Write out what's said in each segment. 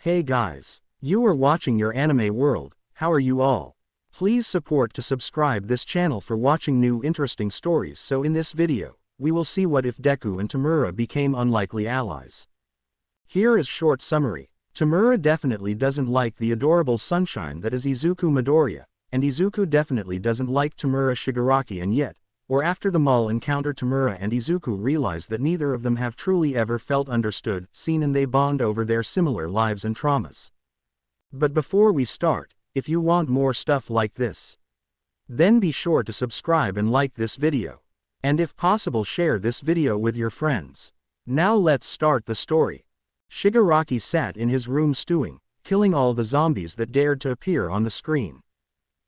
Hey guys, you are watching your anime world. How are you all? Please support to subscribe this channel for watching new interesting stories. So in this video, we will see what if Deku and Tomura became unlikely allies. Here is short summary. Tomura definitely doesn't like the adorable sunshine that is Izuku Midoriya, and Izuku definitely doesn't like Tomura Shigaraki, and yet, or after the mall encounter, Tomura and Izuku realize that neither of them have truly ever felt understood, seen, and they bond over their similar lives and traumas. But before we start, if you want more stuff like this, then be sure to subscribe and like this video. And if possible, share this video with your friends. Now let's start the story. Shigaraki sat in his room stewing, killing all the zombies that dared to appear on the screen.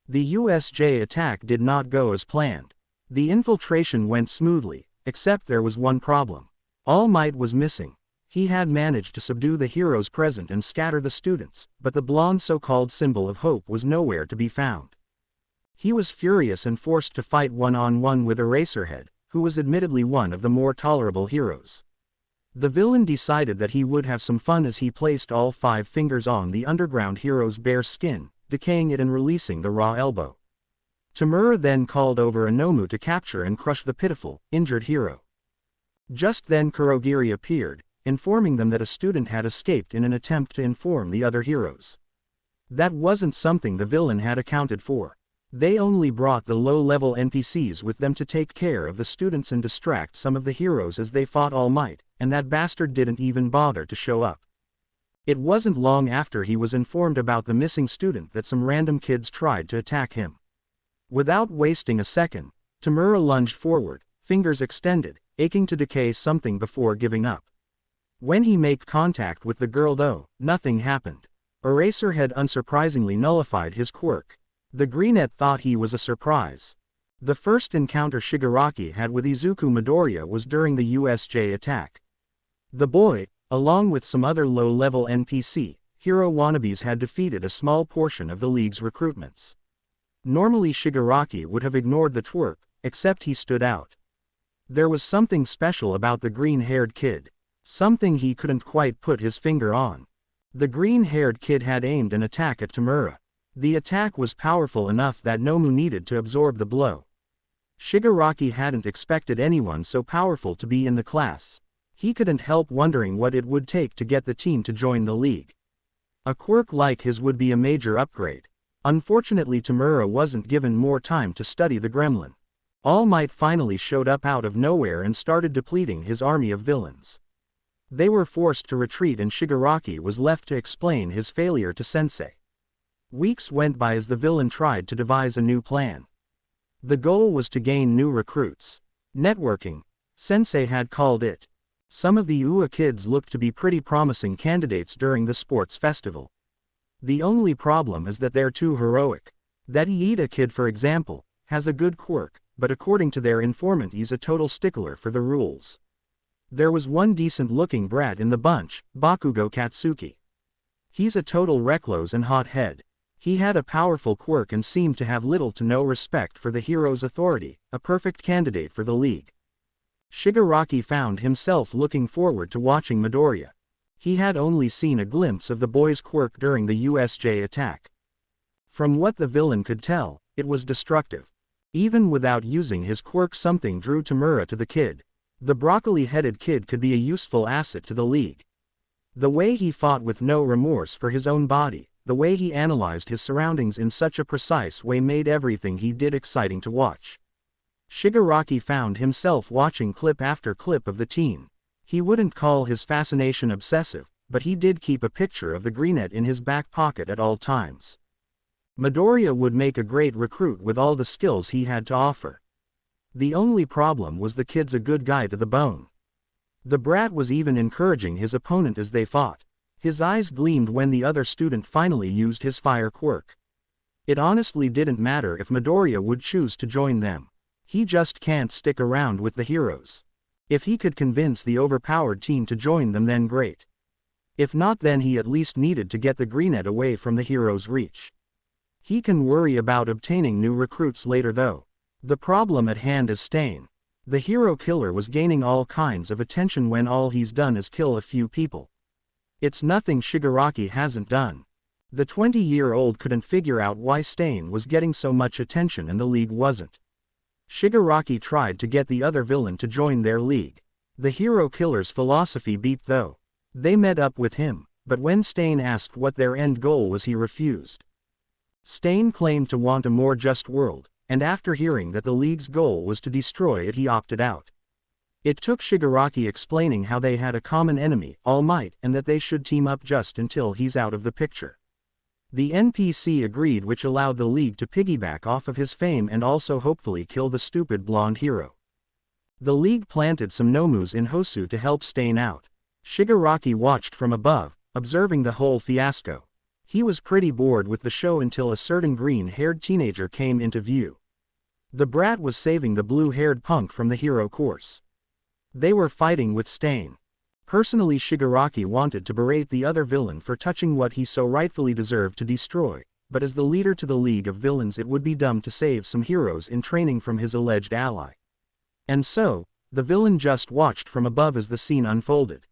The USJ attack did not go as planned. The infiltration went smoothly, except there was one problem. All Might was missing. He had managed to subdue the heroes present and scatter the students, but the blonde so-called symbol of hope was nowhere to be found. He was furious and forced to fight one-on-one with Eraserhead, who was admittedly one of the more tolerable heroes. The villain decided that he would have some fun as he placed all 5 fingers on the underground hero's bare skin, decaying it and releasing the raw elbow. Tomura then called over Anomu to capture and crush the pitiful, injured hero. Just then Kurogiri appeared, informing them that a student had escaped in an attempt to inform the other heroes. That wasn't something the villain had accounted for. They only brought the low-level NPCs with them to take care of the students and distract some of the heroes as they fought All Might, and that bastard didn't even bother to show up. It wasn't long after he was informed about the missing student that some random kids tried to attack him. Without wasting a second, Tomura lunged forward, fingers extended, aching to decay something before giving up. When he made contact with the girl though, nothing happened. Eraserhead unsurprisingly nullified his quirk. The Greenette thought he was a surprise. The first encounter Shigaraki had with Izuku Midoriya was during the USJ attack. The boy, along with some other low-level NPC, hero wannabes, had defeated a small portion of the league's recruitments. Normally Shigaraki would have ignored the twerp, except he stood out. There was something special about the green-haired kid. Something he couldn't quite put his finger on. The green-haired kid had aimed an attack at Tomura. The attack was powerful enough that Nomu needed to absorb the blow. Shigaraki hadn't expected anyone so powerful to be in the class. He couldn't help wondering what it would take to get the team to join the league. A quirk like his would be a major upgrade. Unfortunately, Tomura wasn't given more time to study the gremlin. All Might finally showed up out of nowhere and started depleting his army of villains. They were forced to retreat and Shigaraki was left to explain his failure to Sensei. Weeks went by as the villain tried to devise a new plan. The goal was to gain new recruits. Networking, Sensei had called it. Some of the UA kids looked to be pretty promising candidates during the sports festival. The only problem is that they're too heroic. That Iida kid, for example, has a good quirk, but according to their informant he's a total stickler for the rules. There was one decent-looking brat in the bunch, Bakugo Katsuki. He's a total recluse and hothead. He had a powerful quirk and seemed to have little to no respect for the hero's authority, a perfect candidate for the league. Shigaraki found himself looking forward to watching Midoriya. He had only seen a glimpse of the boy's quirk during the USJ attack. From what the villain could tell, it was destructive. Even without using his quirk, something drew Tomura to the kid. The broccoli-headed kid could be a useful asset to the league. The way he fought with no remorse for his own body, the way he analyzed his surroundings in such a precise way made everything he did exciting to watch. Shigaraki found himself watching clip after clip of the team. He wouldn't call his fascination obsessive, but he did keep a picture of the Greenette in his back pocket at all times. Midoriya would make a great recruit with all the skills he had to offer. The only problem was the kid's a good guy to the bone. The brat was even encouraging his opponent as they fought. His eyes gleamed when the other student finally used his fire quirk. It honestly didn't matter if Midoriya would choose to join them. He just can't stick around with the heroes. If he could convince the overpowered team to join them, then great. If not, then he at least needed to get the Greenette away from the hero's reach. He can worry about obtaining new recruits later though. The problem at hand is Stain. The hero killer was gaining all kinds of attention when all he's done is kill a few people. It's nothing Shigaraki hasn't done. The 20-year-old couldn't figure out why Stain was getting so much attention and the league wasn't. Shigaraki tried to get the other villain to join their league. The hero killer's philosophy beat though. They met up with him, but when Stain asked what their end goal was he refused. Stain claimed to want a more just world, and after hearing that the league's goal was to destroy it he opted out. It took Shigaraki explaining how they had a common enemy, All Might, and that they should team up just until he's out of the picture. The NPC agreed, which allowed the league to piggyback off of his fame and also hopefully kill the stupid blonde hero. The league planted some Nomus in Hosu to help Stain out. Shigaraki watched from above, observing the whole fiasco. He was pretty bored with the show until a certain green-haired teenager came into view. The brat was saving the blue-haired punk from the hero course. They were fighting with Stain. Personally, Shigaraki wanted to berate the other villain for touching what he so rightfully deserved to destroy, but as the leader to the League of Villains it would be dumb to save some heroes in training from his alleged ally. And so, the villain just watched from above as the scene unfolded.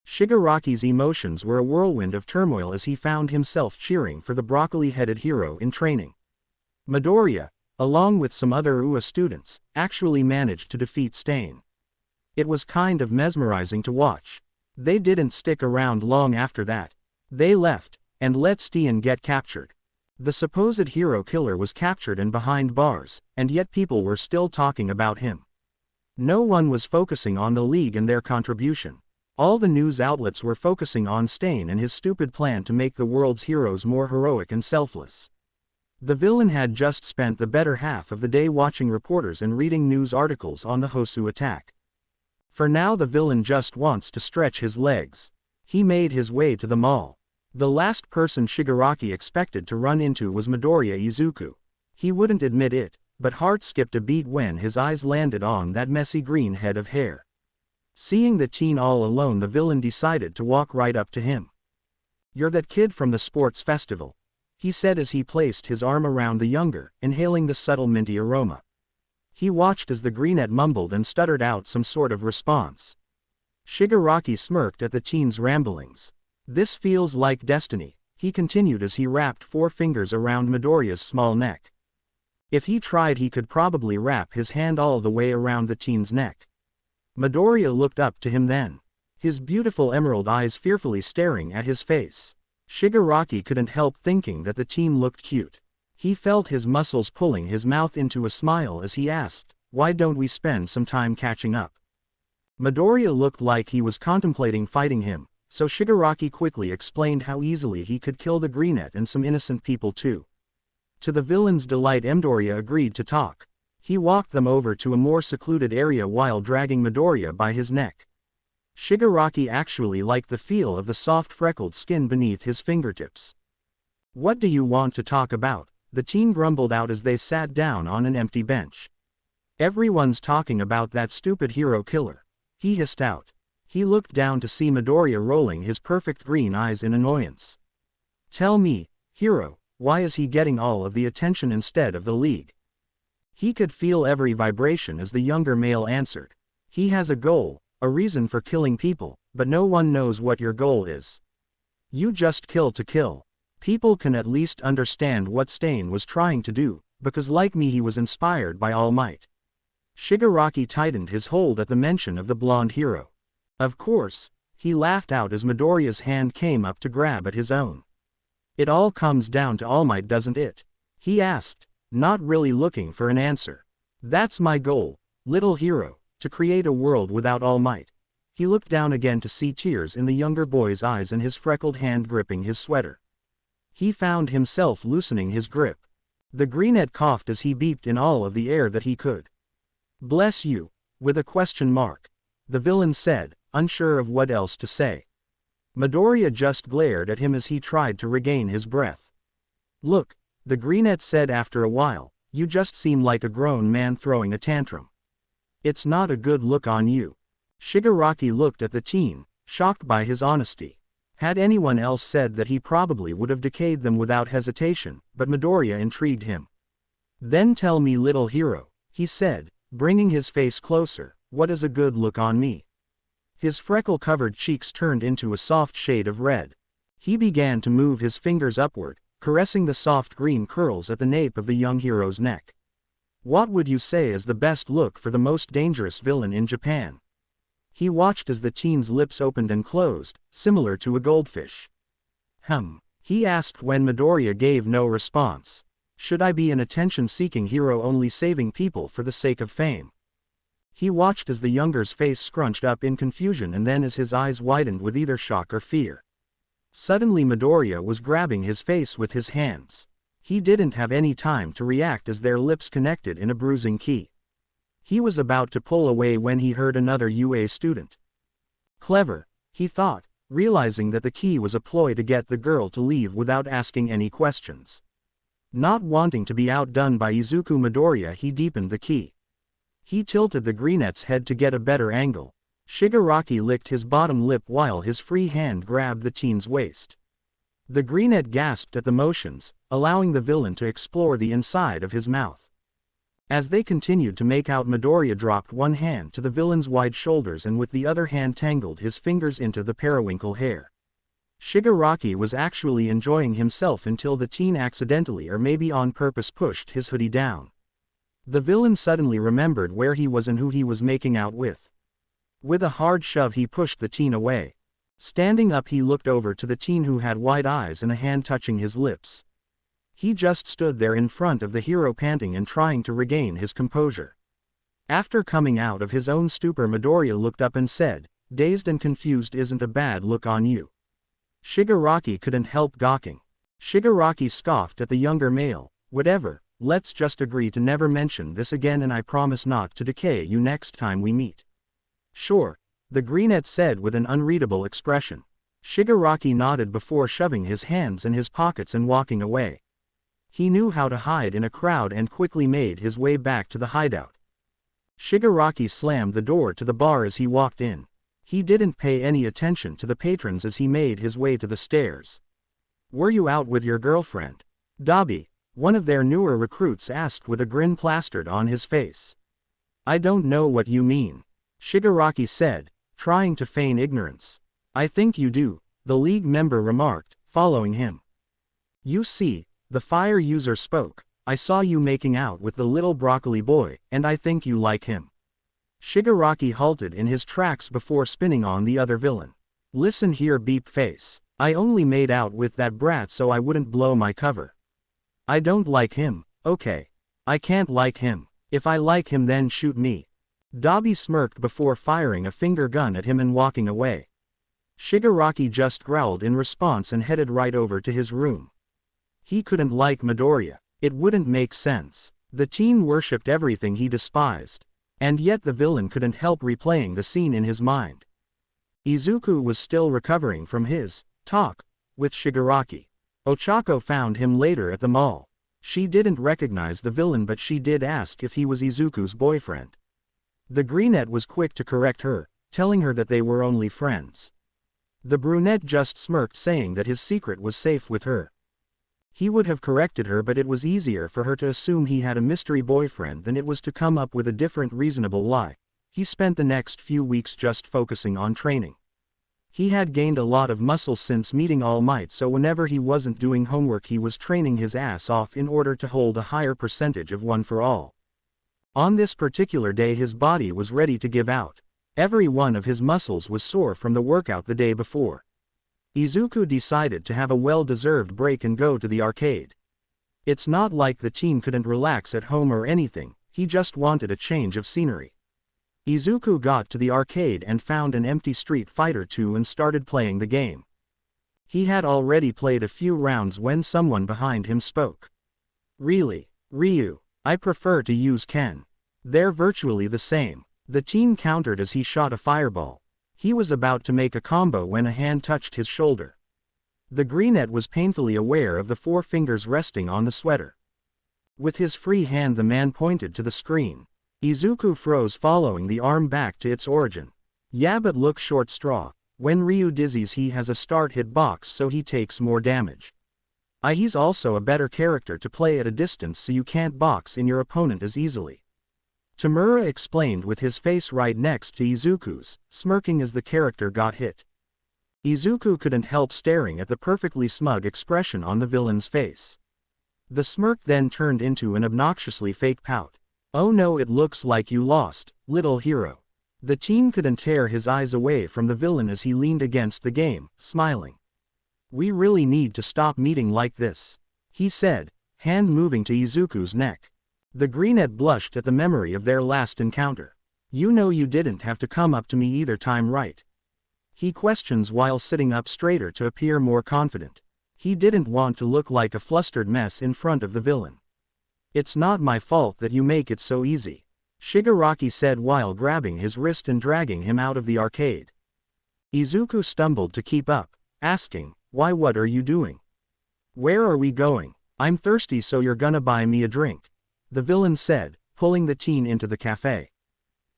Shigaraki's emotions were a whirlwind of turmoil as he found himself cheering for the broccoli-headed hero in training. Midoriya, along with some other UA students, actually managed to defeat Stain. It was kind of mesmerizing to watch. They didn't stick around long after that. They left, and let Stain get captured. The supposed hero killer was captured and behind bars, and yet people were still talking about him. No one was focusing on the league and their contribution. All the news outlets were focusing on Stain and his stupid plan to make the world's heroes more heroic and selfless. The villain had just spent the better half of the day watching reporters and reading news articles on the Hosu attack. For now the villain just wants to stretch his legs. He made his way to the mall. The last person Shigaraki expected to run into was Midoriya Izuku. He wouldn't admit it, but heart skipped a beat when his eyes landed on that messy green head of hair. Seeing the teen all alone, the villain decided to walk right up to him. "You're that kid from the sports festival," he said as he placed his arm around the younger, inhaling the subtle minty aroma. He watched as the greenette mumbled and stuttered out some sort of response. Shigaraki smirked at the teen's ramblings. "This feels like destiny," he continued as he wrapped 4 fingers around Midoriya's small neck. If he tried he could probably wrap his hand all the way around the teen's neck. Midoriya looked up to him then, his beautiful emerald eyes fearfully staring at his face. Shigaraki couldn't help thinking that the teen looked cute. He felt his muscles pulling his mouth into a smile as he asked, "Why don't we spend some time catching up?" Midoriya looked like he was contemplating fighting him, so Shigaraki quickly explained how easily he could kill the greenette and some innocent people too. To the villain's delight, Midoriya agreed to talk. He walked them over to a more secluded area while dragging Midoriya by his neck. Shigaraki actually liked the feel of the soft freckled skin beneath his fingertips. "What do you want to talk about?" the teen grumbled out as they sat down on an empty bench. "Everyone's talking about that stupid hero killer," he hissed out. He looked down to see Midoriya rolling his perfect green eyes in annoyance. "Tell me, hero, why is he getting all of the attention instead of the league?" He could feel every vibration as the younger male answered. "He has a goal, a reason for killing people, but no one knows what your goal is. You just kill to kill. People can at least understand what Stain was trying to do, because like me he was inspired by All Might." Shigaraki tightened his hold at the mention of the blonde hero. Of course, he laughed out as Midoriya's hand came up to grab at his own. "It all comes down to All Might, doesn't it?" he asked, not really looking for an answer. "That's my goal, little hero, to create a world without All Might." He looked down again to see tears in the younger boy's eyes and his freckled hand gripping his sweater. He found himself loosening his grip. The greenette coughed as he beeped in all of the air that he could. "Bless you," with a question mark, the villain said, unsure of what else to say. Midoriya just glared at him as he tried to regain his breath. "Look," the greenette said after a while, "you just seem like a grown man throwing a tantrum. It's not a good look on you." Shigaraki looked at the teen, shocked by his honesty. Had anyone else said that he probably would have decayed them without hesitation, but Midoriya intrigued him. "Then tell me, little hero," he said, bringing his face closer, "what is a good look on me?" His freckle-covered cheeks turned into a soft shade of red. He began to move his fingers upward, caressing the soft green curls at the nape of the young hero's neck. What would you say is the best look for the most dangerous villain in Japan? He watched as the teen's lips opened and closed, similar to a goldfish. He asked when Midoriya gave no response. Should I be an attention-seeking hero only saving people for the sake of fame? He watched as the younger's face scrunched up in confusion and then as his eyes widened with either shock or fear. Suddenly Midoriya was grabbing his face with his hands. He didn't have any time to react as their lips connected in a bruising kiss. He was about to pull away when he heard another UA student. Clever, he thought, realizing that the key was a ploy to get the girl to leave without asking any questions. Not wanting to be outdone by Izuku Midoriya, he deepened the key. He tilted the greenette's head to get a better angle. Shigaraki licked his bottom lip while his free hand grabbed the teen's waist. The greenette gasped at the motions, allowing the villain to explore the inside of his mouth. As they continued to make out, Midoriya dropped one hand to the villain's wide shoulders and with the other hand tangled his fingers into the periwinkle hair. Shigaraki was actually enjoying himself until the teen accidentally or maybe on purpose pushed his hoodie down. The villain suddenly remembered where he was and who he was making out with. With a hard shove he pushed the teen away. Standing up he looked over to the teen who had wide eyes and a hand touching his lips. He just stood there in front of the hero panting and trying to regain his composure. After coming out of his own stupor, Midoriya looked up and said, "Dazed and confused isn't a bad look on you." Shigaraki couldn't help gawking. Shigaraki scoffed at the younger male. "Whatever, let's just agree to never mention this again and I promise not to decay you next time we meet." "Sure," the greenette said with an unreadable expression. Shigaraki nodded before shoving his hands in his pockets and walking away. He knew how to hide in a crowd and quickly made his way back to the hideout. Shigaraki slammed the door to the bar as he walked in. He didn't pay any attention to the patrons as he made his way to the stairs. "Were you out with your girlfriend?" Dabi, one of their newer recruits, asked with a grin plastered on his face. "I don't know what you mean," Shigaraki said, trying to feign ignorance. "I think you do," the league member remarked, following him. "You see," the fire user spoke, "I saw you making out with the little broccoli boy, and I think you like him." Shigaraki halted in his tracks before spinning on the other villain. "Listen here, beep face. I only made out with that brat so I wouldn't blow my cover. I don't like him, okay? I can't like him. If I like him then shoot me." Dabi smirked before firing a finger gun at him and walking away. Shigaraki just growled in response and headed right over to his room. He couldn't like Midoriya. It wouldn't make sense. The teen worshipped everything he despised. And yet the villain couldn't help replaying the scene in his mind. Izuku was still recovering from his talk with Shigaraki. Ochako found him later at the mall. She didn't recognize the villain, but she did ask if he was Izuku's boyfriend. The greenette was quick to correct her, telling her that they were only friends. The brunette just smirked, saying that his secret was safe with her. He would have corrected her, but it was easier for her to assume he had a mystery boyfriend than it was to come up with a different reasonable lie. He spent the next few weeks just focusing on training. He had gained a lot of muscle since meeting All Might, so whenever he wasn't doing homework he was training his ass off in order to hold a higher percentage of One for All. On this particular day his body was ready to give out. Every one of his muscles was sore from the workout the day before. Izuku decided to have a well-deserved break and go to the arcade. It's not like the teen couldn't relax at home or anything, he just wanted a change of scenery. Izuku got to the arcade and found an empty Street Fighter 2 and started playing the game. He had already played a few rounds when someone behind him spoke. "Really, Ryu, I prefer to use Ken. They're virtually the same," the teen countered as he shot a fireball. He was about to make a combo when a hand touched his shoulder. The greenette was painfully aware of the 4 fingers resting on the sweater. With his free hand the man pointed to the screen. Izuku froze, following the arm back to its origin. "Yeah, but look, short straw. When Ryu dizzies he has a start hit box so he takes more damage. He's also a better character to play at a distance so you can't box in your opponent as easily." Tomura explained with his face right next to Izuku's, smirking as the character got hit. Izuku couldn't help staring at the perfectly smug expression on the villain's face. The smirk then turned into an obnoxiously fake pout. "Oh no, it looks like you lost, little hero." The teen couldn't tear his eyes away from the villain as he leaned against the game, smiling. "We really need to stop meeting like this," he said, hand moving to Izuku's neck. The greenette blushed at the memory of their last encounter. "You know you didn't have to come up to me either time, right?" He questions while sitting up straighter to appear more confident. He didn't want to look like a flustered mess in front of the villain. "It's not my fault that you make it so easy," Shigaraki said while grabbing his wrist and dragging him out of the arcade. Izuku stumbled to keep up, asking, "Why, what are you doing? Where are we going?" "I'm thirsty, so you're gonna buy me a drink," the villain said, pulling the teen into the cafe.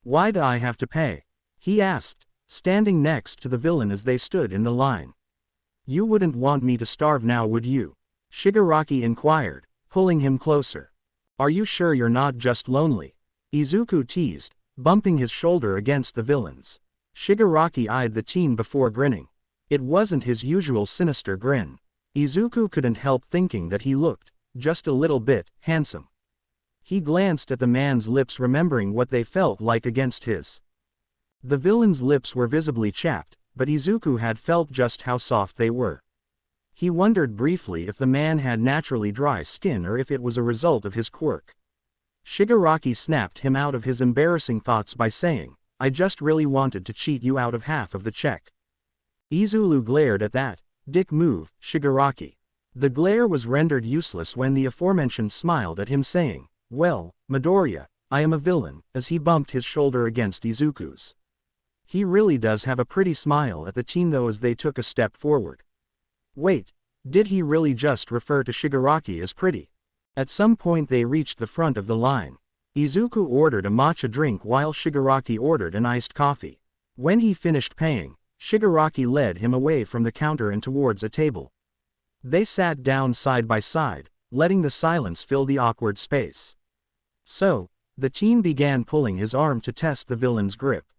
"Why do I have to pay?" he asked, standing next to the villain as they stood in the line. "You wouldn't want me to starve now, would you?" Shigaraki inquired, pulling him closer. "Are you sure you're not just lonely?" Izuku teased, bumping his shoulder against the villain's. Shigaraki eyed the teen before grinning. It wasn't his usual sinister grin. Izuku couldn't help thinking that he looked, just a little bit, handsome. He glanced at the man's lips, remembering what they felt like against his. The villain's lips were visibly chapped, but Izuku had felt just how soft they were. He wondered briefly if the man had naturally dry skin or if it was a result of his quirk. Shigaraki snapped him out of his embarrassing thoughts by saying, "I just really wanted to cheat you out of half of the check." Izulu glared at that dick move, Shigaraki. The glare was rendered useless when the aforementioned smiled at him, saying, "Well, Midoriya, I am a villain," as he bumped his shoulder against Izuku's. He really does have a pretty smile at the teen though, as they took a step forward. Wait, did he really just refer to Shigaraki as pretty? At some point they reached the front of the line. Izuku ordered a matcha drink while Shigaraki ordered an iced coffee. When he finished paying, Shigaraki led him away from the counter and towards a table. They sat down side by side, letting the silence fill the awkward space. So, the teen began pulling his arm to test the villain's grip.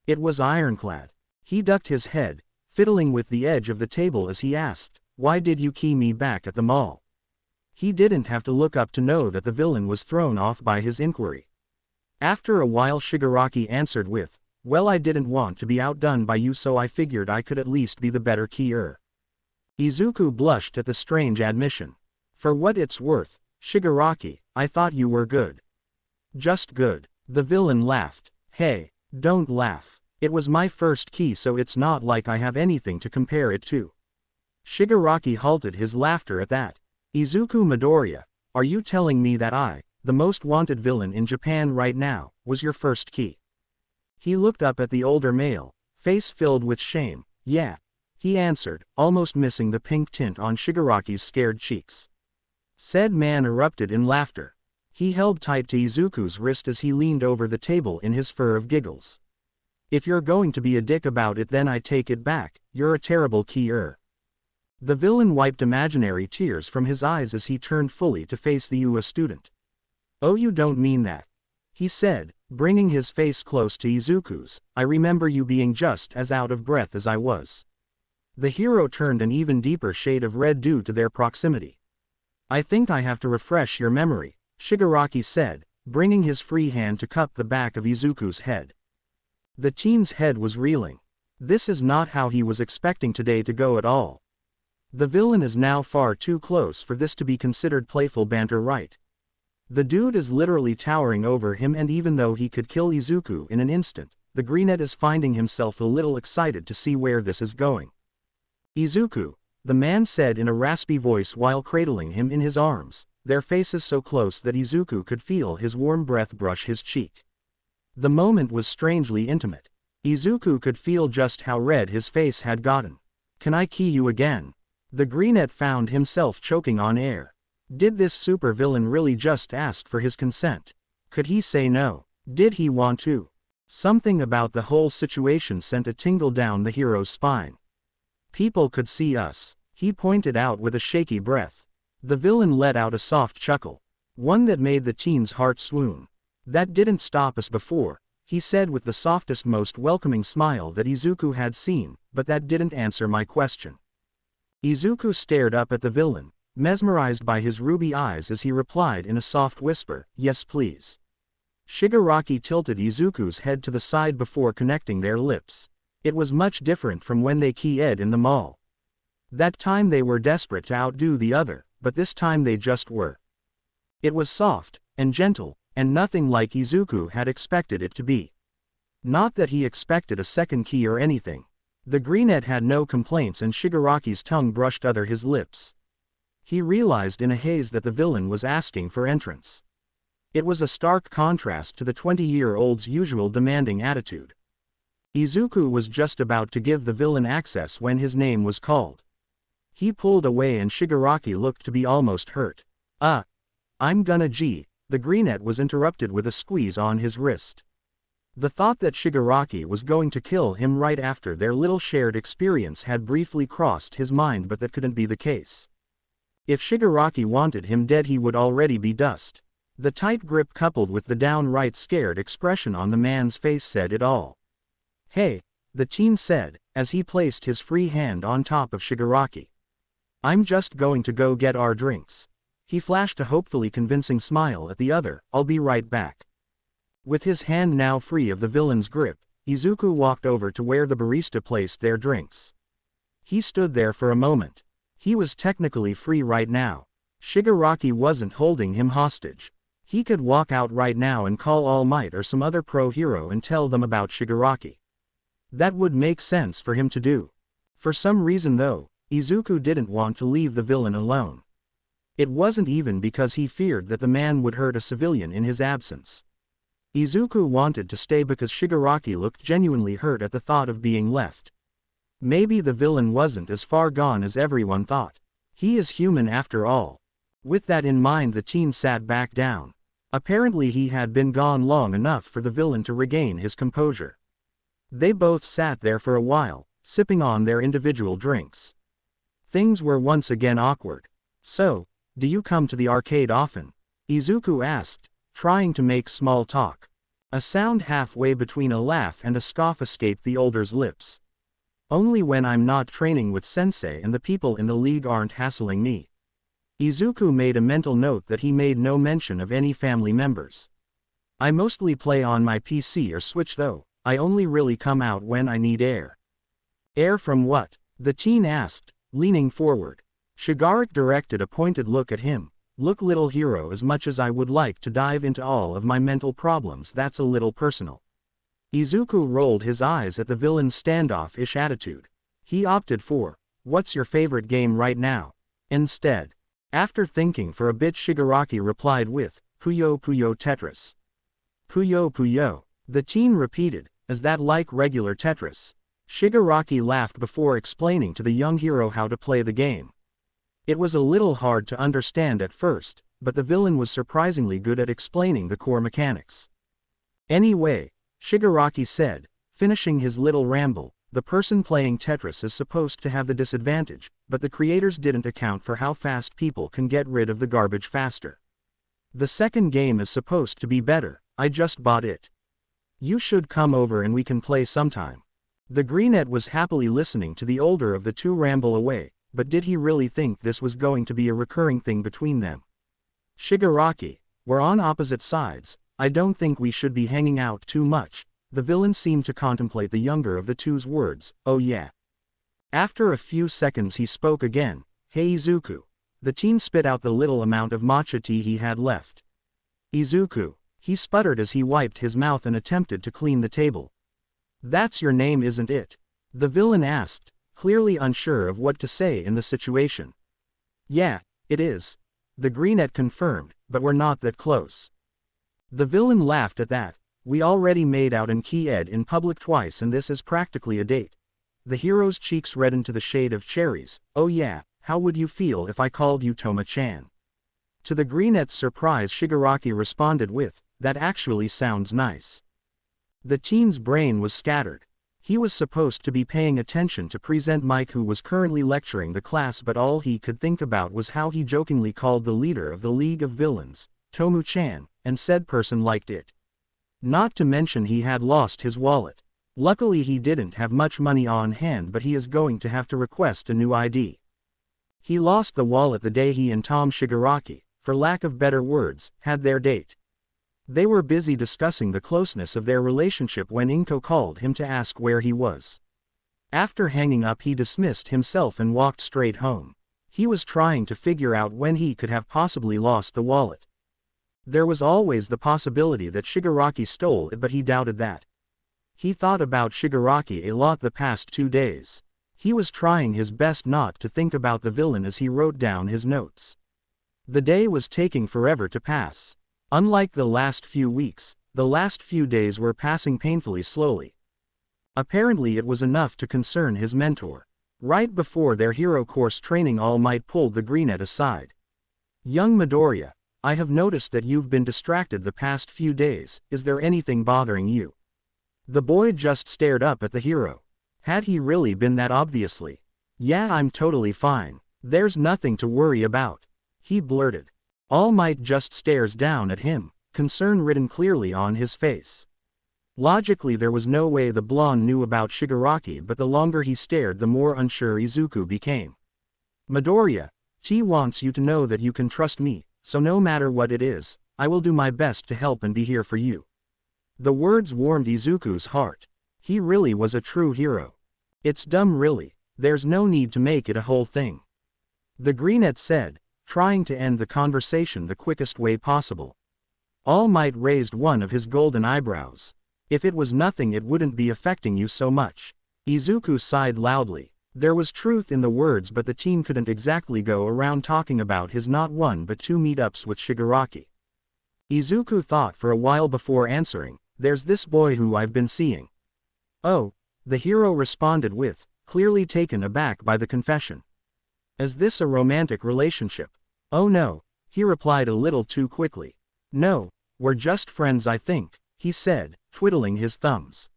It was ironclad. He ducked his head, fiddling with the edge of the table as he asked, "Why did you key me back at the mall?" He didn't have to look up to know that the villain was thrown off by his inquiry. After a while Shigaraki answered with, "Well, I didn't want to be outdone by you, so I figured I could at least be the better keyer." Izuku blushed at the strange admission. "For what it's worth, Shigaraki, I thought you were good." "Just good." The villain laughed. "Hey, don't laugh. It was my first key, so it's not like I have anything to compare it to." Shigaraki halted his laughter at that. "Izuku Midoriya, are you telling me that I, the most wanted villain in Japan right now, was your first key?" He looked up at the older male, face filled with shame. "Yeah," he answered, almost missing the pink tint on Shigaraki's scared cheeks. Said man erupted in laughter. He held tight to Izuku's wrist as he leaned over the table in his fur of giggles. "If you're going to be a dick about it, then I take it back, you're a terrible keyer." The villain wiped imaginary tears from his eyes as he turned fully to face the UA student. "Oh, you don't mean that," he said, bringing his face close to Izuku's. "I remember you being just as out of breath as I was." The hero turned an even deeper shade of red due to their proximity. "I think I have to refresh your memory," Shigaraki said, bringing his free hand to cup the back of Izuku's head. The teen's head was reeling. This is not how he was expecting today to go at all. The villain is now far too close for this to be considered playful banter, right? The dude is literally towering over him, and even though he could kill Izuku in an instant, the greenette is finding himself a little excited to see where this is going. "Izuku," the man said in a raspy voice while cradling him in his arms, their faces so close that Izuku could feel his warm breath brush his cheek. The moment was strangely intimate. Izuku could feel just how red his face had gotten. "Can I key you again?" The greenette found himself choking on air. Did this supervillain really just ask for his consent? Could he say no? Did he want to? Something about the whole situation sent a tingle down the hero's spine. "People could see us," he pointed out with a shaky breath. The villain let out a soft chuckle, one that made the teen's heart swoon. That didn't stop us before, he said with the softest, most welcoming smile that Izuku had seen, but that didn't answer my question. Izuku stared up at the villain, mesmerized by his ruby eyes as he replied in a soft whisper, "Yes please." Shigaraki tilted Izuku's head to the side before connecting their lips. It was much different from when they keyed in the mall. That time they were desperate to outdo the other, but this time they just were. It was soft, and gentle, and nothing like Izuku had expected it to be. Not that he expected a second key or anything. The greenette had no complaints and Shigaraki's tongue brushed other his lips. He realized in a haze that the villain was asking for entrance. It was a stark contrast to the 20-year-old's usual demanding attitude. Izuku was just about to give the villain access when his name was called. He pulled away and Shigaraki looked to be almost hurt. I'm gonna the greenette was interrupted with a squeeze on his wrist. The thought that Shigaraki was going to kill him right after their little shared experience had briefly crossed his mind, but that couldn't be the case. If Shigaraki wanted him dead, he would already be dust. The tight grip coupled with the downright scared expression on the man's face said it all. "Hey," the teen said, as he placed his free hand on top of Shigaraki. "I'm just going to go get our drinks." He flashed a hopefully convincing smile at the other, "I'll be right back." With his hand now free of the villain's grip, Izuku walked over to where the barista placed their drinks. He stood there for a moment. He was technically free right now. Shigaraki wasn't holding him hostage. He could walk out right now and call All Might or some other pro hero and tell them about Shigaraki. That would make sense for him to do. For some reason though, Izuku didn't want to leave the villain alone. It wasn't even because he feared that the man would hurt a civilian in his absence. Izuku wanted to stay because Shigaraki looked genuinely hurt at the thought of being left. Maybe the villain wasn't as far gone as everyone thought. He is human after all. With that in mind, the teen sat back down. Apparently he had been gone long enough for the villain to regain his composure. They both sat there for a while, sipping on their individual drinks. Things were once again awkward. "So, do you come to the arcade often?" Izuku asked, trying to make small talk. A sound halfway between a laugh and a scoff escaped the older's lips. "Only when I'm not training with sensei and the people in the league aren't hassling me." Izuku made a mental note that he made no mention of any family members. "I mostly play on my PC or Switch though. I only really come out when I need air." "Air from what?" the teen asked, leaning forward. Shigaraki directed a pointed look at him. "Look, little hero, as much as I would like to dive into all of my mental problems, that's a little personal." Izuku rolled his eyes at the villain's standoff-ish attitude. He opted for, "What's your favorite game right now?" instead. After thinking for a bit, Shigaraki replied with, "Puyo Puyo Tetris." "Puyo Puyo," the teen repeated, "is that like regular Tetris?" Shigaraki laughed before explaining to the young hero how to play the game. It was a little hard to understand at first, but the villain was surprisingly good at explaining the core mechanics. "Anyway," Shigaraki said, finishing his little ramble, "the person playing Tetris is supposed to have the disadvantage, but the creators didn't account for how fast people can get rid of the garbage faster. The second game is supposed to be better. I just bought it. You should come over and we can play sometime." The greenette was happily listening to the older of the two ramble away, but did he really think this was going to be a recurring thing between them? "Shigaraki, we're on opposite sides. I don't think we should be hanging out too much." The villain seemed to contemplate the younger of the two's words. "Oh yeah." After a few seconds he spoke again. "Hey Izuku." The teen spit out the little amount of matcha tea he had left. "Izuku," he sputtered as he wiped his mouth and attempted to clean the table. "That's your name, isn't it?" the villain asked, clearly unsure of what to say in the situation. "Yeah, it is," the greenette confirmed, "but we're not that close." The villain laughed at that. "We already made out and keyed in public twice and this is practically a date." The hero's cheeks reddened to the shade of cherries. "Oh yeah, how would you feel if I called you Toma-chan?" To the greenette's surprise, Shigaraki responded with, "That actually sounds nice." The teen's brain was scattered. He was supposed to be paying attention to Present Mike, who was currently lecturing the class, but all he could think about was how he jokingly called the leader of the League of Villains Tomu-chan, and said person liked it. Not to mention he had lost his wallet. Luckily he didn't have much money on hand, but he is going to have to request a new ID. He lost the wallet the day he and Tom Shigaraki, for lack of better words, had their date. They were busy discussing the closeness of their relationship when Inko called him to ask where he was. After hanging up he dismissed himself and walked straight home. He was trying to figure out when he could have possibly lost the wallet. There was always the possibility that Shigaraki stole it, but he doubted that. He thought about Shigaraki a lot the past 2 days. He was trying his best not to think about the villain as he wrote down his notes. The day was taking forever to pass. Unlike the last few weeks, the last few days were passing painfully slowly. Apparently it was enough to concern his mentor. Right before their hero course training, All Might pulled the Greenette aside. "Young Midoriya, I have noticed that you've been distracted the past few days. Is there anything bothering you?" The boy just stared up at the hero. Had he really been that obviously? "Yeah, I'm totally fine. There's nothing to worry about," he blurted. All Might just stares down at him, concern written clearly on his face. Logically there was no way the blonde knew about Shigaraki, but the longer he stared the more unsure Izuku became. "Midoriya, she wants you to know that you can trust me, so no matter what it is, I will do my best to help and be here for you." The words warmed Izuku's heart. He really was a true hero. "It's dumb really, there's no need to make it a whole thing," the Greenette said, trying to end the conversation the quickest way possible. All Might raised one of his golden eyebrows. "If it was nothing it wouldn't be affecting you so much." Izuku sighed loudly. There was truth in the words, but the team couldn't exactly go around talking about his not one but 2 meetups with Shigaraki. Izuku thought for a while before answering, "There's this boy who I've been seeing." "Oh," the hero responded with, clearly taken aback by the confession. "Is this a romantic relationship?" "Oh no," he replied a little too quickly. "No, we're just friends I think," he said, twiddling his thumbs.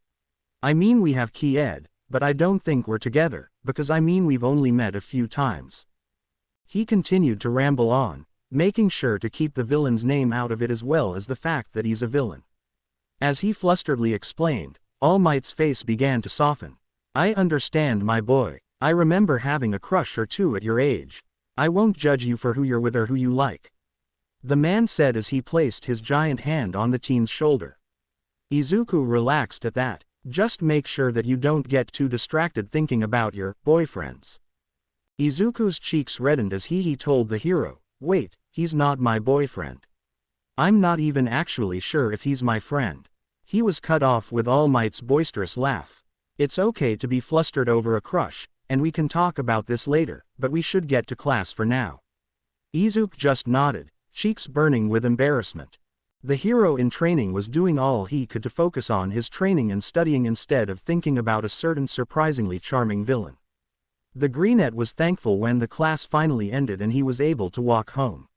"I mean we have Ki-ed, but I don't think we're together, because I mean we've only met a few times." He continued to ramble on, making sure to keep the villain's name out of it as well as the fact that he's a villain. As he flusteredly explained, All Might's face began to soften. "I understand my boy. I remember having a crush or two at your age. I won't judge you for who you're with or who you like," the man said as he placed his giant hand on the teen's shoulder. Izuku relaxed at that. "Just make sure that you don't get too distracted thinking about your boyfriends." Izuku's cheeks reddened as he told the hero, "Wait, he's not my boyfriend. I'm not even actually sure if he's my friend." He was cut off with All Might's boisterous laugh. "It's okay to be flustered over a crush, and we can talk about this later, but we should get to class for now." Izuku just nodded, cheeks burning with embarrassment. The hero in training was doing all he could to focus on his training and studying instead of thinking about a certain surprisingly charming villain. The Greenette was thankful when the class finally ended and he was able to walk home.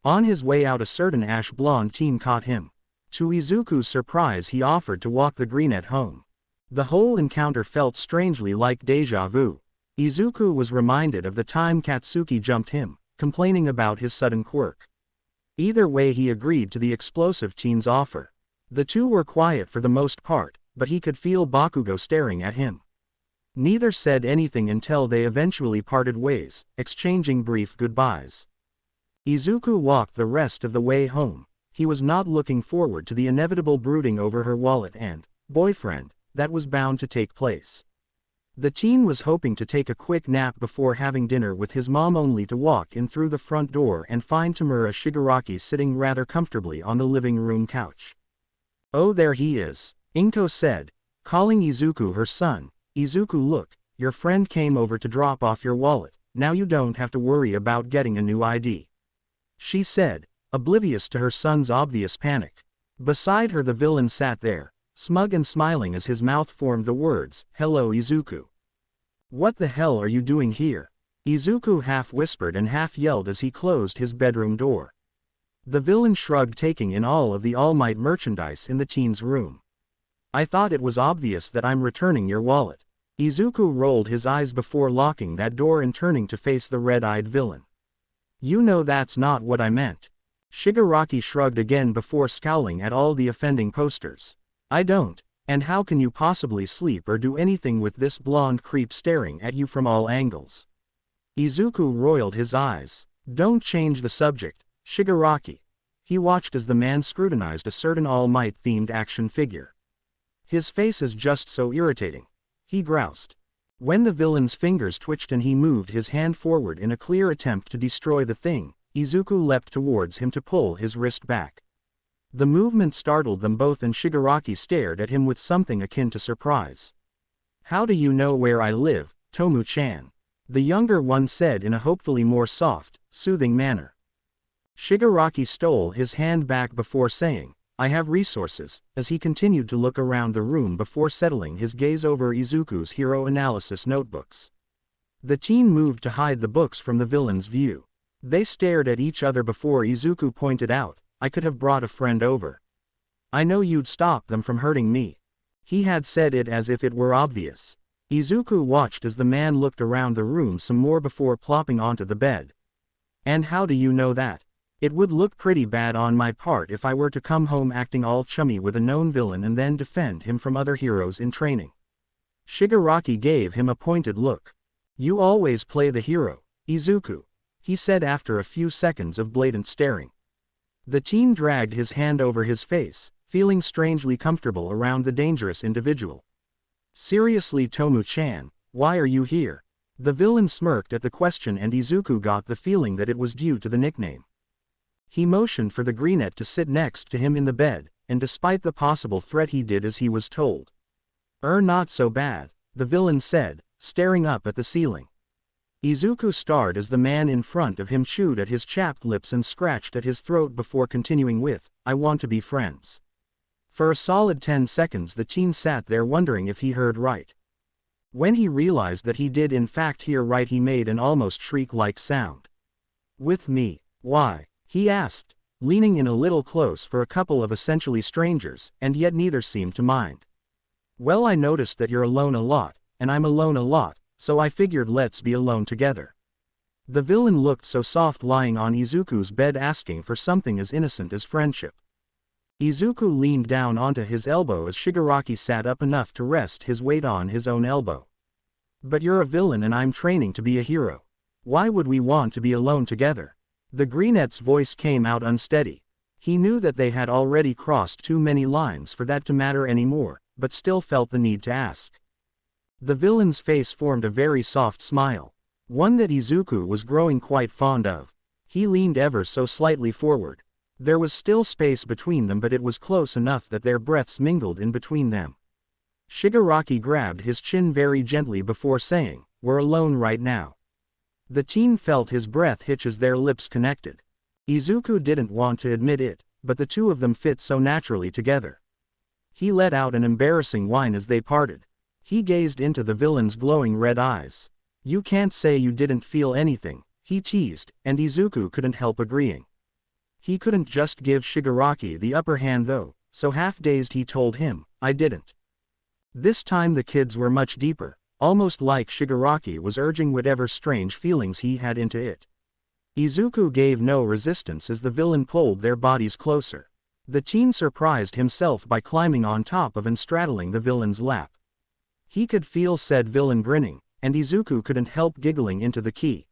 On his way out a certain ash-blonde teen caught him. To Izuku's surprise he offered to walk the Greenette home. The whole encounter felt strangely like déjà vu. Izuku was reminded of the time Katsuki jumped him, complaining about his sudden quirk. Either way he agreed to the explosive teen's offer. The two were quiet for the most part, but he could feel Bakugo staring at him. Neither said anything until they eventually parted ways, exchanging brief goodbyes. Izuku walked the rest of the way home. He was not looking forward to the inevitable brooding over her wallet and boyfriend that was bound to take place. The teen was hoping to take a quick nap before having dinner with his mom, only to walk in through the front door and find Tomura Shigaraki sitting rather comfortably on the living room couch. "Oh, there he is," Inko said, calling Izuku her son. "Izuku, look, your friend came over to drop off your wallet. Now you don't have to worry about getting a new ID," she said, oblivious to her son's obvious panic. Beside her the villain sat there, smug and smiling as his mouth formed the words, "Hello Izuku. What the hell are you doing here?" Izuku half whispered and half yelled as he closed his bedroom door. The villain shrugged, taking in all of the All Might merchandise in the teen's room. "I thought it was obvious that I'm returning your wallet." Izuku rolled his eyes before locking that door and turning to face the red-eyed villain. "You know that's not what I meant." Shigaraki shrugged again before scowling at all the offending posters. I don't. And how can you possibly sleep or do anything with this blonde creep staring at you from all angles? Izuku rolled his eyes. Don't change the subject, Shigaraki. He watched as the man scrutinized a certain All Might-themed action figure. His face is just so irritating. He groused. When the villain's fingers twitched and he moved his hand forward in a clear attempt to destroy the thing, Izuku leapt towards him to pull his wrist back. The movement startled them both and Shigaraki stared at him with something akin to surprise. How do you know where I live, Tomu-chan? The younger one said in a hopefully more soft, soothing manner. Shigaraki stole his hand back before saying, I have resources, as he continued to look around the room before settling his gaze over Izuku's hero analysis notebooks. The teen moved to hide the books from the villain's view. They stared at each other before Izuku pointed out, I could have brought a friend over. I know you'd stop them from hurting me. He had said it as if it were obvious. Izuku watched as the man looked around the room some more before plopping onto the bed. And how do you know that? It would look pretty bad on my part if I were to come home acting all chummy with a known villain and then defend him from other heroes in training. Shigaraki gave him a pointed look. You always play the hero, Izuku, he said after a few seconds of blatant staring. The teen dragged his hand over his face, feeling strangely comfortable around the dangerous individual. Seriously, Tomu-chan, why are you here? The villain smirked at the question and Izuku got the feeling that it was due to the nickname. He motioned for the greenette to sit next to him in the bed, and despite the possible threat he did as he was told. Not so bad, the villain said, staring up at the ceiling. Izuku stared as the man in front of him chewed at his chapped lips and scratched at his throat before continuing with, I want to be friends. For a solid 10 seconds the teen sat there wondering if he heard right. When he realized that he did in fact hear right, he made an almost shriek-like sound. With me, why? He asked, leaning in a little close for a couple of essentially strangers, and yet neither seemed to mind. Well, I noticed that you're alone a lot, and I'm alone a lot, so I figured let's be alone together. The villain looked so soft lying on Izuku's bed asking for something as innocent as friendship. Izuku leaned down onto his elbow as Shigaraki sat up enough to rest his weight on his own elbow. But you're a villain and I'm training to be a hero. Why would we want to be alone together? The greenette's voice came out unsteady. He knew that they had already crossed too many lines for that to matter anymore, but still felt the need to ask. The villain's face formed a very soft smile. One that Izuku was growing quite fond of. He leaned ever so slightly forward. There was still space between them, but it was close enough that their breaths mingled in between them. Shigaraki grabbed his chin very gently before saying, we're alone right now. The teen felt his breath hitch as their lips connected. Izuku didn't want to admit it, but the two of them fit so naturally together. He let out an embarrassing whine as they parted. He gazed into the villain's glowing red eyes. You can't say you didn't feel anything, he teased, and Izuku couldn't help agreeing. He couldn't just give Shigaraki the upper hand though, so half-dazed he told him, I didn't. This time the kids were much deeper, almost like Shigaraki was urging whatever strange feelings he had into it. Izuku gave no resistance as the villain pulled their bodies closer. The teen surprised himself by climbing on top of and straddling the villain's lap. He could feel said villain grinning, and Izuku couldn't help giggling into the key.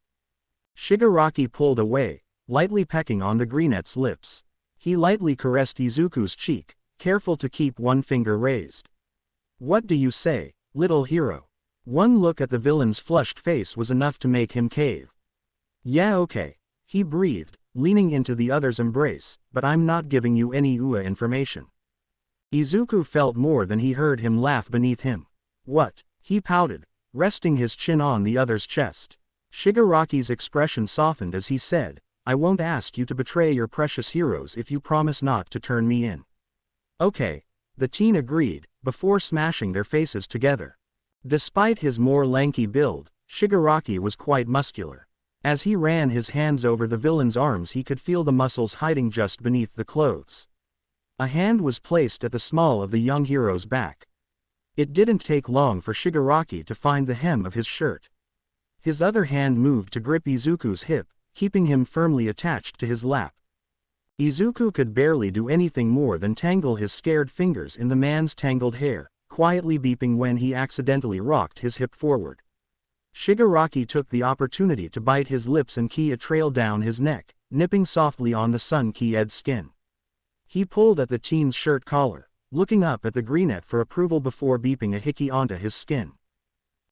Shigaraki pulled away, lightly pecking on the greenette's lips. He lightly caressed Izuku's cheek, careful to keep one finger raised. What do you say, little hero? One look at the villain's flushed face was enough to make him cave. Yeah, okay, he breathed, leaning into the other's embrace, but I'm not giving you any UA information. Izuku felt more than he heard him laugh beneath him. What? He pouted, resting his chin on the other's chest. Shigaraki's expression softened as he said, I won't ask you to betray your precious heroes if you promise not to turn me in. Okay, the teen agreed, before smashing their faces together. Despite his more lanky build, Shigaraki was quite muscular. As he ran his hands over the villain's arms he could feel the muscles hiding just beneath the clothes. A hand was placed at the small of the young hero's back. It didn't take long for Shigaraki to find the hem of his shirt. His other hand moved to grip Izuku's hip, keeping him firmly attached to his lap. Izuku could barely do anything more than tangle his scared fingers in the man's tangled hair, quietly beeping when he accidentally rocked his hip forward. Shigaraki took the opportunity to bite his lips and key a trail down his neck, nipping softly on the sun-keyed skin. He pulled at the teen's shirt collar, looking up at the greenette for approval before beeping a hickey onto his skin.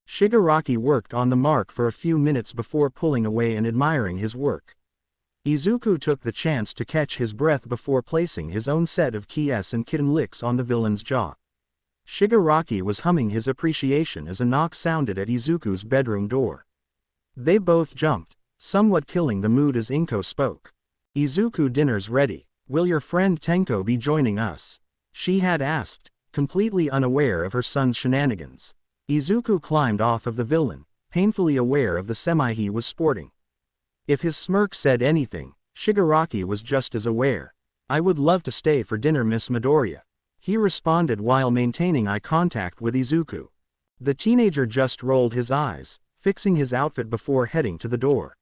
Shigaraki worked on the mark for a few minutes before pulling away and admiring his work. Izuku took the chance to catch his breath before placing his own set of keys and kitten licks on the villain's jaw. Shigaraki was humming his appreciation as a knock sounded at Izuku's bedroom door. They both jumped, somewhat killing the mood as Inko spoke. "Izuku, dinner's ready. Will your friend Tenko be joining us?" she had asked, completely unaware of her son's shenanigans. Izuku climbed off of the villain, painfully aware of the semi he was sporting. If his smirk said anything, Shigaraki was just as aware. "I would love to stay for dinner, Miss Midoriya," he responded while maintaining eye contact with Izuku. The teenager just rolled his eyes, fixing his outfit before heading to the door.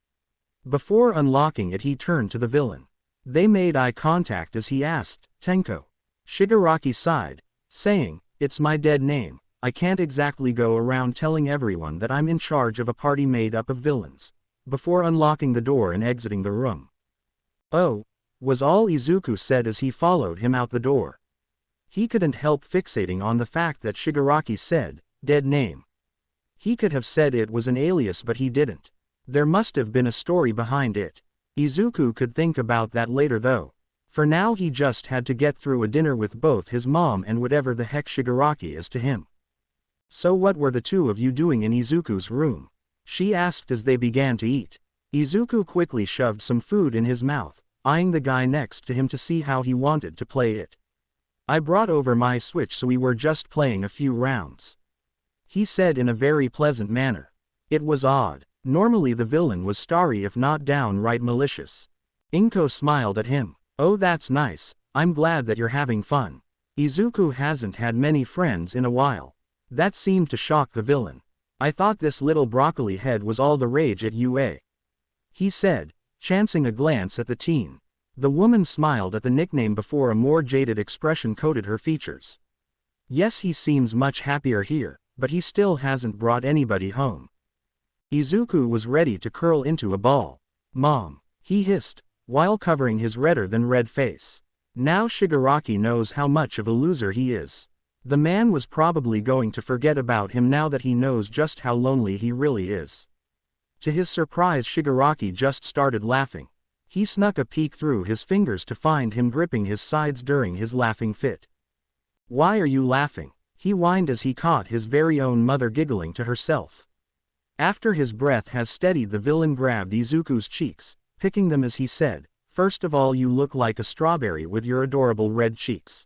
Before unlocking it, he turned to the villain. They made eye contact as he asked, "Tenko?" Shigaraki sighed, saying, "It's my dead name. I can't exactly go around telling everyone that I'm in charge of a party made up of villains," before unlocking the door and exiting the room. "Oh," was all Izuku said as he followed him out the door. He couldn't help fixating on the fact that Shigaraki said, "dead name." He could have said it was an alias, but he didn't. There must have been a story behind it. Izuku could think about that later though. For now he just had to get through a dinner with both his mom and whatever the heck Shigaraki is to him. "So what were the two of you doing in Izuku's room?" she asked as they began to eat. Izuku quickly shoved some food in his mouth, eyeing the guy next to him to see how he wanted to play it. "I brought over my Switch, so we were just playing a few rounds," he said in a very pleasant manner. It was odd. Normally the villain was starry if not downright malicious. Inko smiled at him. "Oh, that's nice. I'm glad that you're having fun." Izuku hasn't had many friends in a while. That seemed to shock the villain. "I thought this little broccoli head was all the rage at UA," he said, chancing a glance at the teen. The woman smiled at the nickname before a more jaded expression coated her features. "Yes, he seems much happier here, but he still hasn't brought anybody home." Izuku was ready to curl into a ball. "Mom," he hissed, while covering his redder than red face. Now Shigaraki knows how much of a loser he is. The man was probably going to forget about him now that he knows just how lonely he really is. To his surprise, Shigaraki just started laughing. He snuck a peek through his fingers to find him gripping his sides during his laughing fit. "Why are you laughing?" he whined as he caught his very own mother giggling to herself. After his breath had steadied, the villain grabbed Izuku's cheeks, picking them as he said, "First of all, you look like a strawberry with your adorable red cheeks."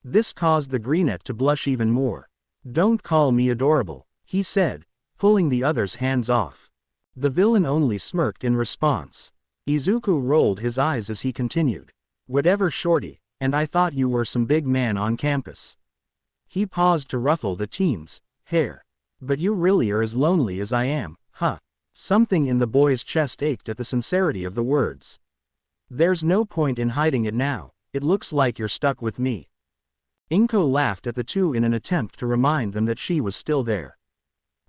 This caused the greenette to blush even more. "Don't call me adorable," he said, pulling the other's hands off. The villain only smirked in response. Izuku rolled his eyes as he continued, "Whatever, shorty, and I thought you were some big man on campus." He paused to ruffle the teen's hair. "But you really are as lonely as I am, huh?" Something in the boy's chest ached at the sincerity of the words. "There's no point in hiding it now. It looks like you're stuck with me." Inko laughed at the two in an attempt to remind them that she was still there.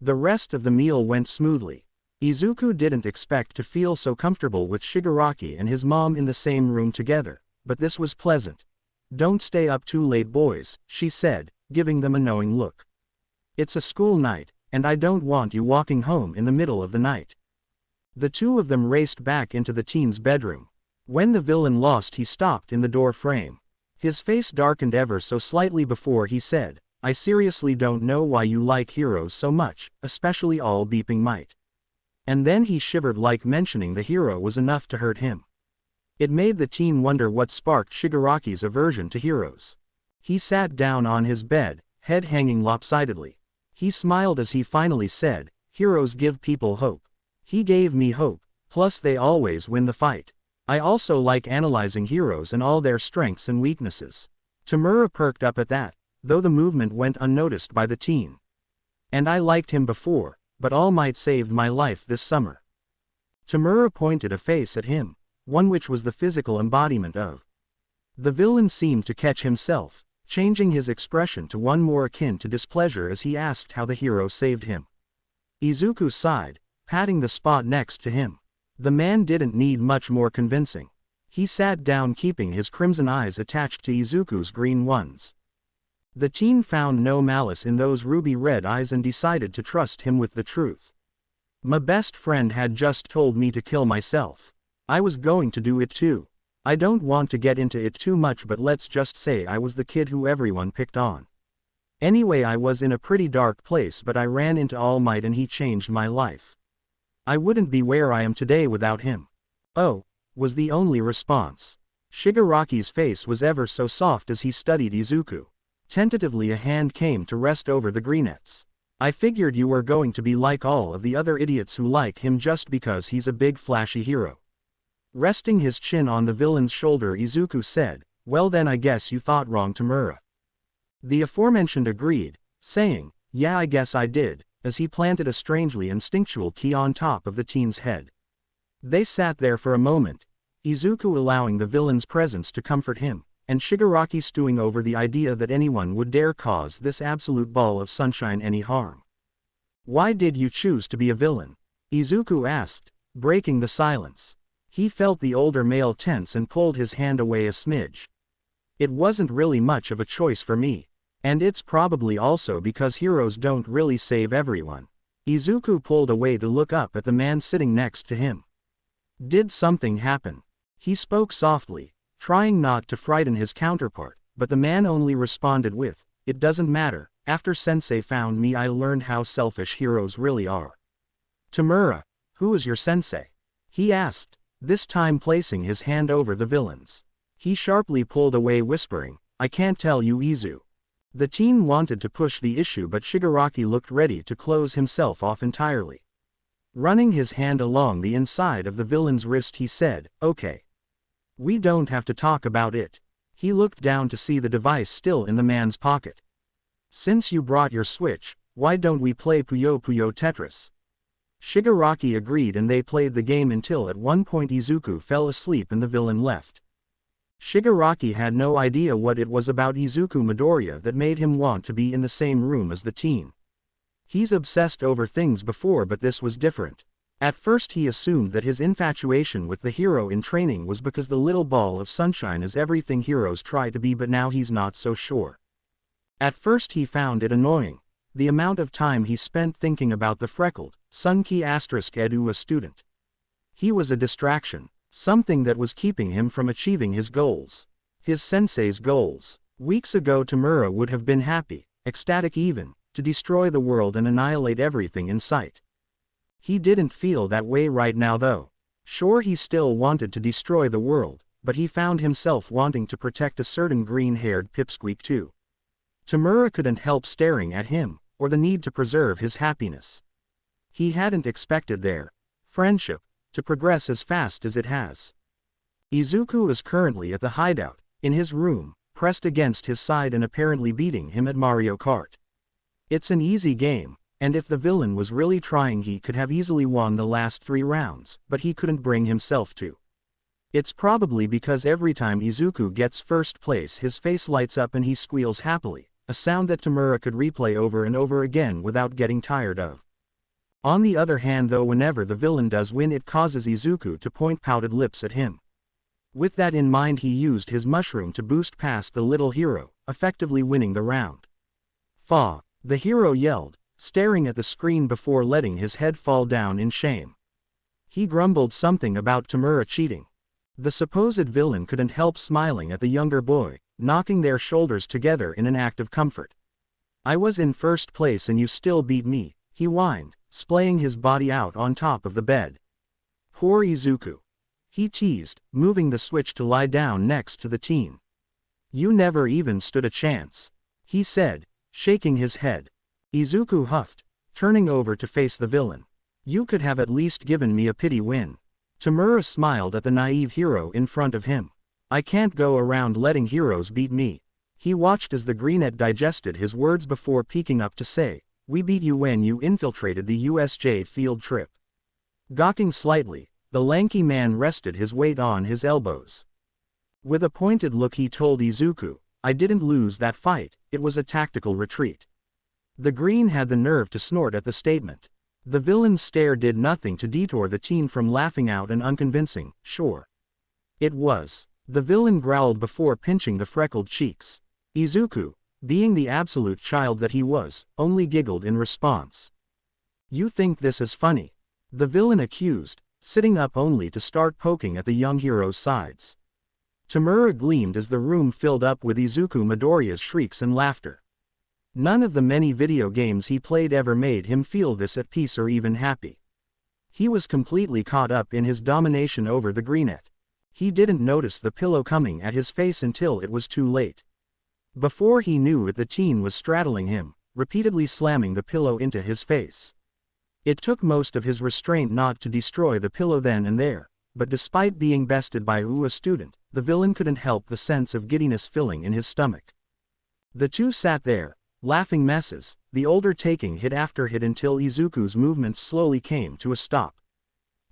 The rest of the meal went smoothly. Izuku didn't expect to feel so comfortable with Shigaraki and his mom in the same room together, but this was pleasant. "Don't stay up too late, boys," she said, giving them a knowing look. "It's a school night, and I don't want you walking home in the middle of the night." The two of them raced back into the teen's bedroom. When the villain lost, he stopped in the door frame. His face darkened ever so slightly before he said, "I seriously don't know why you like heroes so much, especially all beeping might." And then he shivered, like mentioning the hero was enough to hurt him. It made the teen wonder what sparked Shigaraki's aversion to heroes. He sat down on his bed, head hanging lopsidedly. He smiled as he finally said, "Heroes give people hope. He gave me hope, plus they always win the fight. I also like analyzing heroes and all their strengths and weaknesses." Tomura perked up at that, though the movement went unnoticed by the teen. "And I liked him before, but All Might saved my life this summer." Tomura pointed a face at him. one which was the physical embodiment of. The villain seemed to catch himself, changing his expression to one more akin to displeasure as he asked how the hero saved him. Izuku sighed, patting the spot next to him. The man didn't need much more convincing. He sat down, keeping his crimson eyes attached to Izuku's green ones. The teen found no malice in those ruby-red eyes and decided to trust him with the truth. My best friend had just told me to kill myself. I was going to do it too. I don't want to get into it too much, but let's just say I was the kid who everyone picked on. Anyway, I was in a pretty dark place, but I ran into All Might and he changed my life. I wouldn't be where I am today without him. Oh, was the only response. Shigaraki's face was ever so soft as he studied Izuku. Tentatively a hand came to rest over the greenettes. I figured you were going to be like all of the other idiots who like him just because he's a big flashy hero. Resting his chin on the villain's shoulder, Izuku said, well then I guess you thought wrong, Tomura. The aforementioned agreed, saying, yeah I guess I did, as he planted a strangely instinctual key on top of the teen's head. They sat there for a moment, Izuku allowing the villain's presence to comfort him, and Shigaraki stewing over the idea that anyone would dare cause this absolute ball of sunshine any harm. Why did you choose to be a villain? Izuku asked, breaking the silence. He felt the older male tense and pulled his hand away a smidge. It wasn't really much of a choice for me. And it's probably also because heroes don't really save everyone. Izuku pulled away to look up at the man sitting next to him. Did something happen? He spoke softly, trying not to frighten his counterpart, but the man only responded with, it doesn't matter, after Sensei found me I learned how selfish heroes really are. Tomura, who is your sensei? He asked, this time placing his hand over the villain's. He sharply pulled away, whispering, I can't tell you, Izu. The teen wanted to push the issue, but Shigaraki looked ready to close himself off entirely. Running his hand along the inside of the villain's wrist, he said, okay. We don't have to talk about it. He looked down to see the device still in the man's pocket. Since you brought your Switch, why don't we play Puyo Puyo Tetris? Shigaraki agreed, and they played the game until at one point Izuku fell asleep and the villain left. Shigaraki had no idea what it was about Izuku Midoriya that made him want to be in the same room as the teen. He's obsessed over things before, but this was different. At first he assumed that his infatuation with the hero in training was because the little ball of sunshine is everything heroes try to be, but now he's not so sure. At first he found it annoying, the amount of time he spent thinking about the freckled, Sunki Edu student. He was a distraction. Something that was keeping him from achieving his goals. His sensei's goals. Weeks ago Tomura would have been happy, ecstatic even, to destroy the world and annihilate everything in sight. He didn't feel that way right now though. Sure, he still wanted to destroy the world, but he found himself wanting to protect a certain green-haired pipsqueak too. Tomura couldn't help staring at him, or the need to preserve his happiness. He hadn't expected their friendship to progress as fast as it has. Izuku is currently at the hideout, in his room, pressed against his side and apparently beating him at Mario Kart. It's an easy game, and if the villain was really trying he could have easily won the last 3 rounds, but he couldn't bring himself to. It's probably because every time Izuku gets first place his face lights up and he squeals happily, a sound that Tomura could replay over and over again without getting tired of. On the other hand though, whenever the villain does win it causes Izuku to point pouted lips at him. With that in mind he used his mushroom to boost past the little hero, effectively winning the round. Fa! The hero yelled, staring at the screen before letting his head fall down in shame. He grumbled something about Tomura cheating. The supposed villain couldn't help smiling at the younger boy, knocking their shoulders together in an act of comfort. I was in first place and you still beat me, he whined, splaying his body out on top of the bed. Poor Izuku. He teased, moving the Switch to lie down next to the teen. You never even stood a chance, he said, shaking his head. Izuku huffed, turning over to face the villain. You could have at least given me a pity win. Tomura smiled at the naive hero in front of him. I can't go around letting heroes beat me. He watched as the greenette digested his words before peeking up to say, we beat you when you infiltrated the USJ field trip. Gawking slightly, The lanky man rested his weight on his elbows. With a pointed look he told Izuku, "I didn't lose that fight, it was a tactical retreat." The green had the nerve to snort at the statement. The villain's stare did nothing to detour the teen from laughing out an unconvincing, "Sure." It was. The villain growled before pinching the freckled cheeks. Izuku, being the absolute child that he was, only giggled in response. "You think this is funny?" The villain accused, sitting up only to start poking at the young hero's sides. Tomura gleamed as the room filled up with Izuku Midoriya's shrieks and laughter. None of the many video games he played ever made him feel this at peace or even happy. He was completely caught up in his domination over the greenette. He didn't notice the pillow coming at his face until it was too late. Before he knew it, the teen was straddling him, repeatedly slamming the pillow into his face. It took most of his restraint not to destroy the pillow then and there, but despite being bested by a student, the villain couldn't help the sense of giddiness filling in his stomach. The two sat there, laughing messes, the older taking hit after hit until Izuku's movements slowly came to a stop.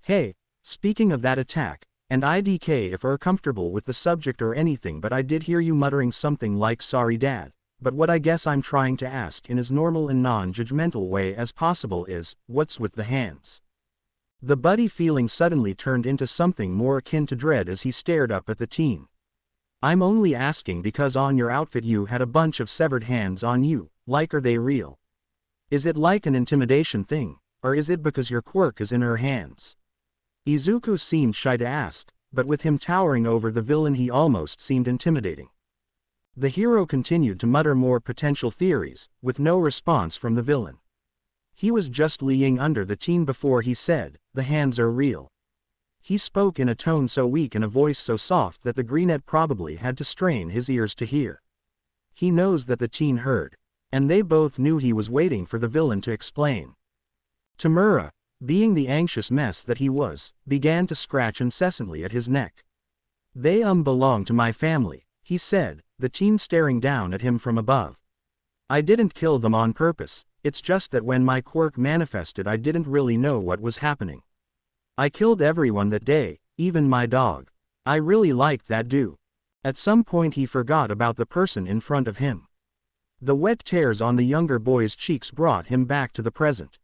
"Hey, speaking of that attack, and IDK if you're comfortable with the subject or anything, but I did hear you muttering something like 'sorry dad,' but what I guess I'm trying to ask in as normal and non-judgmental way as possible is, what's with the hands?" The buddy feeling suddenly turned into something more akin to dread as he stared up at the teen. "I'm only asking because on your outfit you had a bunch of severed hands on you, like are they real? Is it like an intimidation thing, or is it because your quirk is in her hands?" Izuku seemed shy to ask, but with him towering over the villain he almost seemed intimidating. The hero continued to mutter more potential theories, with no response from the villain. He was just laying under the teen before he said, "The hands are real." He spoke in a tone so weak and a voice so soft that the greenette probably had to strain his ears to hear. He knows that the teen heard. And they both knew he was waiting for the villain to explain. Tomura, being the anxious mess that he was, began to scratch incessantly at his neck. "They belong to my family," he said, the teen staring down at him from above. "I didn't kill them on purpose, it's just that when my quirk manifested I didn't really know what was happening. I killed everyone that day, even my dog. I really liked that dude." At some point he forgot about the person in front of him. The wet tears on the younger boy's cheeks brought him back to the present.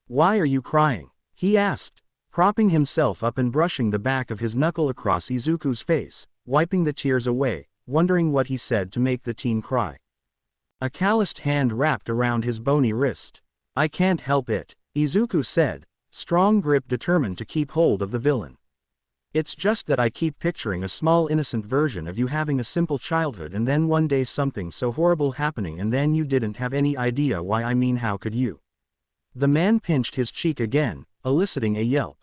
"Why are you crying?" he asked, propping himself up and brushing the back of his knuckle across Izuku's face, wiping the tears away, wondering what he said to make the teen cry. A calloused hand wrapped around his bony wrist. "I can't help it," Izuku said, strong grip determined to keep hold of the villain. "It's just that I keep picturing a small innocent version of you having a simple childhood and then one day something so horrible happening and then you didn't have any idea why. I mean, how could you?" The man pinched his cheek again, eliciting a yelp.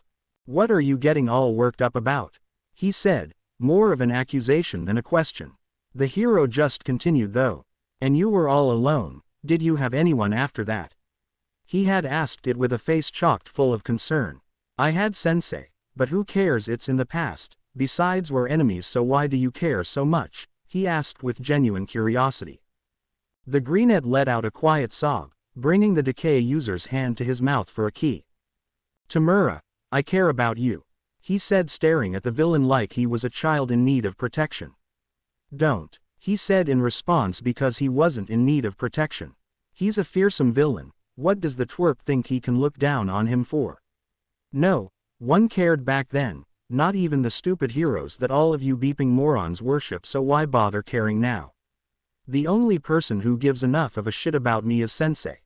"What are you getting all worked up about?" he said, more of an accusation than a question. The hero just continued though. "And you were all alone, did you have anyone after that?" He had asked it with a face chocked full of concern. "I had sensei, but who cares, it's in the past, besides we're enemies so why do you care so much?" he asked with genuine curiosity. The greenette let out a quiet sob, bringing the decay user's hand to his mouth for a key. "Tomura, I care about you," he said, staring at the villain like he was a child in need of protection. "Don't," he said in response, because he wasn't in need of protection. He's a fearsome villain, what does the twerp think he can look down on him for? No one cared back then, not even the stupid heroes that all of you beeping morons worship, so why bother caring now? The only person who gives enough of a shit about me is sensei."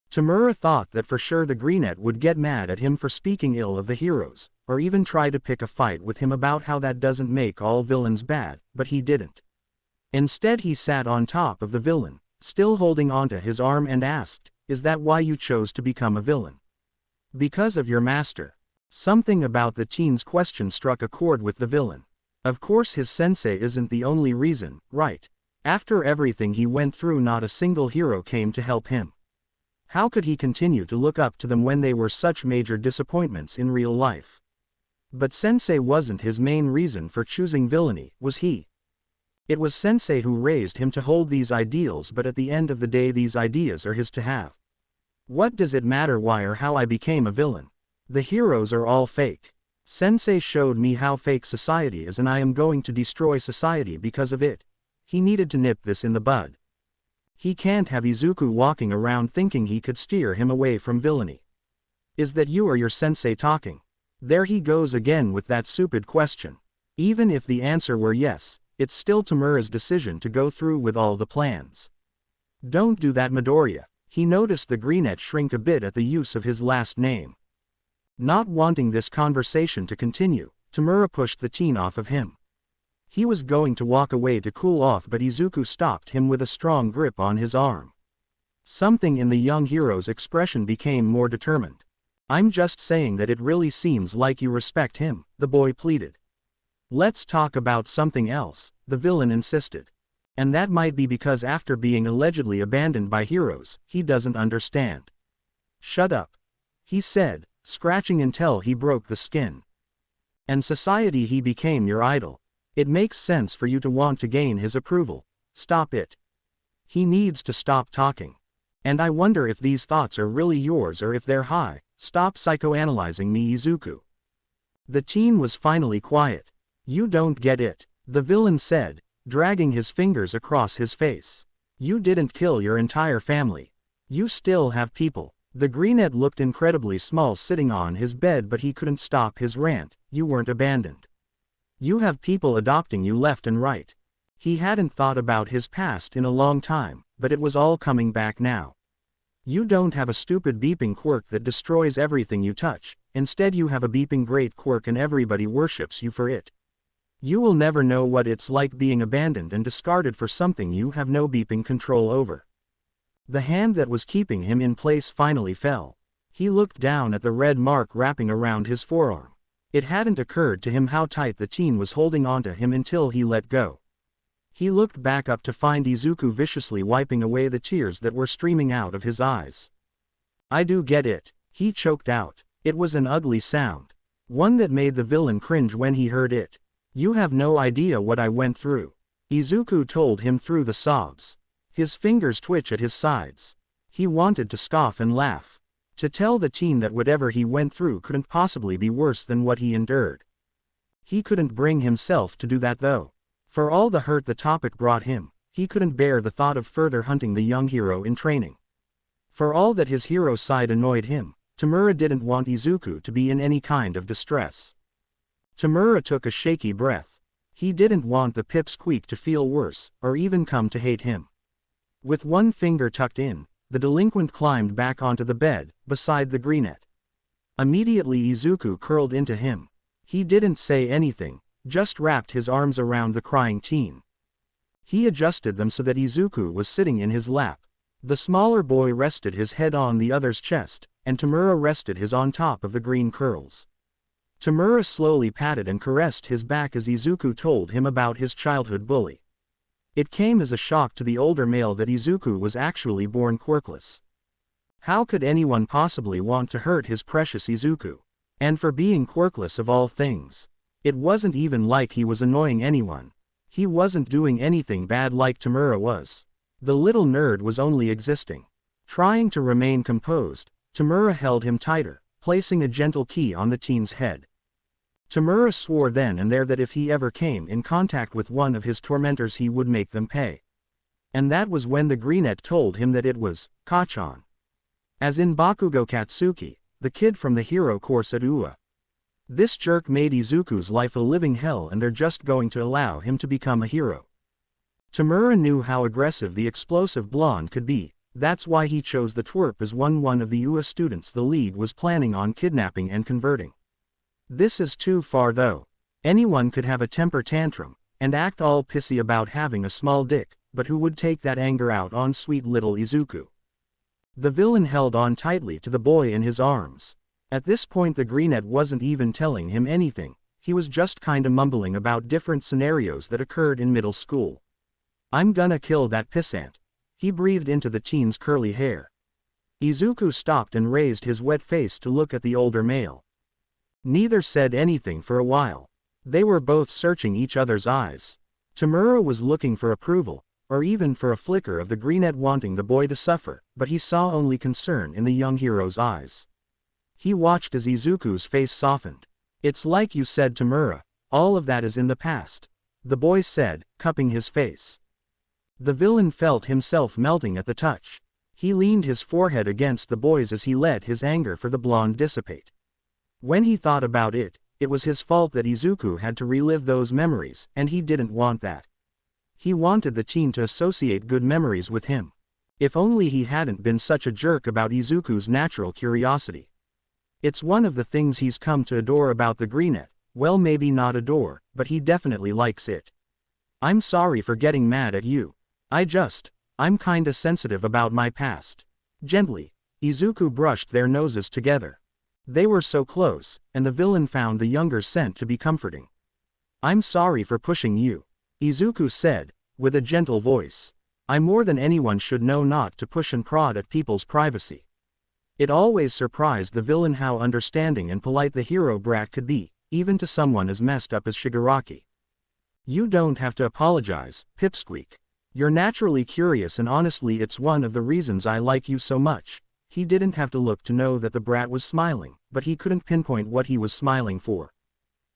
Tomura thought that for sure the greenette would get mad at him for speaking ill of the heroes, or even try to pick a fight with him about how that doesn't make all villains bad, but he didn't. Instead he sat on top of the villain, still holding onto his arm, and asked, "Is that why you chose to become a villain? Because of your master?" Something about the teen's question struck a chord with the villain. Of course his sensei isn't the only reason, right? After everything he went through, not a single hero came to help him. How could he continue to look up to them when they were such major disappointments in real life? But sensei wasn't his main reason for choosing villainy, was he? It was sensei who raised him to hold these ideals, but at the end of the day these ideas are his to have. What does it matter why or how I became a villain? The heroes are all fake. Sensei showed me how fake society is and I am going to destroy society because of it. He needed to nip this in the bud. He can't have Izuku walking around thinking he could steer him away from villainy. Is that you or your sensei talking? There he goes again with that stupid question. Even if the answer were yes, it's still Tomura's decision to go through with all the plans. Don't do that, Midoriya. He noticed the greenette shrink a bit at the use of his last name. Not wanting this conversation to continue, Tomura pushed the teen off of him. He was going to walk away to cool off, but Izuku stopped him with a strong grip on his arm. Something in the young hero's expression became more determined. I'm just saying that it really seems like you respect him, the boy pleaded. Let's talk about something else, the villain insisted. And that might be because after being allegedly abandoned by heroes, he doesn't understand. Shut up, he said, scratching until he broke the skin. And society, he became your idol. It makes sense for you to want to gain his approval. Stop it. He needs to stop talking. And I wonder if these thoughts are really yours or if they're high. Stop psychoanalyzing me, Izuku. The teen was finally quiet. You don't get it, the villain said, dragging his fingers across his face. You didn't kill your entire family. You still have people. The greenette looked incredibly small sitting on his bed, but he couldn't stop his rant. You weren't abandoned. You have people adopting you left and right. He hadn't thought about his past in a long time, but it was all coming back now. You don't have a stupid beeping quirk that destroys everything you touch. Instead you have a beeping great quirk and everybody worships you for it. You will never know what it's like being abandoned and discarded for something you have no beeping control over. The hand that was keeping him in place finally fell. He looked down at the red mark wrapping around his forearm. It hadn't occurred to him how tight the teen was holding onto him until he let go. He looked back up to find Izuku viciously wiping away the tears that were streaming out of his eyes. I do get it, he choked out. It was an ugly sound. One that made the villain cringe when he heard it. You have no idea what I went through, Izuku told him through the sobs. His fingers twitched at his sides. He wanted to scoff and laugh. To tell the teen that whatever he went through couldn't possibly be worse than what he endured. He couldn't bring himself to do that though. For all the hurt the topic brought him, he couldn't bear the thought of further hunting the young hero in training. For all that his hero side annoyed him, Tomura didn't want Izuku to be in any kind of distress. Tomura took a shaky breath. He didn't want the pipsqueak to feel worse, or even come to hate him. With one finger tucked in, the delinquent climbed back onto the bed, beside the greenette. Immediately Izuku curled into him. He didn't say anything, just wrapped his arms around the crying teen. He adjusted them so that Izuku was sitting in his lap. The smaller boy rested his head on the other's chest, and Tomura rested his on top of the green curls. Tomura slowly patted and caressed his back as Izuku told him about his childhood bully. It came as a shock to the older male that Izuku was actually born quirkless. How could anyone possibly want to hurt his precious Izuku? And for being quirkless of all things. It wasn't even like he was annoying anyone. He wasn't doing anything bad like Tomura was. The little nerd was only existing. Trying to remain composed, Tomura held him tighter, placing a gentle key on the teen's head. Tomura swore then and there that if he ever came in contact with one of his tormentors he would make them pay. And that was when the greenette told him that it was Kachan. As in Bakugo Katsuki, the kid from the hero course at UA. This jerk made Izuku's life a living hell and they're just going to allow him to become a hero. Tomura knew how aggressive the explosive blonde could be, that's why he chose the twerp as one of the UA students the league was planning on kidnapping and converting. This is too far though. Anyone could have a temper tantrum, and act all pissy about having a small dick, but who would take that anger out on sweet little Izuku? The villain held on tightly to the boy in his arms. At this point the greenette wasn't even telling him anything, he was just kinda mumbling about different scenarios that occurred in middle school. I'm gonna kill that pissant. He breathed into the teen's curly hair. Izuku stopped and raised his wet face to look at the older male. Neither said anything for a while. They were both searching each other's eyes. Tomura was looking for approval, or even for a flicker of the greenette wanting the boy to suffer, but he saw only concern in the young hero's eyes. He watched as Izuku's face softened. It's like you said, Tomura. All of that is in the past. The boy said, cupping his face. The villain felt himself melting at the touch. He leaned his forehead against the boy's as he let his anger for the blonde dissipate. When he thought about it, it was his fault that Izuku had to relive those memories, and he didn't want that. He wanted the teen to associate good memories with him. If only he hadn't been such a jerk about Izuku's natural curiosity. It's one of the things he's come to adore about the Greenette. Well, maybe not adore, but he definitely likes it. I'm sorry for getting mad at you. I'm kinda sensitive about my past. Gently, Izuku brushed their noses together. They were so close, and the villain found the younger scent to be comforting. I'm sorry for pushing you, Izuku said, with a gentle voice. I more than anyone should know not to push and prod at people's privacy. It always surprised the villain how understanding and polite the hero brat could be, even to someone as messed up as Shigaraki. You don't have to apologize, Pipsqueak. You're naturally curious, and honestly it's one of the reasons I like you so much. He didn't have to look to know that the brat was smiling, but he couldn't pinpoint what he was smiling for.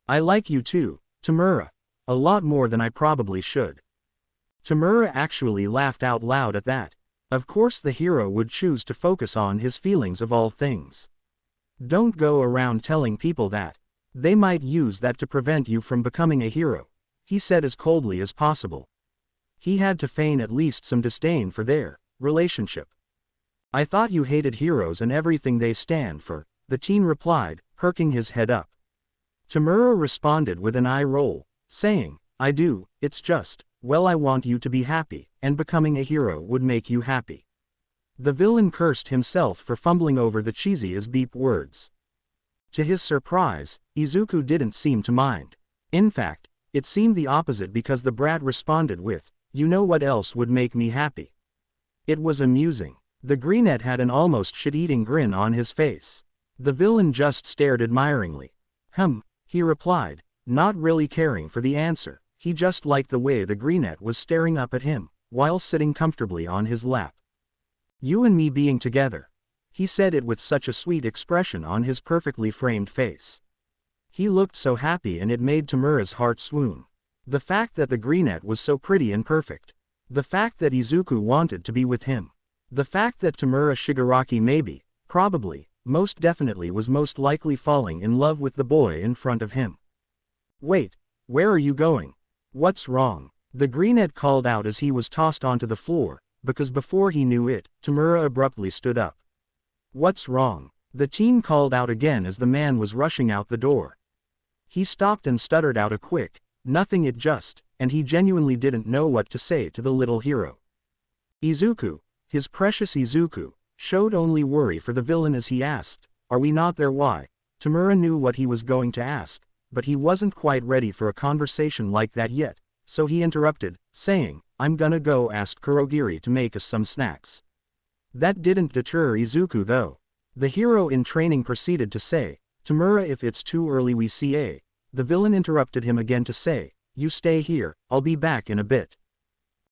I like you too, Tomura. A lot more than I probably should. Tomura actually laughed out loud at that. Of course the hero would choose to focus on his feelings of all things. Don't go around telling people that. They might use that to prevent you from becoming a hero, he said as coldly as possible. He had to feign at least some disdain for their relationship. I thought you hated heroes and everything they stand for, the teen replied, perking his head up. Tomura responded with an eye roll, saying, I do, it's just, well, I want you to be happy, and becoming a hero would make you happy. The villain cursed himself for fumbling over the cheesy as beep words. To his surprise, Izuku didn't seem to mind. In fact, it seemed the opposite because the brat responded with, you know what else would make me happy? It was amusing. The Greenette had an almost shit-eating grin on his face. The villain just stared admiringly. He replied, not really caring for the answer. He just liked the way the Greenette was staring up at him, while sitting comfortably on his lap. You and me being together. He said it with such a sweet expression on his perfectly framed face. He looked so happy and it made Tomura's heart swoon. The fact that the Greenette was so pretty and perfect. The fact that Izuku wanted to be with him. The fact that Tomura Shigaraki maybe, probably, most definitely was most likely falling in love with the boy in front of him. Wait, where are you going? What's wrong? The Greenette called out as he was tossed onto the floor, because before he knew it, Tomura abruptly stood up. What's wrong? The teen called out again as the man was rushing out the door. He stopped and stuttered out a quick, nothing, and he genuinely didn't know what to say to the little hero. Izuku, his precious Izuku, showed only worry for the villain as he asked, are we not there? Why? Tomura knew what he was going to ask, but he wasn't quite ready for a conversation like that yet, so he interrupted, saying, I'm gonna go ask Kurogiri to make us some snacks. That didn't deter Izuku though. The hero in training proceeded to say, Tomura, if it's too early we see. The villain interrupted him again to say, you stay here, I'll be back in a bit.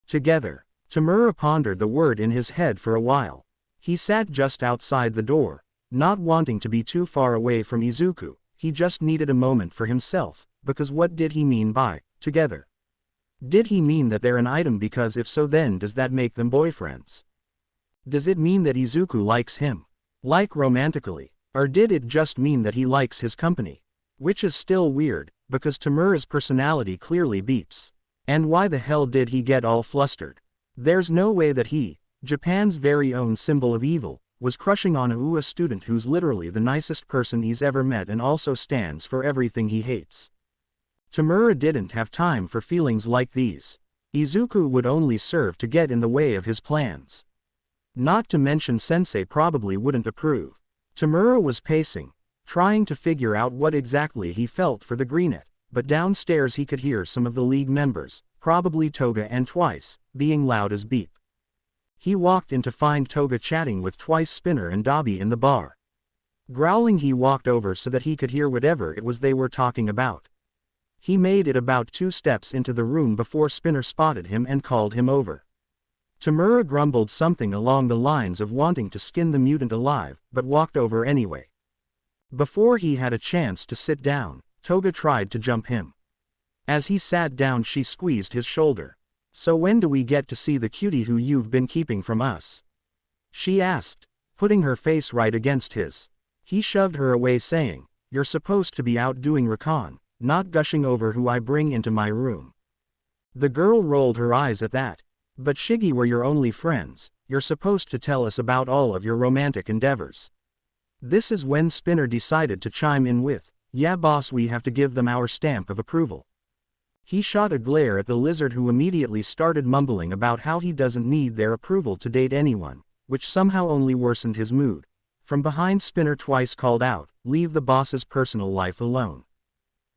Together. Tomura pondered the word in his head for a while. He sat just outside the door, not wanting to be too far away from Izuku. He just needed a moment for himself, because what did he mean by together? Did he mean that they're an item? Because if so, then does that make them boyfriends? Does it mean that Izuku likes him, like romantically, or did it just mean that he likes his company? Which is still weird, because Tomura's personality clearly beeps. And why the hell did he get all flustered? There's no way that he, Japan's very own symbol of evil, was crushing on a student who's literally the nicest person he's ever met and also stands for everything he hates. Tomura didn't have time for feelings like these. Izuku would only serve to get in the way of his plans. Not to mention Sensei probably wouldn't approve. Tomura was pacing, trying to figure out what exactly he felt for the Greenette, but downstairs he could hear some of the league members, probably Toga and Twice, being loud as beep. He walked in to find Toga chatting with Twice, Spinner and Dobby in the bar. Growling, he walked over so that he could hear whatever it was they were talking about. He made it about 2 steps into the room before Spinner spotted him and called him over. Tomura grumbled something along the lines of wanting to skin the mutant alive, but walked over anyway. Before he had a chance to sit down, Toga tried to jump him. As he sat down, she squeezed his shoulder. "So when do we get to see the cutie who you've been keeping from us?" she asked, putting her face right against his. He shoved her away, saying, "You're supposed to be out doing recon, not gushing over who I bring into my room." The girl rolled her eyes at that. "But Shiggy, we're your only friends, you're supposed to tell us about all of your romantic endeavors." This is when Spinner decided to chime in with, "Yeah boss, we have to give them our stamp of approval." He shot a glare at the lizard, who immediately started mumbling about how he doesn't need their approval to date anyone, which somehow only worsened his mood. From behind, Spinner twice called out, "Leave the boss's personal life alone.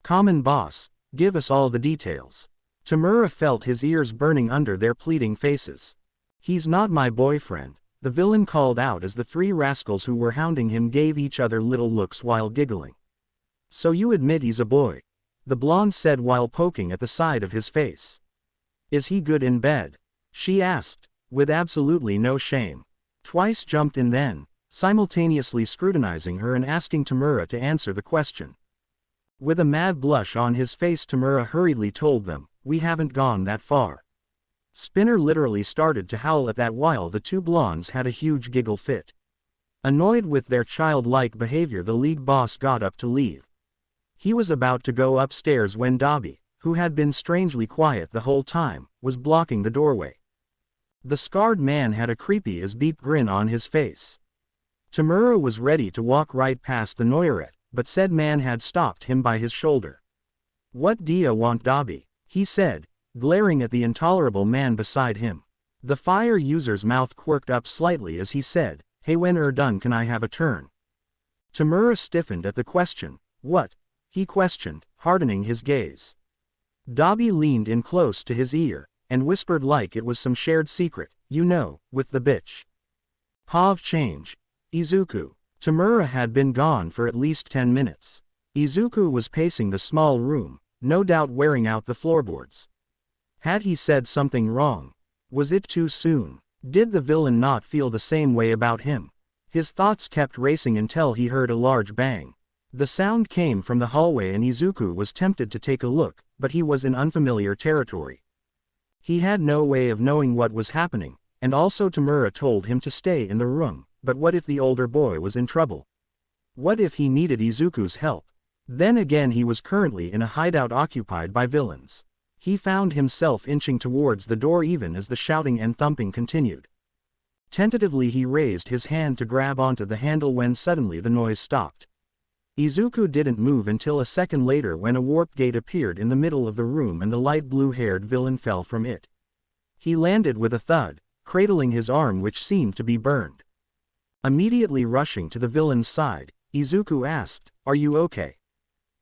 Common boss, give us all the details." Tomura felt his ears burning under their pleading faces. "He's not my boyfriend," the villain called out as the three rascals who were hounding him gave each other little looks while giggling. "So you admit he's a boy?" the blonde said while poking at the side of his face. "Is he good in bed?" she asked, with absolutely no shame. Twice jumped in then, simultaneously scrutinizing her and asking Tomura to answer the question. With a mad blush on his face, Tomura hurriedly told them, "We haven't gone that far." Spinner literally started to howl at that while the two blondes had a huge giggle fit. Annoyed with their childlike behavior, the league boss got up to leave. He was about to go upstairs when Dabi, who had been strangely quiet the whole time, was blocking the doorway. The scarred man had a creepy as beep grin on his face. Tomura was ready to walk right past the Noirette, but said man had stopped him by his shoulder. "What do ya want, Dabi?" he said, glaring at the intolerable man beside him. The fire user's mouth quirked up slightly as he said, "Hey, when done can I have a turn?" Tomura stiffened at the question. "What?" he questioned, hardening his gaze. Dabi leaned in close to his ear, and whispered like it was some shared secret, "You know, with the bitch. Pav change. Izuku." Tomura had been gone for at least 10 minutes. Izuku was pacing the small room, no doubt wearing out the floorboards. Had he said something wrong? Was it too soon? Did the villain not feel the same way about him? His thoughts kept racing until he heard a large bang. The sound came from the hallway and Izuku was tempted to take a look, but he was in unfamiliar territory. He had no way of knowing what was happening, and also Tomura told him to stay in the room, but what if the older boy was in trouble? What if he needed Izuku's help? Then again, he was currently in a hideout occupied by villains. He found himself inching towards the door even as the shouting and thumping continued. Tentatively he raised his hand to grab onto the handle when suddenly the noise stopped. Izuku didn't move until a second later when a warp gate appeared in the middle of the room and the light blue-haired villain fell from it. He landed with a thud, cradling his arm which seemed to be burned. Immediately rushing to the villain's side, Izuku asked, "Are you okay?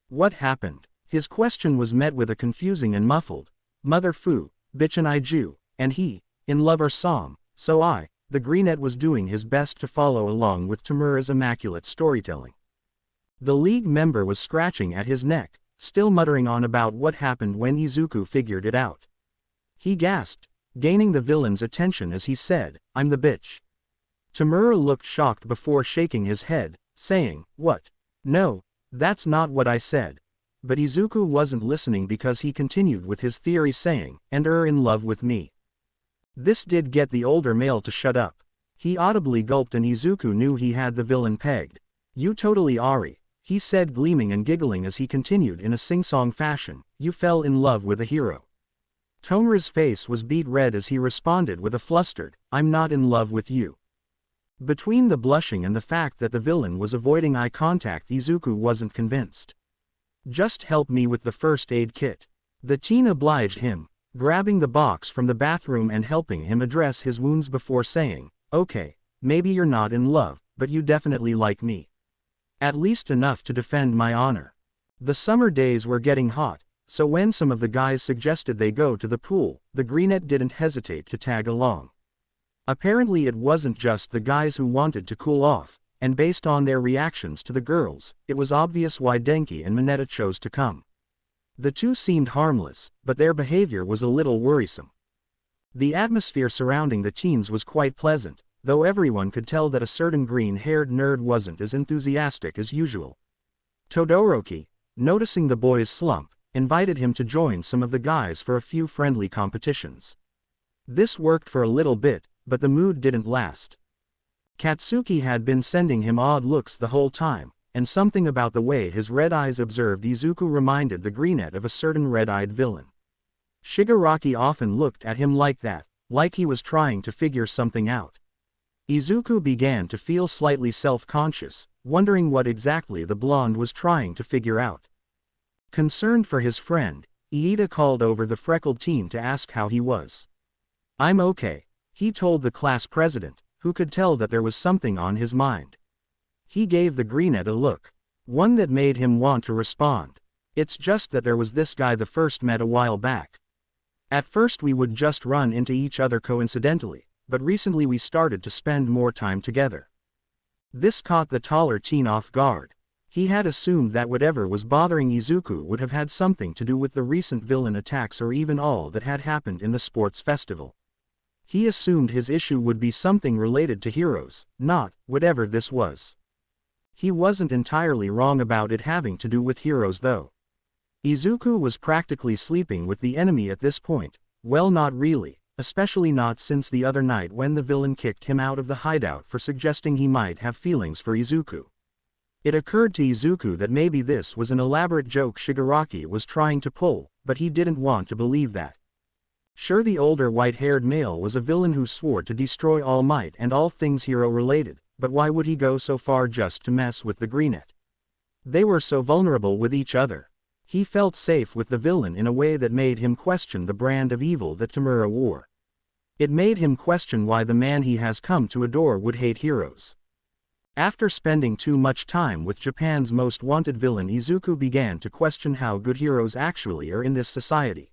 What happened?" His question was met with a confusing and muffled, "Mother fu, bitch and Iju, and he, in love or som, so I." The Greenette was doing his best to follow along with Tomura's immaculate storytelling. The league member was scratching at his neck, still muttering on about what happened when Izuku figured it out. He gasped, gaining the villain's attention as he said, "I'm the bitch." Tomura looked shocked before shaking his head, saying, "What? No, that's not what I said." But Izuku wasn't listening because he continued with his theory, saying, "And in love with me." This did get the older male to shut up. He audibly gulped and Izuku knew he had the villain pegged. "You totally Ari," he said, gleaming and giggling as he continued in a sing-song fashion, "You fell in love with a hero." Tomura's face was beet red as he responded with a flustered, "I'm not in love with you." Between the blushing and the fact that the villain was avoiding eye contact, Izuku wasn't convinced. "Just help me with the first aid kit." The teen obliged him, grabbing the box from the bathroom and helping him address his wounds before saying, "Okay, maybe you're not in love, but you definitely like me. At least enough to defend my honor." The summer days were getting hot, so when some of the guys suggested they go to the pool, the Greenette didn't hesitate to tag along. Apparently it wasn't just the guys who wanted to cool off, and based on their reactions to the girls, it was obvious why Denki and Mineta chose to come. The two seemed harmless, but their behavior was a little worrisome. The atmosphere surrounding the teens was quite pleasant, though everyone could tell that a certain green-haired nerd wasn't as enthusiastic as usual. Todoroki, noticing the boy's slump, invited him to join some of the guys for a few friendly competitions. This worked for a little bit, but the mood didn't last. Katsuki had been sending him odd looks the whole time, and something about the way his red eyes observed Izuku reminded the greenette of a certain red-eyed villain. Shigaraki often looked at him like that, like he was trying to figure something out. Izuku began to feel slightly self-conscious, wondering what exactly the blonde was trying to figure out. Concerned for his friend, Iida called over the freckled teen to ask how he was. "I'm okay," he told the class president, who could tell that there was something on his mind. He gave the greenette a look, one that made him want to respond. "It's just that there was this guy the first met a while back. At first we would just run into each other coincidentally, but recently we started to spend more time together." This caught the taller teen off guard. He had assumed that whatever was bothering Izuku would have had something to do with the recent villain attacks or even all that had happened in the sports festival. He assumed his issue would be something related to heroes, not whatever this was. He wasn't entirely wrong about it having to do with heroes though. Izuku was practically sleeping with the enemy at this point. Well, not really, especially not since the other night when the villain kicked him out of the hideout for suggesting he might have feelings for Izuku. It occurred to Izuku that maybe this was an elaborate joke Shigaraki was trying to pull, but he didn't want to believe that. Sure, the older white-haired male was a villain who swore to destroy All Might and all things hero-related, but why would he go so far just to mess with the greenette? They were so vulnerable with each other. He felt safe with the villain in a way that made him question the brand of evil that Tomura wore. It made him question why the man he has come to adore would hate heroes. After spending too much time with Japan's most wanted villain, Izuku began to question how good heroes actually are in this society.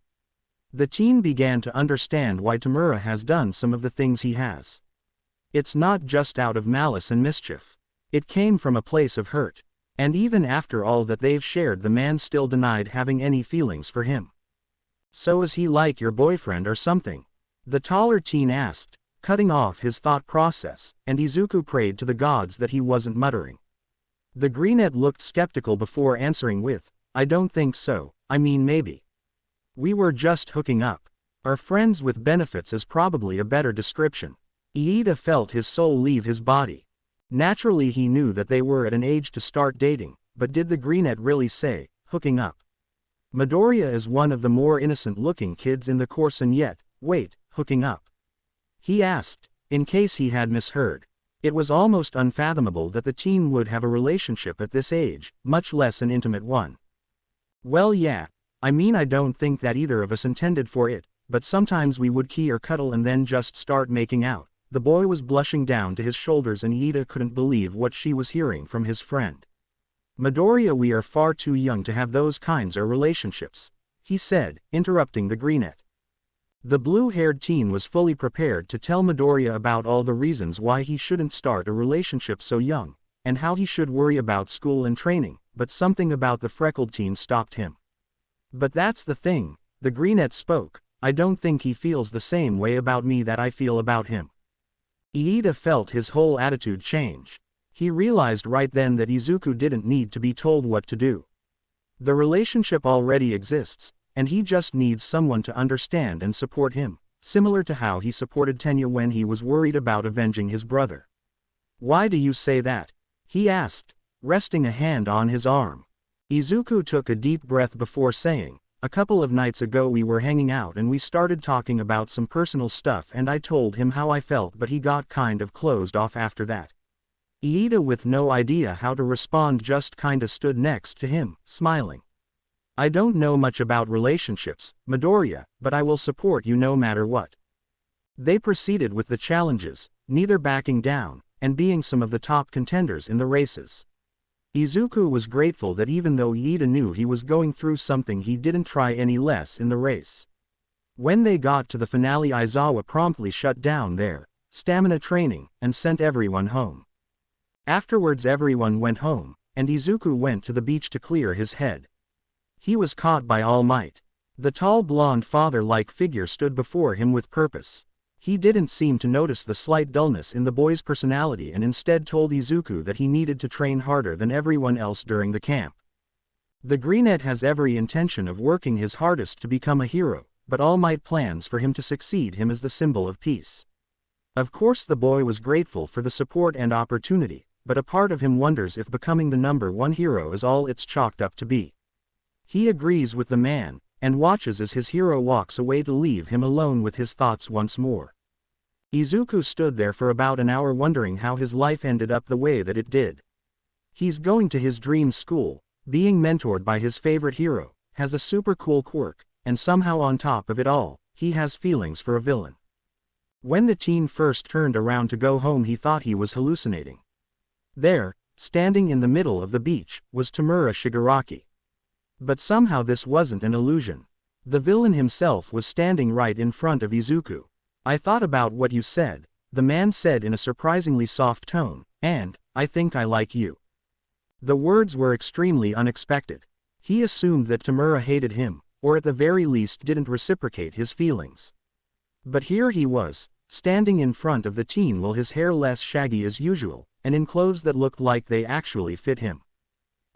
The teen began to understand why Tomura has done some of the things he has. It's not just out of malice and mischief. It came from a place of hurt. And even after all that they've shared, the man still denied having any feelings for him. "So is he like your boyfriend or something?" the taller teen asked, cutting off his thought process, and Izuku prayed to the gods that he wasn't muttering. The greenette looked skeptical before answering with, "I don't think so, I mean maybe. We were just hooking up. Our friends with benefits is probably a better description." Iida felt his soul leave his body. Naturally he knew that they were at an age to start dating, but did the greenette really say, hooking up? Midoriya is one of the more innocent-looking kids in the course, and yet, wait, hooking up? He asked, in case he had misheard. It was almost unfathomable that the teen would have a relationship at this age, much less an intimate one. "Well, yeah, I mean, I don't think that either of us intended for it, but sometimes we would key or cuddle and then just start making out." The boy was blushing down to his shoulders, and Iida couldn't believe what she was hearing from his friend. "Midoriya, we are far too young to have those kinds of relationships," he said, interrupting the greenette. The blue-haired teen was fully prepared to tell Midoriya about all the reasons why he shouldn't start a relationship so young, and how he should worry about school and training, but something about the freckled teen stopped him. "But that's the thing," the greenette spoke, "I don't think he feels the same way about me that I feel about him." Iida felt his whole attitude change. He realized right then that Izuku didn't need to be told what to do. The relationship already exists, and he just needs someone to understand and support him, similar to how he supported Tenya when he was worried about avenging his brother. "Why do you say that?" he asked, resting a hand on his arm. Izuku took a deep breath before saying, "A couple of nights ago we were hanging out and we started talking about some personal stuff, and I told him how I felt, but he got kind of closed off after that." Iida, with no idea how to respond, just kinda stood next to him, smiling. "I don't know much about relationships, Midoriya, but I will support you no matter what." They proceeded with the challenges, neither backing down, and being some of the top contenders in the races. Izuku was grateful that even though Iida knew he was going through something, he didn't try any less in the race. When they got to the finale, Aizawa promptly shut down their stamina training and sent everyone home. Afterwards everyone went home, and Izuku went to the beach to clear his head. He was caught by All Might. The tall blonde father-like figure stood before him with purpose. He didn't seem to notice the slight dullness in the boy's personality and instead told Izuku that he needed to train harder than everyone else during the camp. The Greenette has every intention of working his hardest to become a hero, but All Might plans for him to succeed him as the symbol of peace. Of course the boy was grateful for the support and opportunity, but a part of him wonders if becoming the #1 hero is all it's chalked up to be. He agrees with the man, and watches as his hero walks away to leave him alone with his thoughts once more. Izuku stood there for about an hour wondering how his life ended up the way that it did. He's going to his dream school, being mentored by his favorite hero, has a super cool quirk, and somehow on top of it all, he has feelings for a villain. When the teen first turned around to go home he thought he was hallucinating. There, standing in the middle of the beach, was Tomura Shigaraki. But somehow this wasn't an illusion. The villain himself was standing right in front of Izuku. "I thought about what you said," the man said in a surprisingly soft tone, "and I think I like you." The words were extremely unexpected. He assumed that Tomura hated him, or at the very least didn't reciprocate his feelings. But here he was, standing in front of the teen while his hair less shaggy as usual, and in clothes that looked like they actually fit him.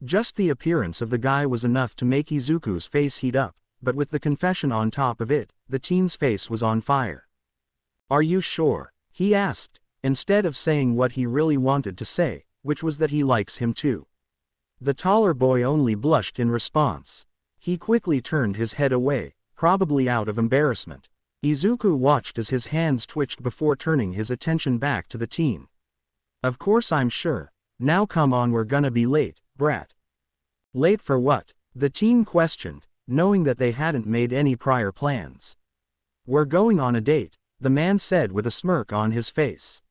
Just the appearance of the guy was enough to make Izuku's face heat up, but with the confession on top of it, the teen's face was on fire. "Are you sure?" he asked, instead of saying what he really wanted to say, which was that he likes him too. The taller boy only blushed in response. He quickly turned his head away, probably out of embarrassment. Izuku watched as his hands twitched before turning his attention back to the teen. "Of course I'm sure. Now come on, we're gonna be late, brat." "Late for what?" the teen questioned, knowing that they hadn't made any prior plans. "We're going on a date," the man said with a smirk on his face.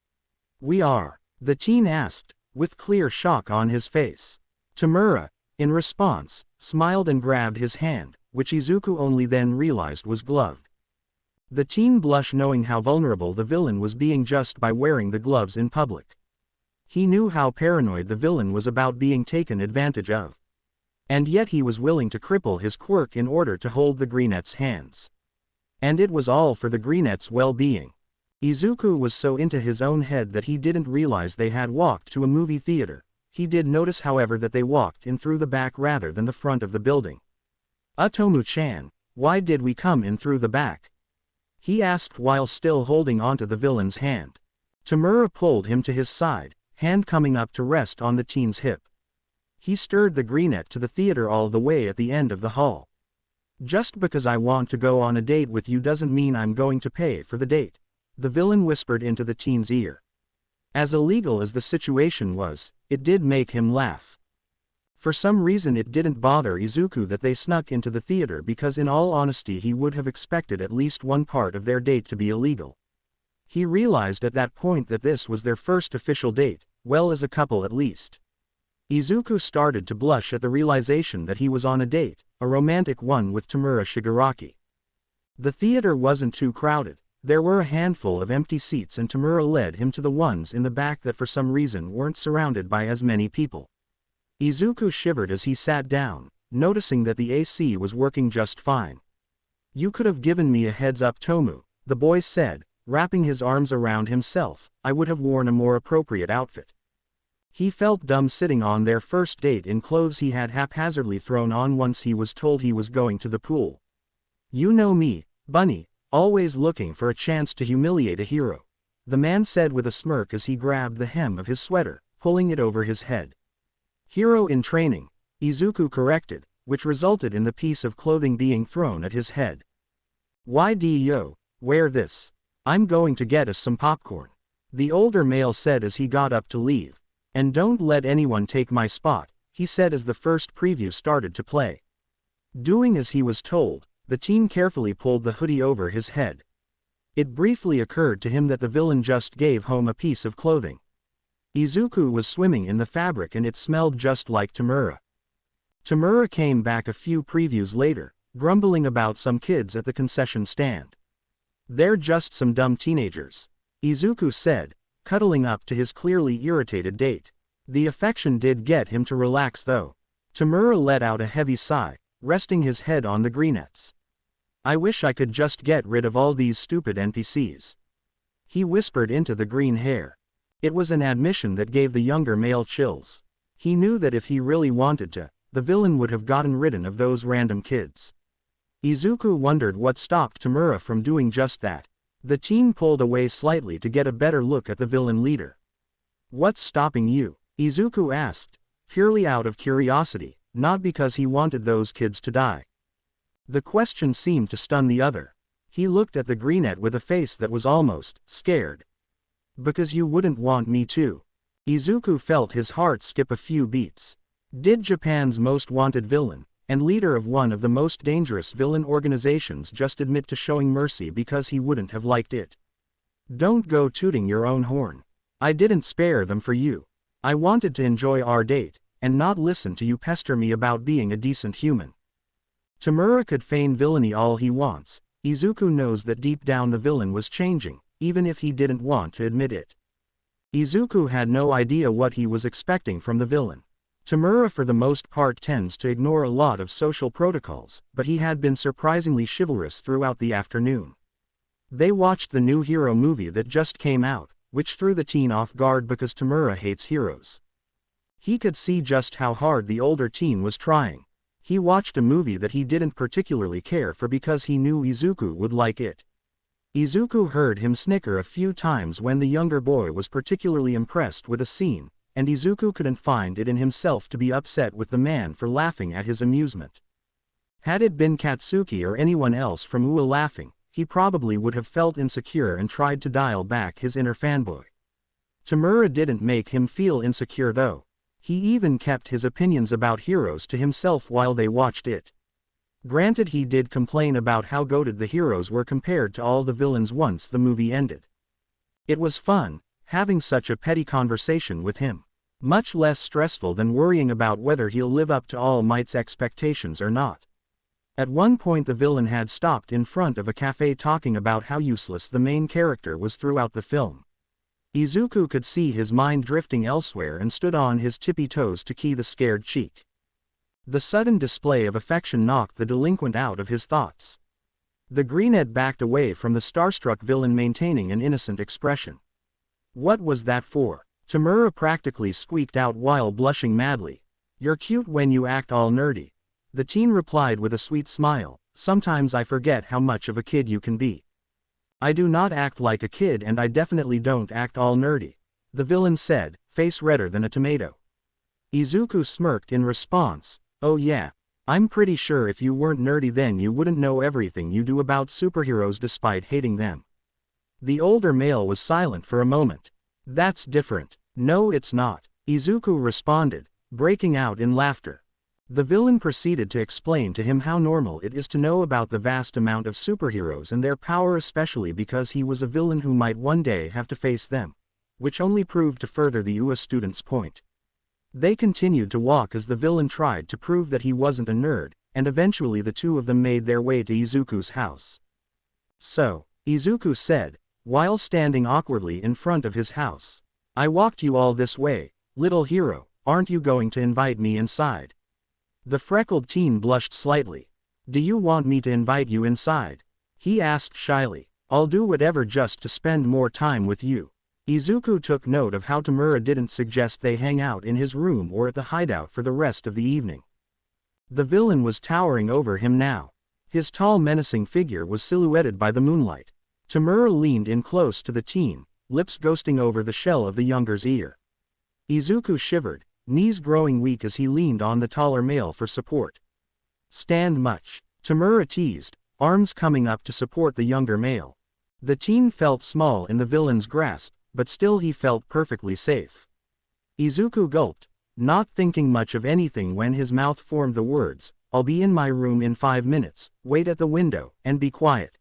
"We are?" the teen asked, with clear shock on his face. Tomura, in response, smiled and grabbed his hand, which Izuku only then realized was gloved. The teen blushed knowing how vulnerable the villain was being just by wearing the gloves in public. He knew how paranoid the villain was about being taken advantage of. And yet he was willing to cripple his quirk in order to hold the Greenette's hands. And it was all for the Greenette's well-being. Izuku was so into his own head that he didn't realize they had walked to a movie theater. He did notice however that they walked in through the back rather than the front of the building. "Tomu-chan, why did we come in through the back?" he asked while still holding onto the villain's hand. Tomura pulled him to his side, hand coming up to rest on the teen's hip. He stirred the Greenette to the theater all the way at the end of the hall. "Just because I want to go on a date with you doesn't mean I'm going to pay for the date," the villain whispered into the teen's ear. As illegal as the situation was, it did make him laugh. For some reason it didn't bother Izuku that they snuck into the theater because in all honesty he would have expected at least one part of their date to be illegal. He realized at that point that this was their first official date, well as a couple at least. Izuku started to blush at the realization that he was on a date, a romantic one with Tomura Shigaraki. The theater wasn't too crowded. There were a handful of empty seats and Tomura led him to the ones in the back that for some reason weren't surrounded by as many people. Izuku shivered as he sat down, noticing that the AC was working just fine. "You could have given me a heads up, Tomu," the boy said, wrapping his arms around himself. "I would have worn a more appropriate outfit." He felt dumb sitting on their first date in clothes he had haphazardly thrown on once he was told he was going to the pool. "You know me, Bunny, always looking for a chance to humiliate a hero," the man said with a smirk as he grabbed the hem of his sweater, pulling it over his head. "Hero in training," Izuku corrected, which resulted in the piece of clothing being thrown at his head. "Why do you wear this? I'm going to get us some popcorn," the older male said as he got up to leave. "And don't let anyone take my spot," he said as the first preview started to play. Doing as he was told, the teen carefully pulled the hoodie over his head. It briefly occurred to him that the villain just gave home a piece of clothing. Izuku was swimming in the fabric and it smelled just like Tomura. Tomura came back a few previews later, grumbling about some kids at the concession stand. "They're just some dumb teenagers," Izuku said, cuddling up to his clearly irritated date. The affection did get him to relax though. Tomura let out a heavy sigh, resting his head on the Greenette's. "I wish I could just get rid of all these stupid NPCs," he whispered into the green hair. It was an admission that gave the younger male chills. He knew that if he really wanted to, the villain would have gotten rid of those random kids. Izuku wondered what stopped Tomura from doing just that. The teen pulled away slightly to get a better look at the villain leader. "What's stopping you?" Izuku asked, purely out of curiosity, not because he wanted those kids to die. The question seemed to stun the other. He looked at the greenette with a face that was almost scared. "Because you wouldn't want me to." Izuku felt his heart skip a few beats. Did Japan's most wanted villain, and leader of one of the most dangerous villain organizations, just admit to showing mercy because he wouldn't have liked it? "Don't go tooting your own horn. I didn't spare them for you. I wanted to enjoy our date, and not listen to you pester me about being a decent human." Tomura could feign villainy all he wants. Izuku knows that deep down the villain was changing, even if he didn't want to admit it. Izuku had no idea what he was expecting from the villain. Tomura for the most part tends to ignore a lot of social protocols, but he had been surprisingly chivalrous throughout the afternoon. They watched the new hero movie that just came out, which threw the teen off guard because Tomura hates heroes. He could see just how hard the older teen was trying. He watched a movie that he didn't particularly care for because he knew Izuku would like it. Izuku heard him snicker a few times when the younger boy was particularly impressed with a scene, and Izuku couldn't find it in himself to be upset with the man for laughing at his amusement. Had it been Katsuki or anyone else from UA laughing, he probably would have felt insecure and tried to dial back his inner fanboy. Tomura didn't make him feel insecure though. He even kept his opinions about heroes to himself while they watched it. Granted, he did complain about how goated the heroes were compared to all the villains once the movie ended. It was fun, having such a petty conversation with him. Much less stressful than worrying about whether he'll live up to All Might's expectations or not. At one point the villain had stopped in front of a cafe talking about how useless the main character was throughout the film. Izuku could see his mind drifting elsewhere and stood on his tippy toes to key the scared cheek. The sudden display of affection knocked the delinquent out of his thoughts. The greenette backed away from the starstruck villain, maintaining an innocent expression. "What was that for?" Tomura practically squeaked out while blushing madly. "You're cute when you act all nerdy." The teen replied with a sweet smile, "Sometimes I forget how much of a kid you can be." "I do not act like a kid, and I definitely don't act all nerdy," the villain said, face redder than a tomato. Izuku smirked in response. "Oh yeah. I'm pretty sure if you weren't nerdy then you wouldn't know everything you do about superheroes despite hating them." The older male was silent for a moment. "That's different." "No, it's not," Izuku responded, breaking out in laughter. The villain proceeded to explain to him how normal it is to know about the vast amount of superheroes and their power, especially because he was a villain who might one day have to face them, which only proved to further the UA student's point. They continued to walk as the villain tried to prove that he wasn't a nerd, and eventually the two of them made their way to Izuku's house. "So," Izuku said, while standing awkwardly in front of his house, "I walked you all this way, little hero, aren't you going to invite me inside?" The freckled teen blushed slightly. "Do you want me to invite you inside?" he asked shyly. "I'll do whatever just to spend more time with you." Izuku took note of how Tomura didn't suggest they hang out in his room or at the hideout for the rest of the evening. The villain was towering over him now. His tall, menacing figure was silhouetted by the moonlight. Tomura leaned in close to the teen, lips ghosting over the shell of the younger's ear. Izuku shivered, knees growing weak as he leaned on the taller male for support. "Stand much," Tomura teased, arms coming up to support the younger male. The teen felt small in the villain's grasp, but still he felt perfectly safe. Izuku gulped, not thinking much of anything when his mouth formed the words, "I'll be in my room in 5 minutes, wait at the window, and be quiet.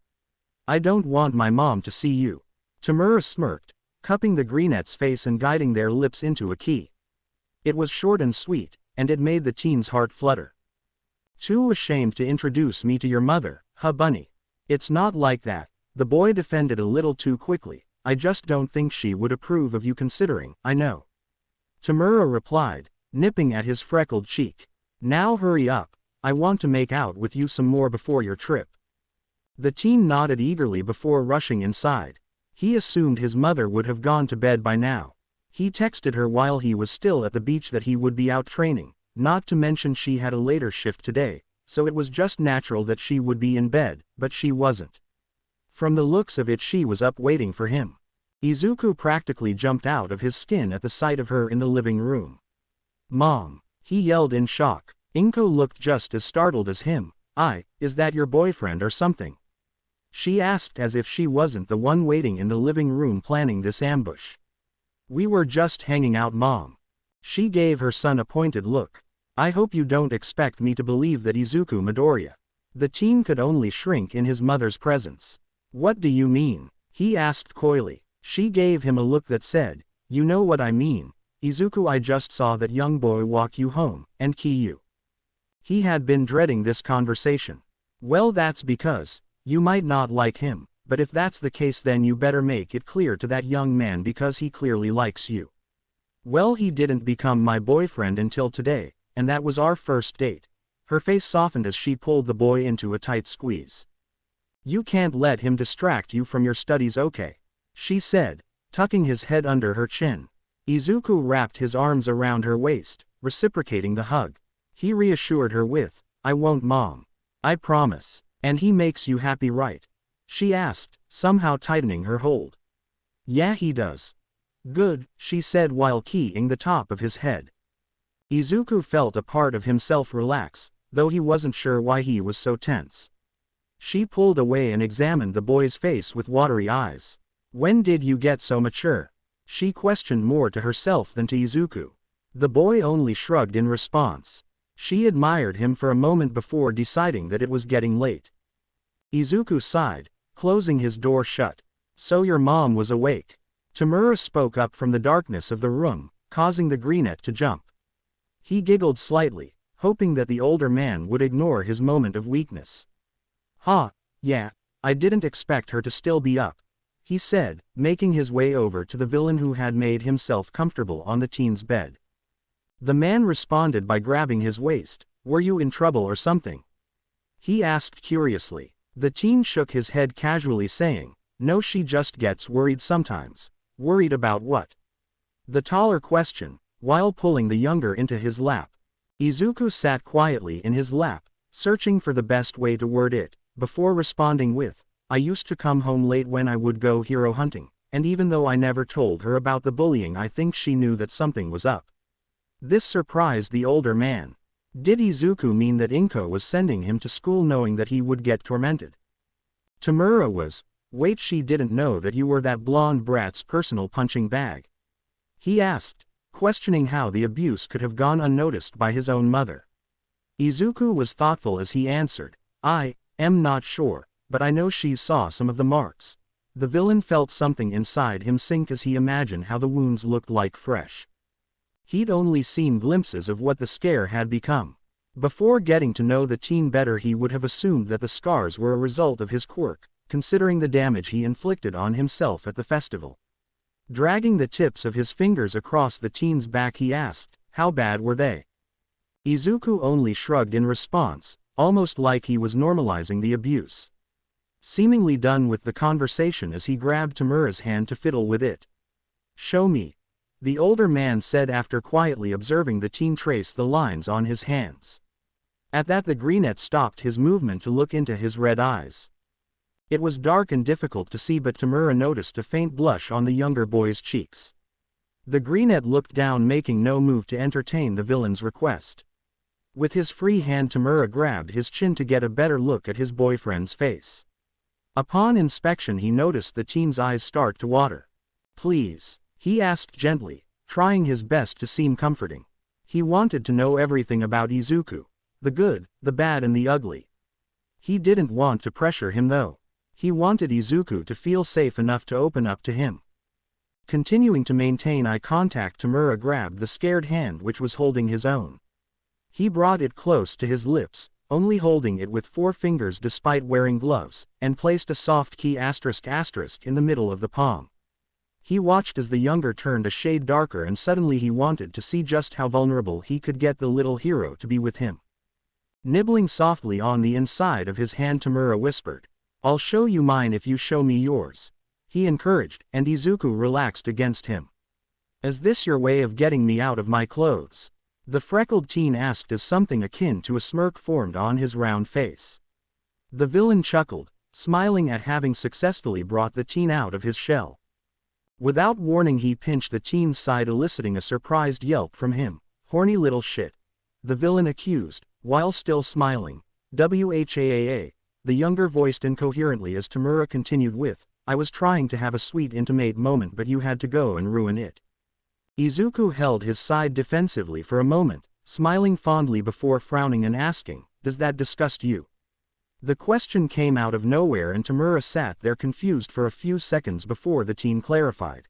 I don't want my mom to see you." Tomura smirked, cupping the greenette's face and guiding their lips into a key. It was short and sweet, and it made the teen's heart flutter. "Too ashamed to introduce me to your mother, huh bunny?" "It's not like that," the boy defended a little too quickly. "I just don't think she would approve of you considering, I know." Tomura replied, nipping at his freckled cheek. "Now hurry up, I want to make out with you some more before your trip." The teen nodded eagerly before rushing inside. He assumed his mother would have gone to bed by now. He texted her while he was still at the beach that he would be out training, Not to mention she had a later shift today, so it was just natural that she would be in bed, but she wasn't. From the looks of it, she was up waiting for him. Izuku practically jumped out of his skin at the sight of her in the living room. "Mom!" he yelled in shock. Inko looked just as startled as him. Is that your boyfriend or something?" she asked, as if she wasn't the one waiting in the living room planning this ambush. "We were just hanging out, Mom." She gave her son a pointed look. "I hope you don't expect me to believe that Izuku Midoriya." The teen could only shrink in his mother's presence. "What do you mean?" he asked coyly. She gave him a look that said, "You know what I mean, Izuku. I just saw that young boy walk you home, and key you." He had been dreading this conversation. "Well, that's because you might not like him, but if that's the case, then you better make it clear to that young man, because he clearly likes you." "Well, he didn't become my boyfriend until today, and that was our first date." Her face softened as she pulled the boy into a tight squeeze. "You can't let him distract you from your studies, okay?" she said, tucking his head under her chin. Izuku wrapped his arms around her waist, reciprocating the hug. He reassured her with, "I won't, Mom. I promise." "And he makes you happy, right?" she asked, somehow tightening her hold. "Yeah, he does." "Good," she said while keying the top of his head. Izuku felt a part of himself relax, though he wasn't sure why he was so tense. She pulled away and examined the boy's face with watery eyes. "When did you get so mature?" she questioned, more to herself than to Izuku. The boy only shrugged in response. She admired him for a moment before deciding that it was getting late. Izuku sighed, closing his door shut. "So your mom was awake?" Tomura spoke up from the darkness of the room, causing the greenette to jump. He giggled slightly, hoping that the older man would ignore his moment of weakness. Yeah, I didn't expect her to still be up," he said, making his way over to the villain who had made himself comfortable on the teen's bed. The man responded by grabbing his waist. "Were you in trouble or something?" he asked curiously. The teen shook his head casually, saying, "No, she just gets worried sometimes." "Worried about what?" the taller questioned, while pulling the younger into his lap. Izuku sat quietly in his lap, searching for the best way to word it, before responding with, "I used to come home late when I would go hero hunting, and even though I never told her about the bullying, I think she knew that something was up." This surprised the older man. Did Izuku mean that Inko was sending him to school knowing that he would get tormented? Tomura was, "Wait, she didn't know that you were that blonde brat's personal punching bag?" he asked, questioning how the abuse could have gone unnoticed by his own mother. Izuku was thoughtful as he answered, "I am not sure, but I know she saw some of the marks." The villain felt something inside him sink as he imagined how the wounds looked like fresh. He'd only seen glimpses of what the scare had become. Before getting to know the teen better, he would have assumed that the scars were a result of his quirk, considering the damage he inflicted on himself at the festival. Dragging the tips of his fingers across the teen's back, he asked, "How bad were they?" Izuku only shrugged in response, almost like he was normalizing the abuse. Seemingly done with the conversation as he grabbed Tomura's hand to fiddle with it. "Show me," the older man said after quietly observing the teen trace the lines on his hands. At that, the greenette stopped his movement to look into his red eyes. It was dark and difficult to see, but Tomura noticed a faint blush on the younger boy's cheeks. The greenette looked down, making no move to entertain the villain's request. With his free hand, Tomura grabbed his chin to get a better look at his boyfriend's face. Upon inspection, he noticed the teen's eyes start to water. "Please?" he asked gently, trying his best to seem comforting. He wanted to know everything about Izuku. The good, the bad and the ugly. He didn't want to pressure him though. He wanted Izuku to feel safe enough to open up to him. Continuing to maintain eye contact, Tomura grabbed the scared hand which was holding his own. He brought it close to his lips, only holding it with 4 fingers despite wearing gloves, and placed a soft key *** in the middle of the palm. He watched as the younger turned a shade darker, and suddenly he wanted to see just how vulnerable he could get the little hero to be with him. Nibbling softly on the inside of his hand, Tomura whispered, "I'll show you mine if you show me yours," he encouraged, and Izuku relaxed against him. "Is this your way of getting me out of my clothes?" The freckled teen asked as something akin to a smirk formed on his round face. The villain chuckled, smiling at having successfully brought the teen out of his shell. Without warning he pinched the teen's side, eliciting a surprised yelp from him. "Horny little shit," the villain accused, while still smiling. "Whaaa," the younger voiced incoherently as Tomura continued with, "I was trying to have a sweet intimate moment but you had to go and ruin it." Izuku held his side defensively for a moment, smiling fondly before frowning and asking, "Does that disgust you?" The question came out of nowhere and Tomura sat there confused for a few seconds before the teen clarified.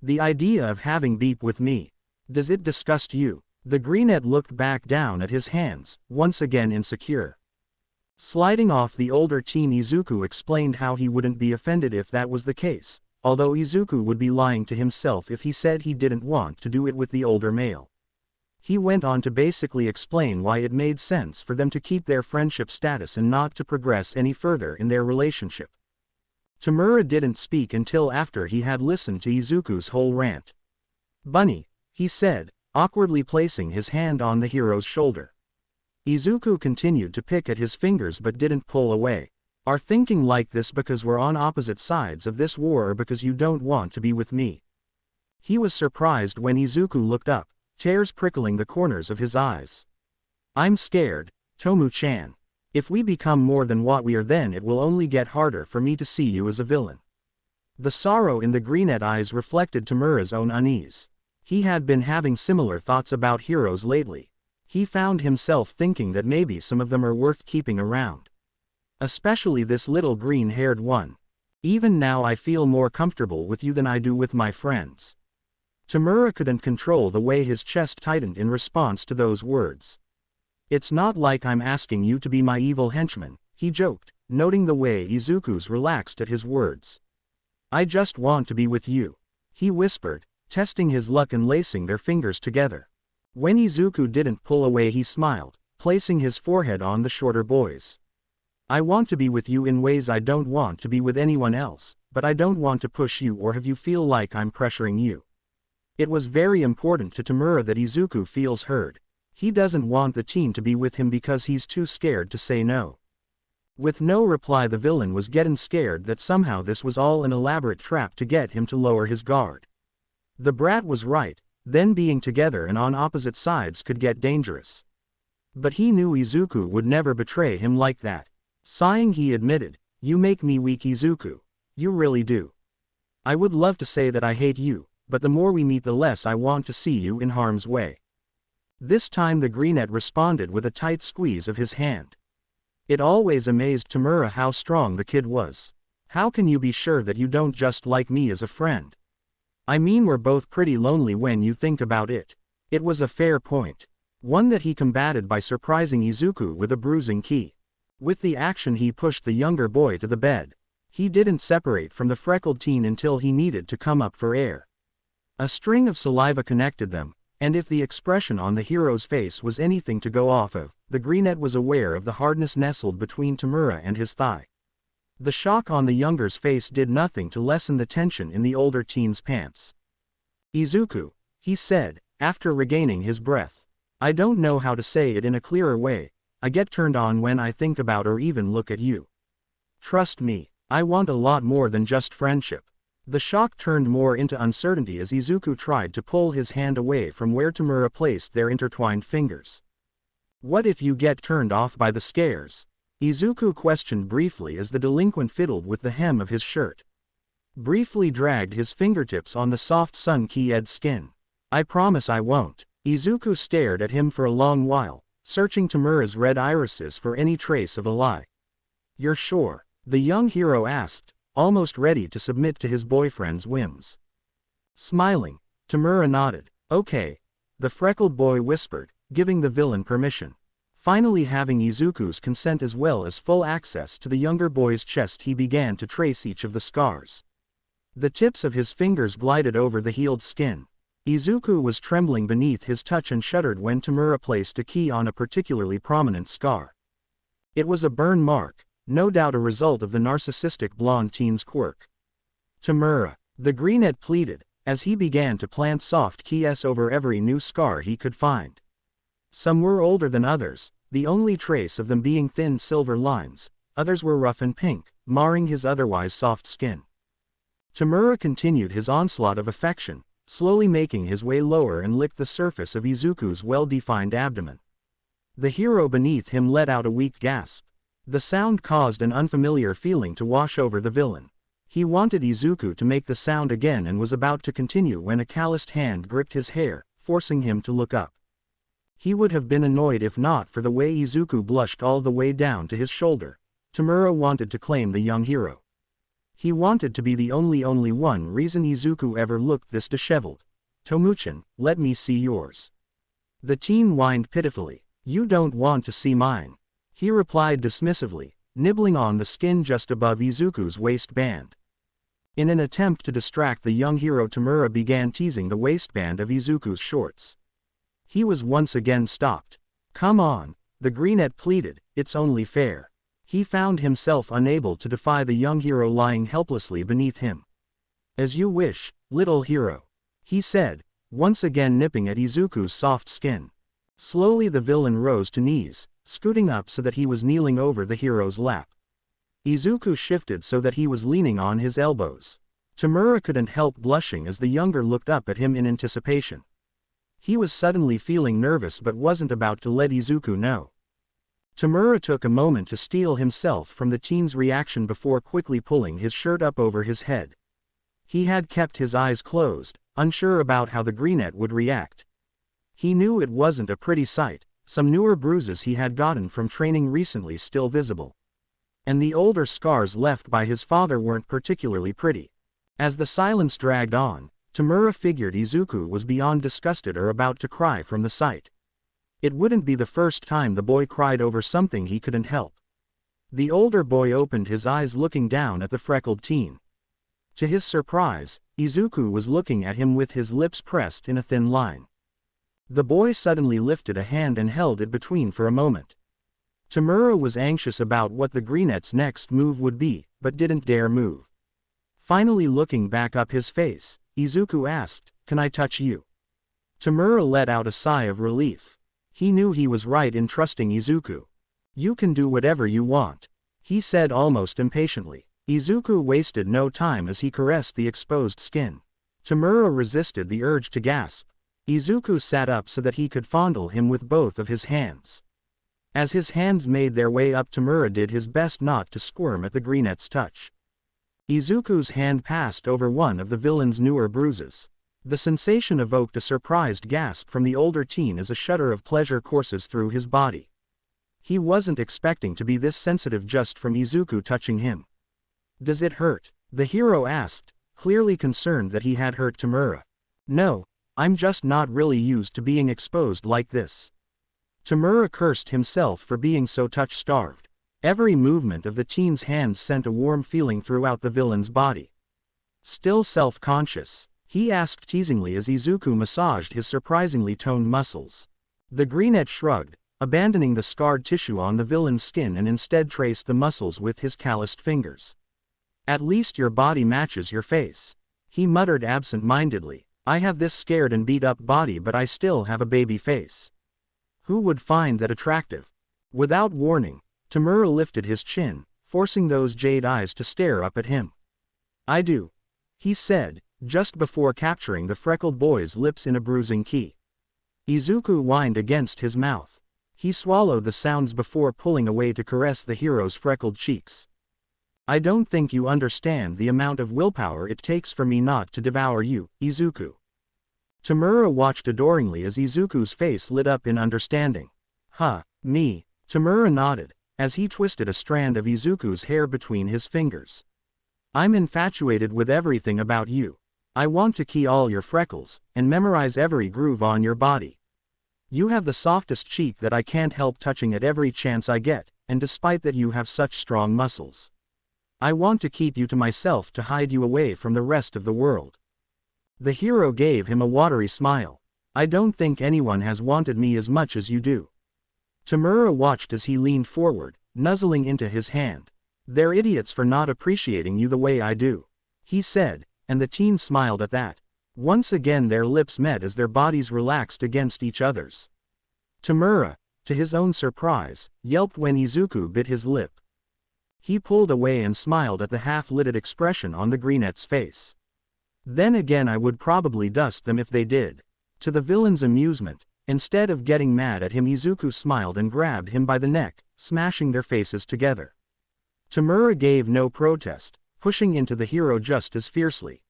"The idea of having beef with me. Does it disgust you?" The greenette looked back down at his hands, once again insecure. Sliding off the older teen, Izuku explained how he wouldn't be offended if that was the case, although Izuku would be lying to himself if he said he didn't want to do it with the older male. He went on to basically explain why it made sense for them to keep their friendship status and not to progress any further in their relationship. Tomura didn't speak until after he had listened to Izuku's whole rant. "Bunny," he said, awkwardly placing his hand on the hero's shoulder. Izuku continued to pick at his fingers but didn't pull away. "Are thinking like this because we're on opposite sides of this war or because you don't want to be with me?" He was surprised when Izuku looked up, tears prickling the corners of his eyes. "I'm scared, Tomu-chan. If we become more than what we are then it will only get harder for me to see you as a villain." The sorrow in the greenette eyes reflected Tomura's own unease. He had been having similar thoughts about heroes lately. He found himself thinking that maybe some of them are worth keeping around. Especially this little green-haired one. "Even now I feel more comfortable with you than I do with my friends." Tomura couldn't control the way his chest tightened in response to those words. "It's not like I'm asking you to be my evil henchman," he joked, noting the way Izuku's relaxed at his words. "I just want to be with you," he whispered, testing his luck and lacing their fingers together. When Izuku didn't pull away he smiled, placing his forehead on the shorter boy's. "I want to be with you in ways I don't want to be with anyone else, but I don't want to push you or have you feel like I'm pressuring you." It was very important to Tomura that Izuku feels heard. He doesn't want the teen to be with him because he's too scared to say no. With no reply the villain was getting scared that somehow this was all an elaborate trap to get him to lower his guard. The brat was right, then being together and on opposite sides could get dangerous. But he knew Izuku would never betray him like that. Sighing he admitted, "You make me weak, Izuku. You really do. I would love to say that I hate you, but the more we meet the less I want to see you in harm's way." This time the greenette responded with a tight squeeze of his hand. It always amazed Tomura how strong the kid was. "How can you be sure that you don't just like me as a friend? I mean we're both pretty lonely when you think about it." It was a fair point. One that he combated by surprising Izuku with a bruising key. With the action he pushed the younger boy to the bed. He didn't separate from the freckled teen until he needed to come up for air. A string of saliva connected them, and if the expression on the hero's face was anything to go off of, the greenette was aware of the hardness nestled between Tomura and his thigh. The shock on the younger's face did nothing to lessen the tension in the older teen's pants. "Izuku," he said, after regaining his breath. "I don't know how to say it in a clearer way, I get turned on when I think about or even look at you. Trust me, I want a lot more than just friendship." The shock turned more into uncertainty as Izuku tried to pull his hand away from where Tomura placed their intertwined fingers. "What if you get turned off by the scares?" Izuku questioned briefly as the delinquent fiddled with the hem of his shirt. Briefly dragged his fingertips on the soft sun-keyed skin. "I promise I won't." Izuku stared at him for a long while, searching Tomura's red irises for any trace of a lie. "You're sure?" the young hero asked, almost ready to submit to his boyfriend's whims. Smiling, Tomura nodded. "Okay," the freckled boy whispered, giving the villain permission. Finally having Izuku's consent as well as full access to the younger boy's chest he began to trace each of the scars. The tips of his fingers glided over the healed skin. Izuku was trembling beneath his touch and shuddered when Tomura placed a key on a particularly prominent scar. It was a burn mark, no doubt a result of the narcissistic blonde teen's quirk. "Tomura," the greenette pleaded, as he began to plant soft keys over every new scar he could find. Some were older than others, the only trace of them being thin silver lines. Others were rough and pink, marring his otherwise soft skin. Tomura continued his onslaught of affection, slowly making his way lower and licked the surface of Izuku's well-defined abdomen. The hero beneath him let out a weak gasp. The sound caused an unfamiliar feeling to wash over the villain. He wanted Izuku to make the sound again and was about to continue when a calloused hand gripped his hair, forcing him to look up. He would have been annoyed if not for the way Izuku blushed all the way down to his shoulder. Tomura wanted to claim the young hero. He wanted to be the only one reason Izuku ever looked this disheveled. "Tomuchan, let me see yours." The teen whined pitifully. "You don't want to see mine," he replied dismissively, nibbling on the skin just above Izuku's waistband. In an attempt to distract the young hero, Tomura began teasing the waistband of Izuku's shorts. He was once again stopped. "Come on," the greenette pleaded, "it's only fair." He found himself unable to defy the young hero lying helplessly beneath him. "As you wish, little hero," he said, once again nipping at Izuku's soft skin. Slowly the villain rose to knees, scooting up so that he was kneeling over the hero's lap. Izuku shifted so that he was leaning on his elbows. Tomura couldn't help blushing as the younger looked up at him in anticipation. He was suddenly feeling nervous but wasn't about to let Izuku know. Tomura took a moment to steel himself from the teen's reaction before quickly pulling his shirt up over his head. He had kept his eyes closed, unsure about how the greenette would react. He knew it wasn't a pretty sight, some newer bruises he had gotten from training recently still visible. And the older scars left by his father weren't particularly pretty. As the silence dragged on, Tomura figured Izuku was beyond disgusted or about to cry from the sight. It wouldn't be the first time the boy cried over something he couldn't help. The older boy opened his eyes looking down at the freckled teen. To his surprise, Izuku was looking at him with his lips pressed in a thin line. The boy suddenly lifted a hand and held it between for a moment. Tomura was anxious about what the greenette's next move would be, but didn't dare move. Finally looking back up his face, Izuku asked, "Can I touch you?" Tomura let out a sigh of relief. He knew he was right in trusting Izuku. "You can do whatever you want," he said almost impatiently. Izuku wasted no time as he caressed the exposed skin. Tomura resisted the urge to gasp. Izuku sat up so that he could fondle him with both of his hands. As his hands made their way up, Tomura did his best not to squirm at the greenette's touch. Izuku's hand passed over one of the villain's newer bruises. The sensation evoked a surprised gasp from the older teen as a shudder of pleasure courses through his body. He wasn't expecting to be this sensitive just from Izuku touching him. "Does it hurt?" the hero asked, clearly concerned that he had hurt Tomura. "No, I'm just not really used to being exposed like this." Tomura cursed himself for being so touch-starved. Every movement of the teen's hands sent a warm feeling throughout the villain's body. Still self-conscious, he asked teasingly as Izuku massaged his surprisingly toned muscles. The greenette shrugged, abandoning the scarred tissue on the villain's skin and instead traced the muscles with his calloused fingers. "At least your body matches your face," he muttered absent-mindedly. "I have this scared and beat-up body but I still have a baby face. Who would find that attractive?" Without warning, Tomura lifted his chin, forcing those jade eyes to stare up at him. "I do," he said, just before capturing the freckled boy's lips in a bruising key. Izuku whined against his mouth. He swallowed the sounds before pulling away to caress the hero's freckled cheeks. "I don't think you understand the amount of willpower it takes for me not to devour you, Izuku." Tomura watched adoringly as Izuku's face lit up in understanding. "Huh, me," Tomura nodded, as he twisted a strand of Izuku's hair between his fingers. "I'm infatuated with everything about you. I want to key all your freckles, and memorize every groove on your body. You have the softest cheek that I can't help touching at every chance I get, and despite that you have such strong muscles. I want to keep you to myself to hide you away from the rest of the world." The hero gave him a watery smile. "I don't think anyone has wanted me as much as you do." Tomura watched as he leaned forward, nuzzling into his hand. "They're idiots for not appreciating you the way I do," he said, and the teen smiled at that. Once again their lips met as their bodies relaxed against each other's. Tomura, to his own surprise, yelped when Izuku bit his lip. He pulled away and smiled at the half-lidded expression on the greenette's face. Then again, I would probably dust them if they did. To the villain's amusement, instead of getting mad at him, Izuku smiled and grabbed him by the neck, smashing their faces together. Tomura gave no protest, pushing into the hero just as fiercely.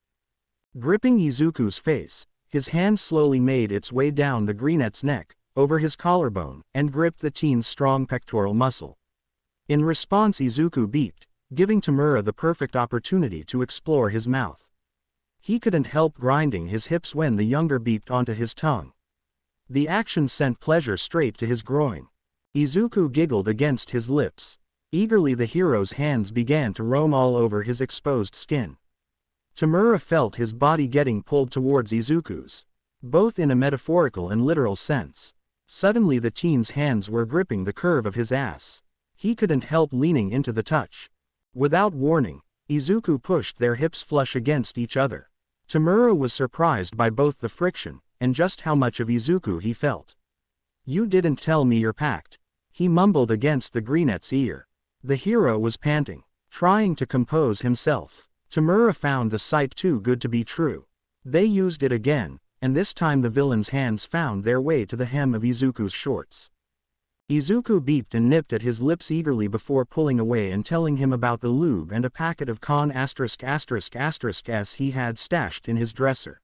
Gripping Izuku's face, his hand slowly made its way down the greenette's neck, over his collarbone, and gripped the teen's strong pectoral muscle. In response, Izuku beeped, giving Tomura the perfect opportunity to explore his mouth. He couldn't help grinding his hips when the younger beeped onto his tongue. The action sent pleasure straight to his groin. Izuku giggled against his lips. Eagerly the hero's hands began to roam all over his exposed skin. Tomura felt his body getting pulled towards Izuku's, both in a metaphorical and literal sense. Suddenly the teen's hands were gripping the curve of his ass. He couldn't help leaning into the touch. Without warning, Izuku pushed their hips flush against each other. Tomura was surprised by both the friction, and just how much of Izuku he felt. "You didn't tell me you're packed," he mumbled against the greenette's ear. The hero was panting, trying to compose himself. Tomura found the sight too good to be true. They used it again, and this time the villain's hands found their way to the hem of Izuku's shorts. Izuku beeped and nipped at his lips eagerly before pulling away and telling him about the lube and a packet of con ******* he had stashed in his dresser.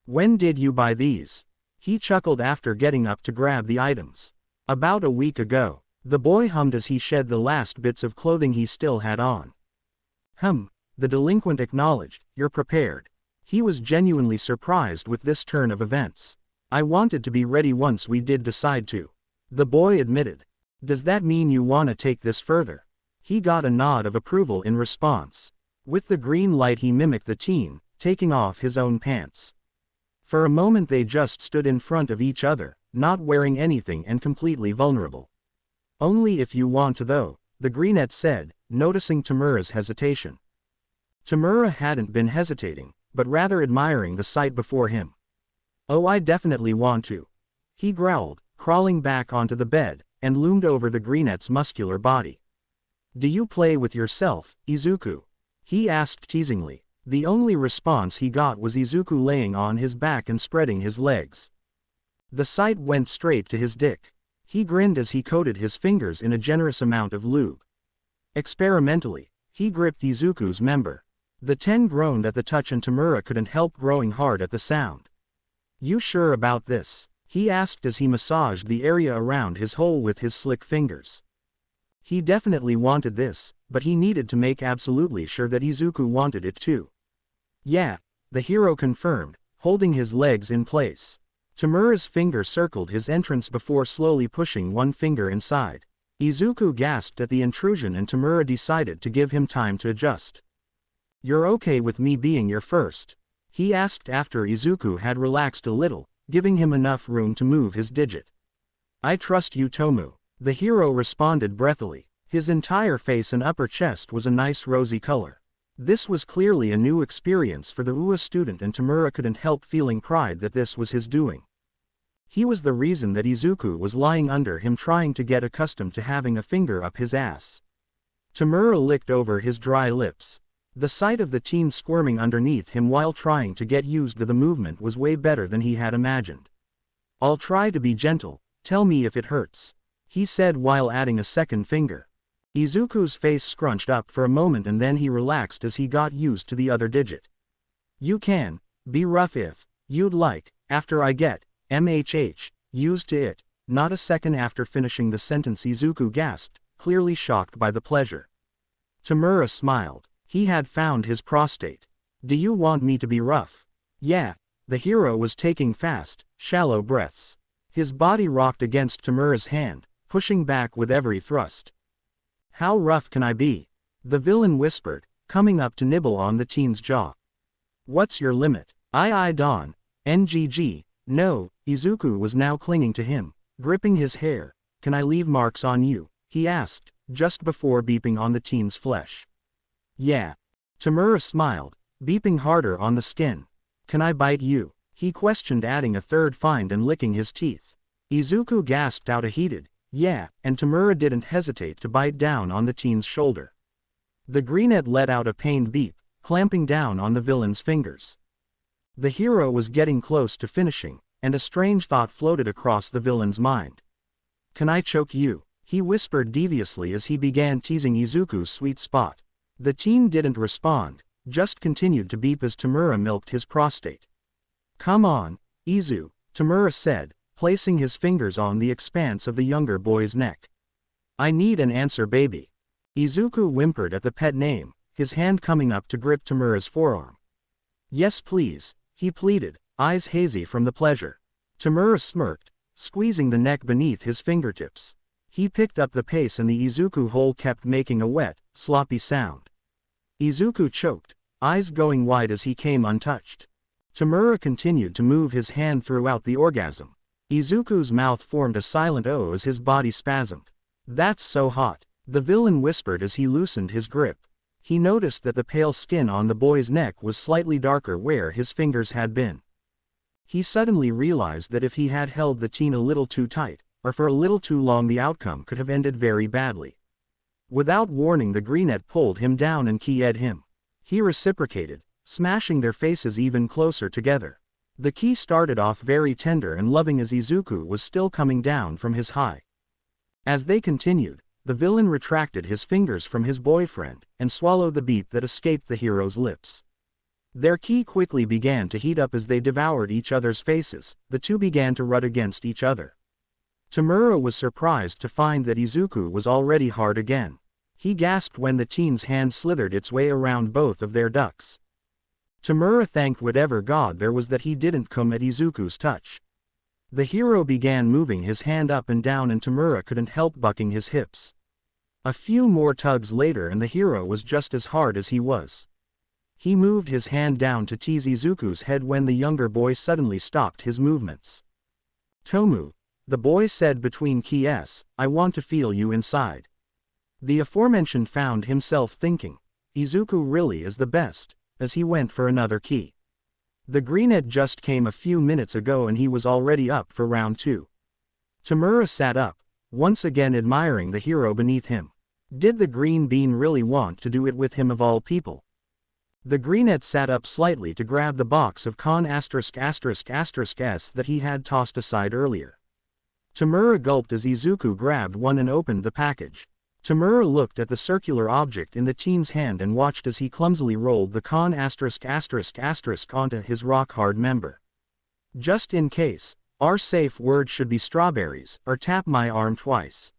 "When did you buy these?" he chuckled after getting up to grab the items. "About a week ago," the boy hummed as he shed the last bits of clothing he still had on. The delinquent acknowledged. "You're prepared." He was genuinely surprised with this turn of events. "I wanted to be ready once we did decide to," the boy admitted. "Does that mean you want to take this further?" He got a nod of approval in response. With the green light he mimicked the teen, taking off his own pants. For a moment they just stood in front of each other, not wearing anything and completely vulnerable. "Only if you want to though," the greenette said, noticing Tomura's hesitation. Tomura hadn't been hesitating, but rather admiring the sight before him. "Oh, I definitely want to," he growled, crawling back onto the bed, and loomed over the greenette's muscular body. "Do you play with yourself, Izuku?" he asked teasingly. The only response he got was Izuku laying on his back and spreading his legs. The sight went straight to his dick. He grinned as he coated his fingers in a generous amount of lube. Experimentally, he gripped Izuku's member. The 10 groaned at the touch and Tomura couldn't help growing hard at the sound. "You sure about this?" he asked as he massaged the area around his hole with his slick fingers. He definitely wanted this, but he needed to make absolutely sure that Izuku wanted it too. "Yeah," the hero confirmed, holding his legs in place. Tomura's finger circled his entrance before slowly pushing one finger inside. Izuku gasped at the intrusion and Tomura decided to give him time to adjust. "You're okay with me being your first?" he asked after Izuku had relaxed a little, giving him enough room to move his digit. "I trust you, Tomu," the hero responded breathily. His entire face and upper chest was a nice rosy color. This was clearly a new experience for the UA student and Tomura couldn't help feeling pride that this was his doing. He was the reason that Izuku was lying under him trying to get accustomed to having a finger up his ass. Tomura licked over his dry lips. The sight of the teen squirming underneath him while trying to get used to the movement was way better than he had imagined. "I'll try to be gentle, tell me if it hurts," he said while adding a second finger. Izuku's face scrunched up for a moment and then he relaxed as he got used to the other digit. "You can be rough if you'd like, after I get used to it." Not a second after finishing the sentence Izuku gasped, clearly shocked by the pleasure. Tomura smiled. He had found his prostate. "Do you want me to be rough?" "Yeah." The hero was taking fast, shallow breaths. His body rocked against Tomura's hand, pushing back with every thrust. "How rough can I be?" the villain whispered, coming up to nibble on the teen's jaw. "What's your limit?" "I Don. NGG. No." Izuku was now clinging to him, gripping his hair. "Can I leave marks on you?" he asked, just before beeping on the teen's flesh. "Yeah." Tomura smiled, beeping harder on the skin. "Can I bite you?" he questioned, adding a third find and licking his teeth. Izuku gasped out a heated, "Yeah," and Tomura didn't hesitate to bite down on the teen's shoulder. The greenette let out a pained beep, clamping down on the villain's fingers. The hero was getting close to finishing, and a strange thought floated across the villain's mind. "Can I choke you?" he whispered deviously as he began teasing Izuku's sweet spot. The teen didn't respond, just continued to beep as Tomura milked his prostate. "Come on, Izu," Tomura said, placing his fingers on the expanse of the younger boy's neck. "I need an answer, baby." Izuku whimpered at the pet name, his hand coming up to grip Tomura's forearm. "Yes please," he pleaded, eyes hazy from the pleasure. Tomura smirked, squeezing the neck beneath his fingertips. He picked up the pace and the Izuku hole kept making a wet, sloppy sound. Izuku choked, eyes going wide as he came untouched. Tomura continued to move his hand throughout the orgasm. Izuku's mouth formed a silent O as his body spasmed. "That's so hot," the villain whispered as he loosened his grip. He noticed that the pale skin on the boy's neck was slightly darker where his fingers had been. He suddenly realized that if he had held the teen a little too tight, or for a little too long, the outcome could have ended very badly. Without warning, the greenette pulled him down and keyed him. He reciprocated, smashing their faces even closer together. The key started off very tender and loving as Izuku was still coming down from his high. As they continued, the villain retracted his fingers from his boyfriend and swallowed the beep that escaped the hero's lips. Their key quickly began to heat up as they devoured each other's faces. The two began to rub against each other. Tomura was surprised to find that Izuku was already hard again. He gasped when the teen's hand slithered its way around both of their ducts. Tomura thanked whatever god there was that he didn't come at Izuku's touch. The hero began moving his hand up and down and Tomura couldn't help bucking his hips. A few more tugs later and the hero was just as hard as he was. He moved his hand down to tease Izuku's head when the younger boy suddenly stopped his movements. "Tomu," the boy said between keys, "I want to feel you inside." The aforementioned found himself thinking, Izuku really is the best, as he went for another key. The greenette just came a few minutes ago and he was already up for round 2. Tomura sat up, once again admiring the hero beneath him. Did the green bean really want to do it with him of all people? The greenette sat up slightly to grab the box of con ******* that he had tossed aside earlier. Tomura gulped as Izuku grabbed one and opened the package. Tomura looked at the circular object in the teen's hand and watched as he clumsily rolled the con ***** onto his rock-hard member. "Just in case, our safe word should be strawberries, or tap my arm twice,"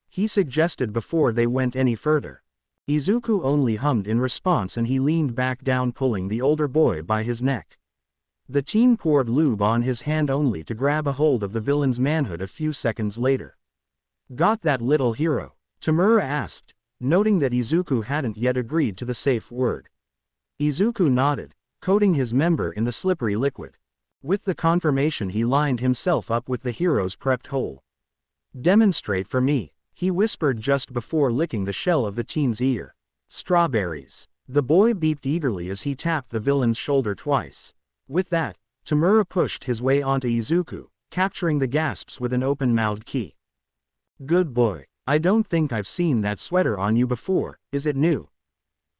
he suggested before they went any further. Izuku only hummed in response and he leaned back down, pulling the older boy by his neck. The teen poured lube on his hand only to grab a hold of the villain's manhood a few seconds later. "Got that, little hero?" Tomura asked, noting that Izuku hadn't yet agreed to the safe word. Izuku nodded, coating his member in the slippery liquid. With the confirmation he lined himself up with the hero's prepped hole. "Demonstrate for me," he whispered just before licking the shell of the teen's ear. "Strawberries." The boy beeped eagerly as he tapped the villain's shoulder twice. With that, Tomura pushed his way onto Izuku, capturing the gasps with an open-mouthed key. "Good boy. I don't think I've seen that sweater on you before, is it new?"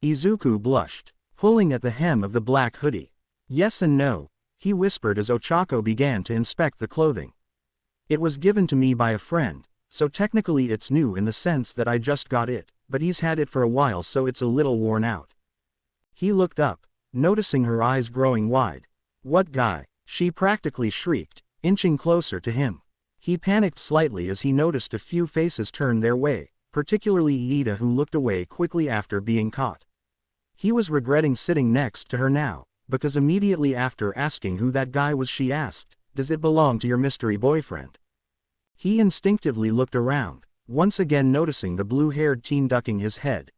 Izuku blushed, pulling at the hem of the black hoodie. "Yes and no," he whispered as Ochako began to inspect the clothing. "It was given to me by a friend, so technically it's new in the sense that I just got it, but he's had it for a while so it's a little worn out." He looked up, noticing her eyes growing wide. "What guy?" she practically shrieked, inching closer to him. He panicked slightly as he noticed a few faces turn their way, particularly Iida, who looked away quickly after being caught. He was regretting sitting next to her now, because immediately after asking who that guy was she asked, "Does it belong to your mystery boyfriend?" He instinctively looked around, once again noticing the blue-haired teen ducking his head.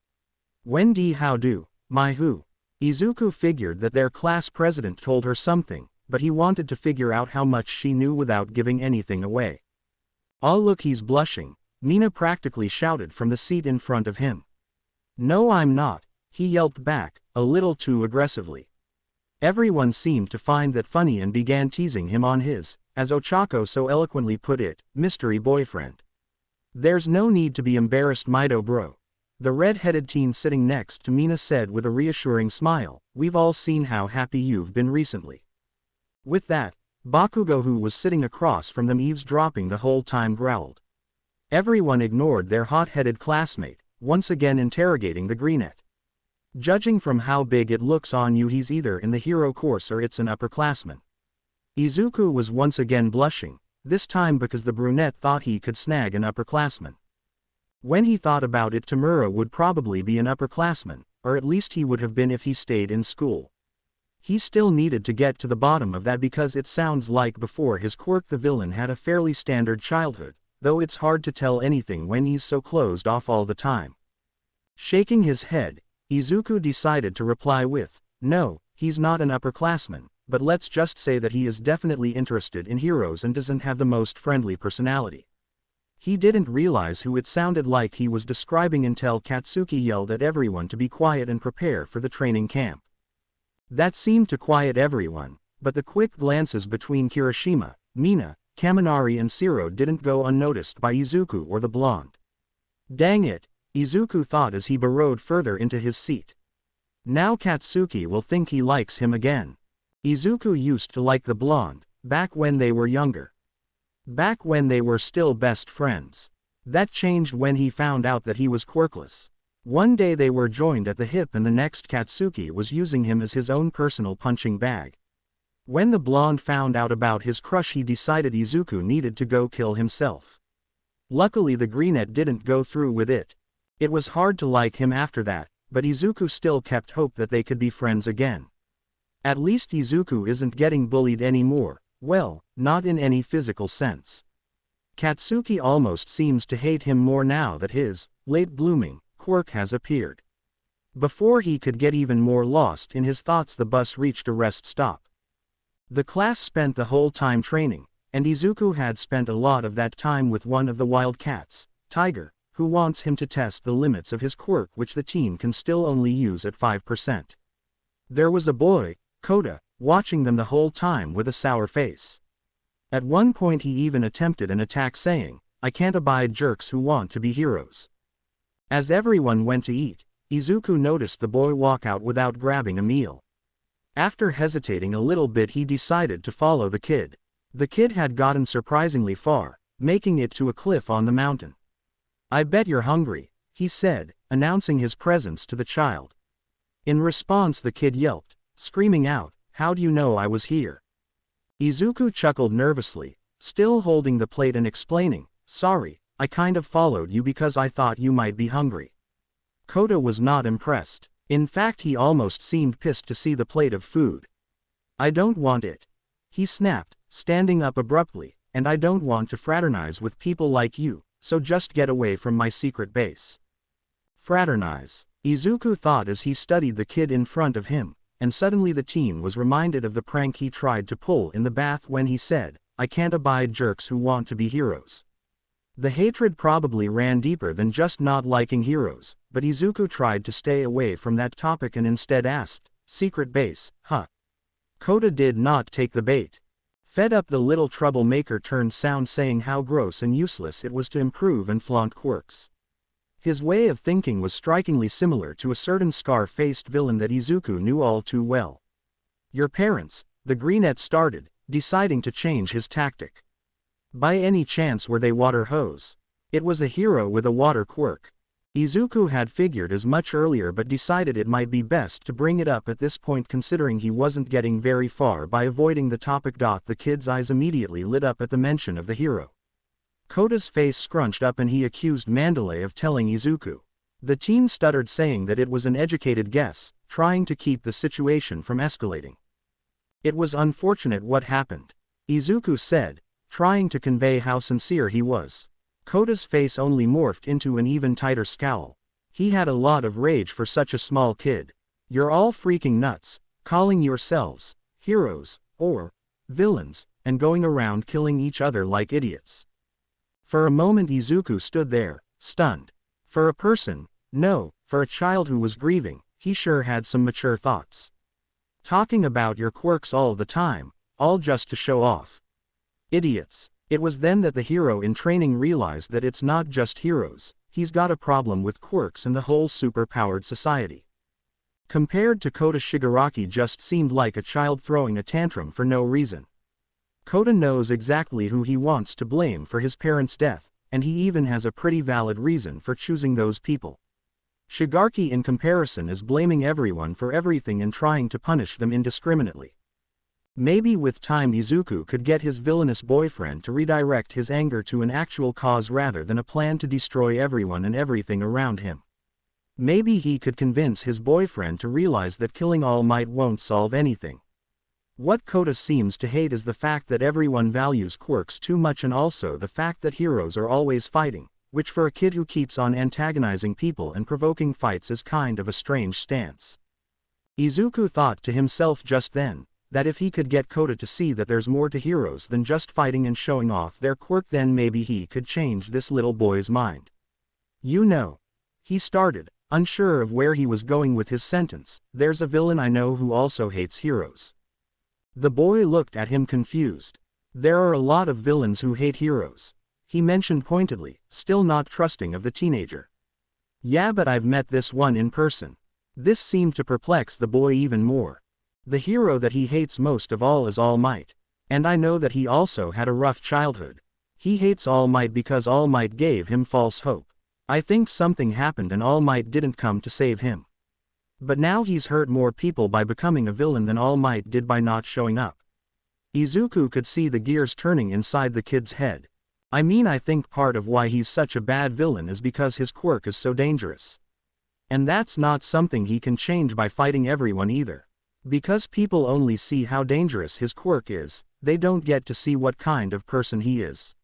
"Wendy, how do, my who?" Izuku figured that their class president told her something, but he wanted to figure out how much she knew without giving anything away. "Oh look, he's blushing," Mina practically shouted from the seat in front of him. "No, I'm not," he yelped back, a little too aggressively. Everyone seemed to find that funny and began teasing him on his as Ochako so eloquently put it, mystery boyfriend. There's no need to be embarrassed, Mido bro. The red-headed teen sitting next to Mina said with a reassuring smile, we've all seen how happy you've been recently. With that, Bakugo, who was sitting across from them eavesdropping the whole time, growled. Everyone ignored their hot-headed classmate, once again interrogating the greenette. Judging from how big it looks on you, he's either in the hero course or it's an upperclassman. Izuku was once again blushing, this time because the brunette thought he could snag an upperclassman. When he thought about it, Tomura would probably be an upperclassman, or at least he would have been if he stayed in school. He still needed to get to the bottom of that because it sounds like before his quirk the villain had a fairly standard childhood, though it's hard to tell anything when he's so closed off all the time. Shaking his head, Izuku decided to reply with, no, he's not an upperclassman, but let's just say that he is definitely interested in heroes and doesn't have the most friendly personality. He didn't realize who it sounded like he was describing until Katsuki yelled at everyone to be quiet and prepare for the training camp. That seemed to quiet everyone, but the quick glances between Kirishima, Mina, Kaminari and Shiro didn't go unnoticed by Izuku or the blonde. Dang it, Izuku thought as he burrowed further into his seat. Now Katsuki will think he likes him again. Izuku used to like the blonde, back when they were younger. Back when they were still best friends. That changed when he found out that he was quirkless. One day they were joined at the hip and the next Katsuki was using him as his own personal punching bag. When the blonde found out about his crush, he decided Izuku needed to go kill himself. Luckily the greenette didn't go through with it. It was hard to like him after that, but Izuku still kept hope that they could be friends again. At least Izuku isn't getting bullied anymore, well, not in any physical sense. Katsuki almost seems to hate him more now that his late-blooming quirk has appeared. Before he could get even more lost in his thoughts, the bus reached a rest stop. The class spent the whole time training, and Izuku had spent a lot of that time with one of the wild cats, Tiger, who wants him to test the limits of his quirk, which the team can still only use at 5%. There was a boy, Kota, watching them the whole time with a sour face. At one point he even attempted an attack, saying, I can't abide jerks who want to be heroes. As everyone went to eat, Izuku noticed the boy walk out without grabbing a meal. After hesitating a little bit, he decided to follow the kid. The kid had gotten surprisingly far, making it to a cliff on the mountain. I bet you're hungry, he said, announcing his presence to the child. In response the kid yelped, screaming out, how do you know I was here? Izuku chuckled nervously, still holding the plate and explaining, sorry, I kind of followed you because I thought you might be hungry. Kota was not impressed. In fact, he almost seemed pissed to see the plate of food. I don't want it, he snapped, standing up abruptly, and I don't want to fraternize with people like you, so just get away from my secret base. Fraternize, Izuku thought as he studied the kid in front of him, and suddenly the teen was reminded of the prank he tried to pull in the bath when he said, I can't abide jerks who want to be heroes. The hatred probably ran deeper than just not liking heroes, but Izuku tried to stay away from that topic and instead asked, secret base, huh? Kota did not take the bait. Fed up, the little troublemaker turned sound, saying how gross and useless it was to improve and flaunt quirks. His way of thinking was strikingly similar to a certain scar-faced villain that Izuku knew all too well. Your parents, the greenette started, deciding to change his tactic. By any chance were they water hose? It was a hero with a water quirk. Izuku had figured as much earlier but decided it might be best to bring it up at this point considering he wasn't getting very far by avoiding the topic. The kid's eyes immediately lit up at the mention of the hero. Kota's face scrunched up and he accused Mandalay of telling Izuku. The teen stuttered, saying that it was an educated guess, trying to keep the situation from escalating. It was unfortunate what happened, Izuku said, trying to convey how sincere he was. Kota's face only morphed into an even tighter scowl. He had a lot of rage for such a small kid. You're all freaking nuts, calling yourselves heroes, or villains, and going around killing each other like idiots. For a moment Izuku stood there, stunned. For a person, no, for a child who was grieving, he sure had some mature thoughts. Talking about your quirks all the time, all just to show off. Idiots. It was then that the hero in training realized that it's not just heroes, he's got a problem with quirks and the whole super-powered society. Compared to Kota, Shigaraki just seemed like a child throwing a tantrum for no reason. Kota knows exactly who he wants to blame for his parents' death, and he even has a pretty valid reason for choosing those people. Shigaraki in comparison is blaming everyone for everything and trying to punish them indiscriminately. Maybe with time Izuku could get his villainous boyfriend to redirect his anger to an actual cause rather than a plan to destroy everyone and everything around him. Maybe he could convince his boyfriend to realize that killing All Might won't solve anything. What Kota seems to hate is the fact that everyone values quirks too much and also the fact that heroes are always fighting, which for a kid who keeps on antagonizing people and provoking fights is kind of a strange stance. Izuku thought to himself just then, that if he could get Kota to see that there's more to heroes than just fighting and showing off their quirk, then maybe he could change this little boy's mind. You know, he started, unsure of where he was going with his sentence, there's a villain I know who also hates heroes. The boy looked at him confused. There are a lot of villains who hate heroes, he mentioned pointedly, still not trusting of the teenager. Yeah, but I've met this one in person. This seemed to perplex the boy even more. The hero that he hates most of all is All Might. And I know that he also had a rough childhood. He hates All Might because All Might gave him false hope. I think something happened and All Might didn't come to save him. But now he's hurt more people by becoming a villain than All Might did by not showing up. Izuku could see the gears turning inside the kid's head. I mean, I think part of why he's such a bad villain is because his quirk is so dangerous. And that's not something he can change by fighting everyone either. Because people only see how dangerous his quirk is, they don't get to see what kind of person he is.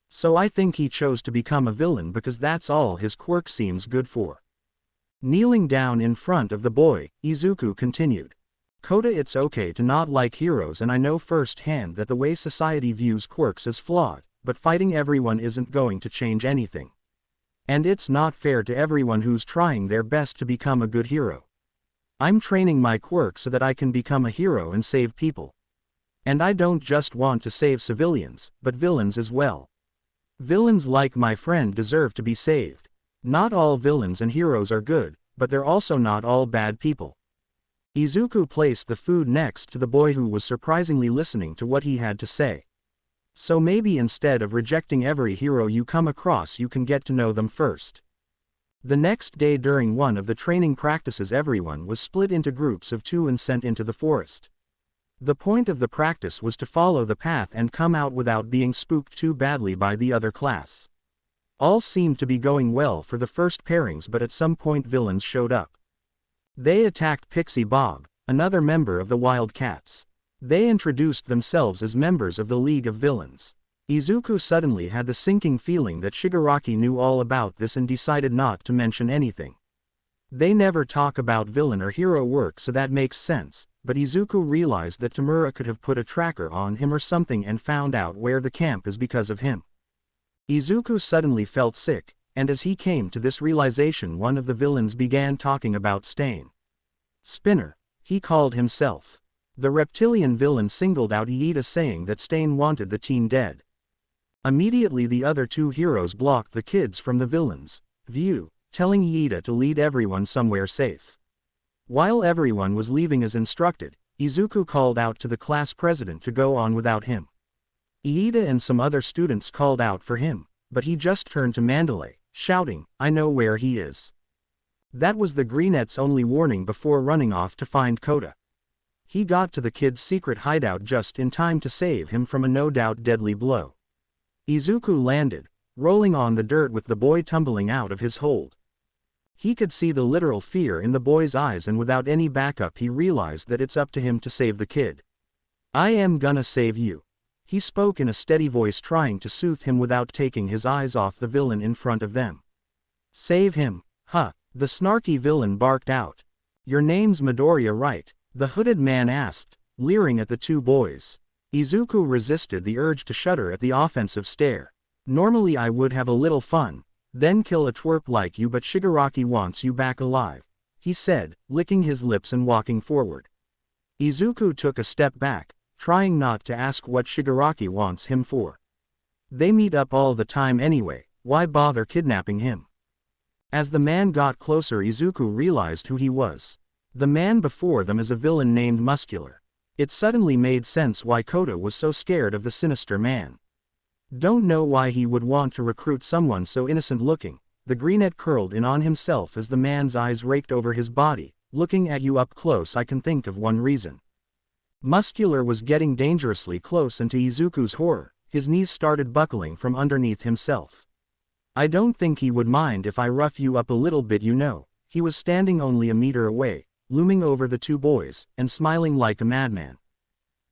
So I think he chose to become a villain because that's all his quirk seems good for. Kneeling down in front of the boy, Izuku continued. Kota, it's okay to not like heroes and I know firsthand that the way society views quirks is flawed, but fighting everyone isn't going to change anything. And it's not fair to everyone who's trying their best to become a good hero. I'm training my quirk so that I can become a hero and save people. And I don't just want to save civilians, but villains as well. Villains like my friend deserve to be saved. Not all villains and heroes are good, but they're also not all bad people. Izuku placed the food next to the boy who was surprisingly listening to what he had to say. So maybe instead of rejecting every hero you come across, you can get to know them first. The next day during one of the training practices, everyone was split into groups of 2 and sent into the forest. The point of the practice was to follow the path and come out without being spooked too badly by the other class. All seemed to be going well for the first pairings, but at some point villains showed up. They attacked Pixie Bob, another member of the Wildcats. They introduced themselves as members of the League of Villains. Izuku suddenly had the sinking feeling that Shigaraki knew all about this and decided not to mention anything. They never talk about villain or hero work, so that makes sense, but Izuku realized that Tomura could have put a tracker on him or something and found out where the camp is because of him. Izuku suddenly felt sick, and as he came to this realization, one of the villains began talking about Stain. Spinner, he called himself. The reptilian villain singled out Iida, saying that Stain wanted the teen dead. Immediately the other 2 heroes blocked the kids from the villain's view, telling Iida to lead everyone somewhere safe. While everyone was leaving as instructed, Izuku called out to the class president to go on without him. Iida and some other students called out for him, but he just turned to Mandalay, shouting, "I know where he is." That was the Greenette's only warning before running off to find Kota. He got to the kid's secret hideout just in time to save him from a no doubt deadly blow. Izuku landed, rolling on the dirt with the boy tumbling out of his hold. He could see the literal fear in the boy's eyes, and without any backup he realized that it's up to him to save the kid. "I am gonna save you," he spoke in a steady voice, trying to soothe him without taking his eyes off the villain in front of them. "Save him, huh?" the snarky villain barked out. "Your name's Midoriya, right?" the hooded man asked, leering at the 2 boys. Izuku resisted the urge to shudder at the offensive stare. "Normally I would have a little fun, then kill a twerp like you, but Shigaraki wants you back alive," he said, licking his lips and walking forward. Izuku took a step back, trying not to ask what Shigaraki wants him for. They meet up all the time anyway, why bother kidnapping him? As the man got closer, Izuku realized who he was. The man before them is a villain named Muscular. It suddenly made sense why Kota was so scared of the sinister man. Don't know why he would want to recruit someone so innocent looking. The greenette curled in on himself as the man's eyes raked over his body. Looking at you up close, I can think of one reason. Muscular was getting dangerously close, and to Izuku's horror, his knees started buckling from underneath himself. I don't think he would mind if I rough you up a little bit, you know. He was standing only a meter away, looming over the two boys, and smiling like a madman.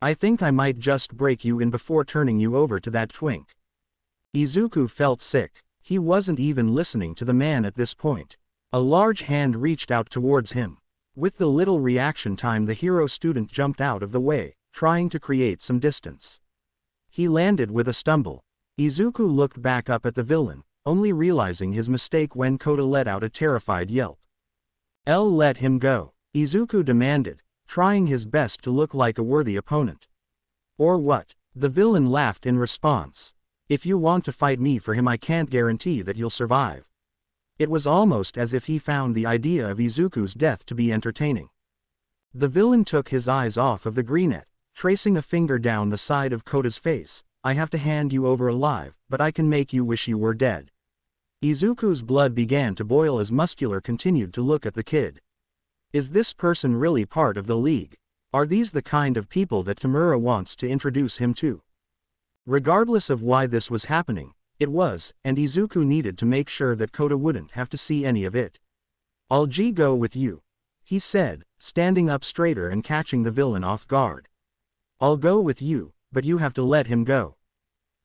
I think I might just break you in before turning you over to that twink. Izuku felt sick. He wasn't even listening to the man at this point. A large hand reached out towards him. With the little reaction time, the hero student jumped out of the way, trying to create some distance. He landed with a stumble. Izuku looked back up at the villain, only realizing his mistake when Kota let out a terrified yelp. Let him go, Izuku demanded, trying his best to look like a worthy opponent. Or what? The villain laughed in response. If you want to fight me for him, I can't guarantee that you'll survive. It was almost as if he found the idea of Izuku's death to be entertaining. The villain took his eyes off of the greenette, tracing a finger down the side of Kota's face. I have to hand you over alive, but I can make you wish you were dead. Izuku's blood began to boil as Muscular continued to look at the kid. Is this person really part of the League? Are these the kind of people that Tomura wants to introduce him to? Regardless of why this was happening, it was, and Izuku needed to make sure that Kota wouldn't have to see any of it. I'll go with you, he said, standing up straighter and catching the villain off guard. I'll go with you, but you have to let him go.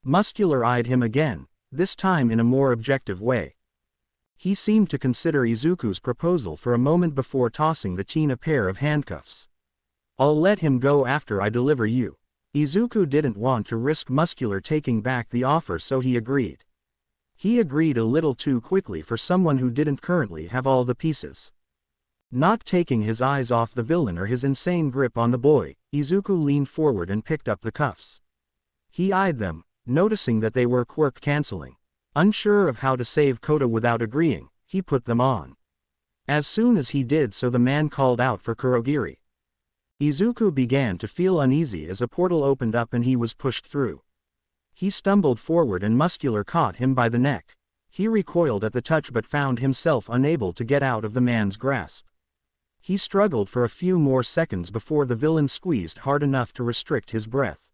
Muscular eyed him again, this time in a more objective way. He seemed to consider Izuku's proposal for a moment before tossing the teen a pair of handcuffs. I'll let him go after I deliver you. Izuku didn't want to risk Muscular taking back the offer, so he agreed. He agreed a little too quickly for someone who didn't currently have all the pieces. Not taking his eyes off the villain or his insane grip on the boy, Izuku leaned forward and picked up the cuffs. He eyed them, noticing that they were quirk canceling. Unsure of how to save Kota without agreeing, he put them on. As soon as he did so, the man called out for Kurogiri. Izuku began to feel uneasy as a portal opened up and he was pushed through. He stumbled forward and Muscular caught him by the neck. He recoiled at the touch but found himself unable to get out of the man's grasp. He struggled for a few more seconds before the villain squeezed hard enough to restrict his breath.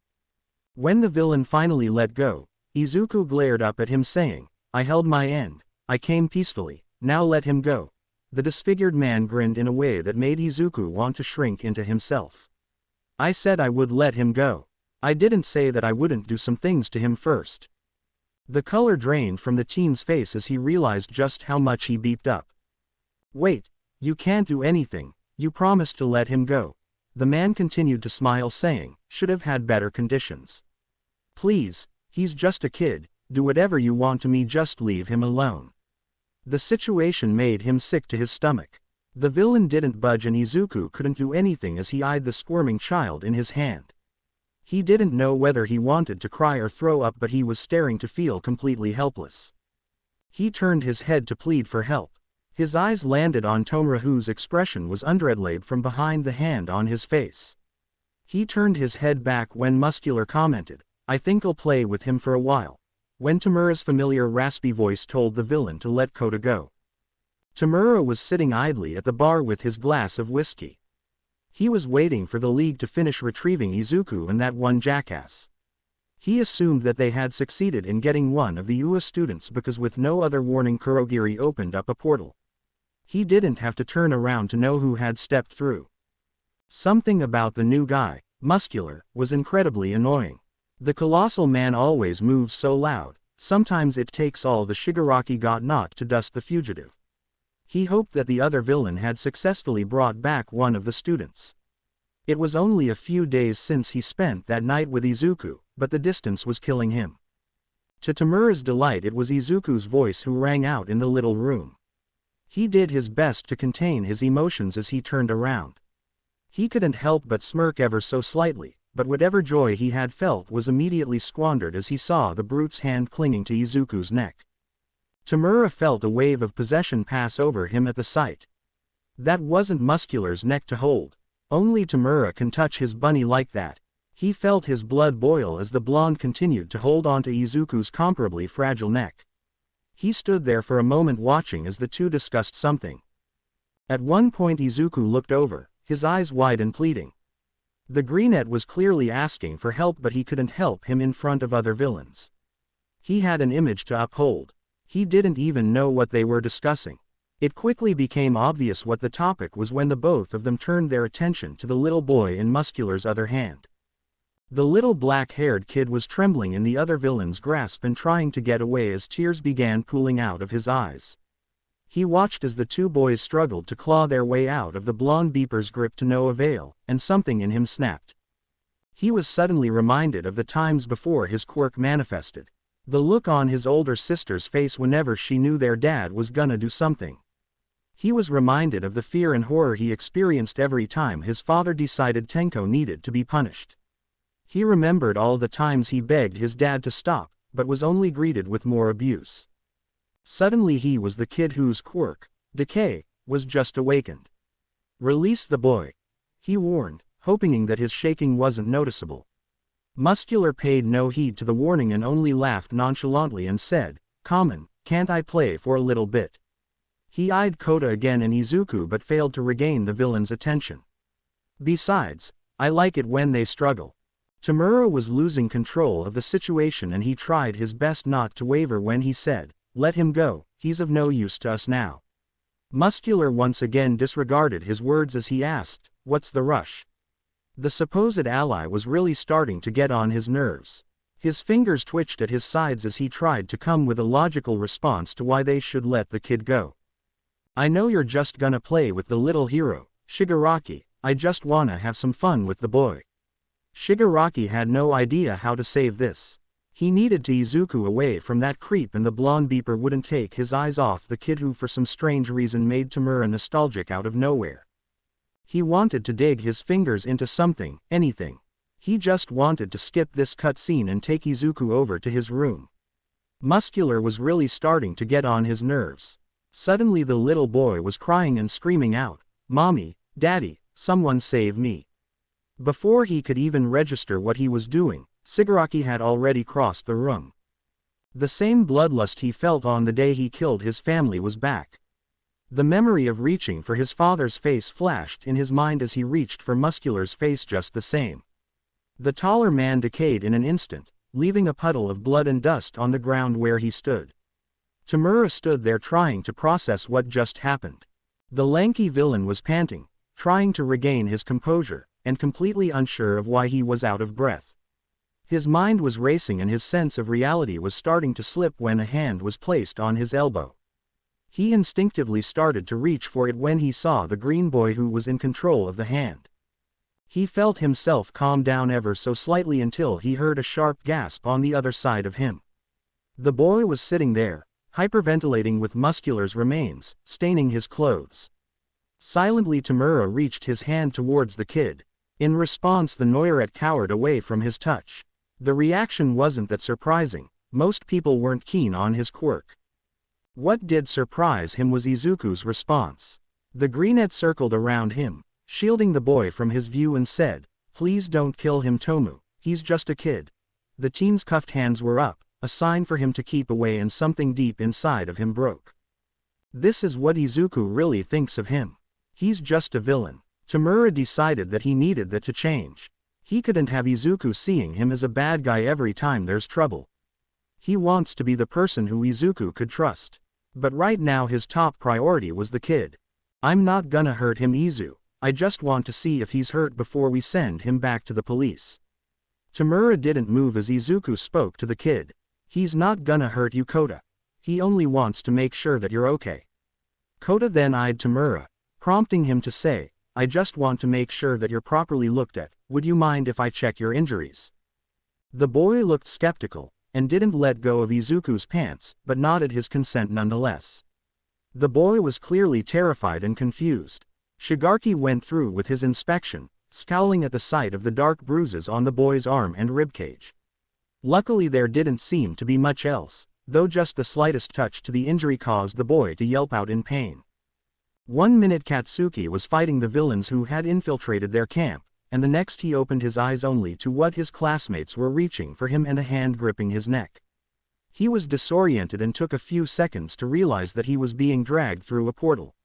When the villain finally let go, Izuku glared up at him saying, I held my end, I came peacefully, now let him go. The disfigured man grinned in a way that made Izuku want to shrink into himself. I said I would let him go. I didn't say that I wouldn't do some things to him first. The color drained from the teen's face as he realized just how much he beeped up. Wait, you can't do anything, you promised to let him go. The man continued to smile saying, should have had better conditions. Please, he's just a kid, do whatever you want to me, just leave him alone. The situation made him sick to his stomach. The villain didn't budge and Izuku couldn't do anything as he eyed the squirming child in his hand. He didn't know whether he wanted to cry or throw up, but he was staring to feel completely helpless. He turned his head to plead for help. His eyes landed on Tomura, whose expression was underlaid from behind the hand on his face. He turned his head back when Muscular commented, I think I'll play with him for a while. When Tomura's familiar raspy voice told the villain to let Kota go. Tomura was sitting idly at the bar with his glass of whiskey. He was waiting for the League to finish retrieving Izuku and that one jackass. He assumed that they had succeeded in getting one of the UA students because with no other warning Kurogiri opened up a portal. He didn't have to turn around to know who had stepped through. Something about the new guy, Muscular, was incredibly annoying. The colossal man always moves so loud, sometimes it takes all the Shigaraki got not to dust the fugitive. He hoped that the other villain had successfully brought back one of the students. It was only a few days since he spent that night with Izuku, but the distance was killing him. To Tomura's delight, it was Izuku's voice who rang out in the little room. He did his best to contain his emotions as he turned around. He couldn't help but smirk ever so slightly, but whatever joy he had felt was immediately squandered as he saw the brute's hand clinging to Izuku's neck. Tomura felt a wave of possession pass over him at the sight. That wasn't Muscular's neck to hold. Only Tomura can touch his bunny like that. He felt his blood boil as the blonde continued to hold onto Izuku's comparably fragile neck. He stood there for a moment watching as the two discussed something. At one point Izuku looked over, his eyes wide and pleading. The greenette was clearly asking for help, but he couldn't help him in front of other villains. He had an image to uphold. He didn't even know what they were discussing. It quickly became obvious what the topic was when the both of them turned their attention to the little boy in Muscular's other hand. The little black-haired kid was trembling in the other villain's grasp and trying to get away as tears began pooling out of his eyes. He watched as the two boys struggled to claw their way out of the blonde beeper's grip to no avail, and something in him snapped. He was suddenly reminded of the times before his quirk manifested. The look on his older sister's face whenever she knew their dad was gonna do something. He was reminded of the fear and horror he experienced every time his father decided Tenko needed to be punished. He remembered all the times he begged his dad to stop, but was only greeted with more abuse. Suddenly he was the kid whose quirk, decay, was just awakened. "Release the boy," he warned, hoping that his shaking wasn't noticeable. Muscular paid no heed to the warning and only laughed nonchalantly and said, "Common, can't I play for a little bit?" He eyed Kota again and Izuku but failed to regain the villain's attention. "Besides, I like it when they struggle." Tomura was losing control of the situation and he tried his best not to waver when he said, "Let him go, he's of no use to us now." Muscular once again disregarded his words as he asked, "What's the rush?" The supposed ally was really starting to get on his nerves. His fingers twitched at his sides as he tried to come with a logical response to why they should let the kid go. "I know you're just gonna play with the little hero, Shigaraki, I just wanna have some fun with the boy." Shigaraki had no idea how to save this. He needed to Izuku away from that creep and the blonde beeper wouldn't take his eyes off the kid who for some strange reason made Tomura nostalgic out of nowhere. He wanted to dig his fingers into something, anything. He just wanted to skip this cutscene and take Izuku over to his room. Muscular was really starting to get on his nerves. Suddenly the little boy was crying and screaming out, "Mommy, Daddy, someone save me." Before he could even register what he was doing, Shigaraki had already crossed the room. The same bloodlust he felt on the day he killed his family was back. The memory of reaching for his father's face flashed in his mind as he reached for Muscular's face just the same. The taller man decayed in an instant, leaving a puddle of blood and dust on the ground where he stood. Tomura stood there trying to process what just happened. The lanky villain was panting, trying to regain his composure, and completely unsure of why he was out of breath. His mind was racing and his sense of reality was starting to slip when a hand was placed on his elbow. He instinctively started to reach for it when he saw the green boy who was in control of the hand. He felt himself calm down ever so slightly until he heard a sharp gasp on the other side of him. The boy was sitting there, hyperventilating with Muscular's remains, staining his clothes. Silently Tomura reached his hand towards the kid. In response the Noirette cowered away from his touch. The reaction wasn't that surprising, most people weren't keen on his quirk. What did surprise him was Izuku's response. The greenette circled around him, shielding the boy from his view and said, "Please don't kill him Tomu, he's just a kid." The teen's cuffed hands were up, a sign for him to keep away and something deep inside of him broke. This is what Izuku really thinks of him. He's just a villain. Tomura decided that he needed that to change. He couldn't have Izuku seeing him as a bad guy every time there's trouble. He wants to be the person who Izuku could trust. But right now his top priority was the kid. "I'm not gonna hurt him Izu, I just want to see if he's hurt before we send him back to the police." Tomura didn't move as Izuku spoke to the kid. "He's not gonna hurt you Kota. He only wants to make sure that you're okay." Kota then eyed Tomura, prompting him to say, "I just want to make sure that you're properly looked at, would you mind if I check your injuries?" The boy looked skeptical, and didn't let go of Izuku's pants, but nodded his consent nonetheless. The boy was clearly terrified and confused. Shigaraki went through with his inspection, scowling at the sight of the dark bruises on the boy's arm and ribcage. Luckily there didn't seem to be much else, though just the slightest touch to the injury caused the boy to yelp out in pain. 1 minute Katsuki was fighting the villains who had infiltrated their camp, and the next he opened his eyes only to what his classmates were reaching for him and a hand gripping his neck. He was disoriented and took a few seconds to realize that he was being dragged through a portal.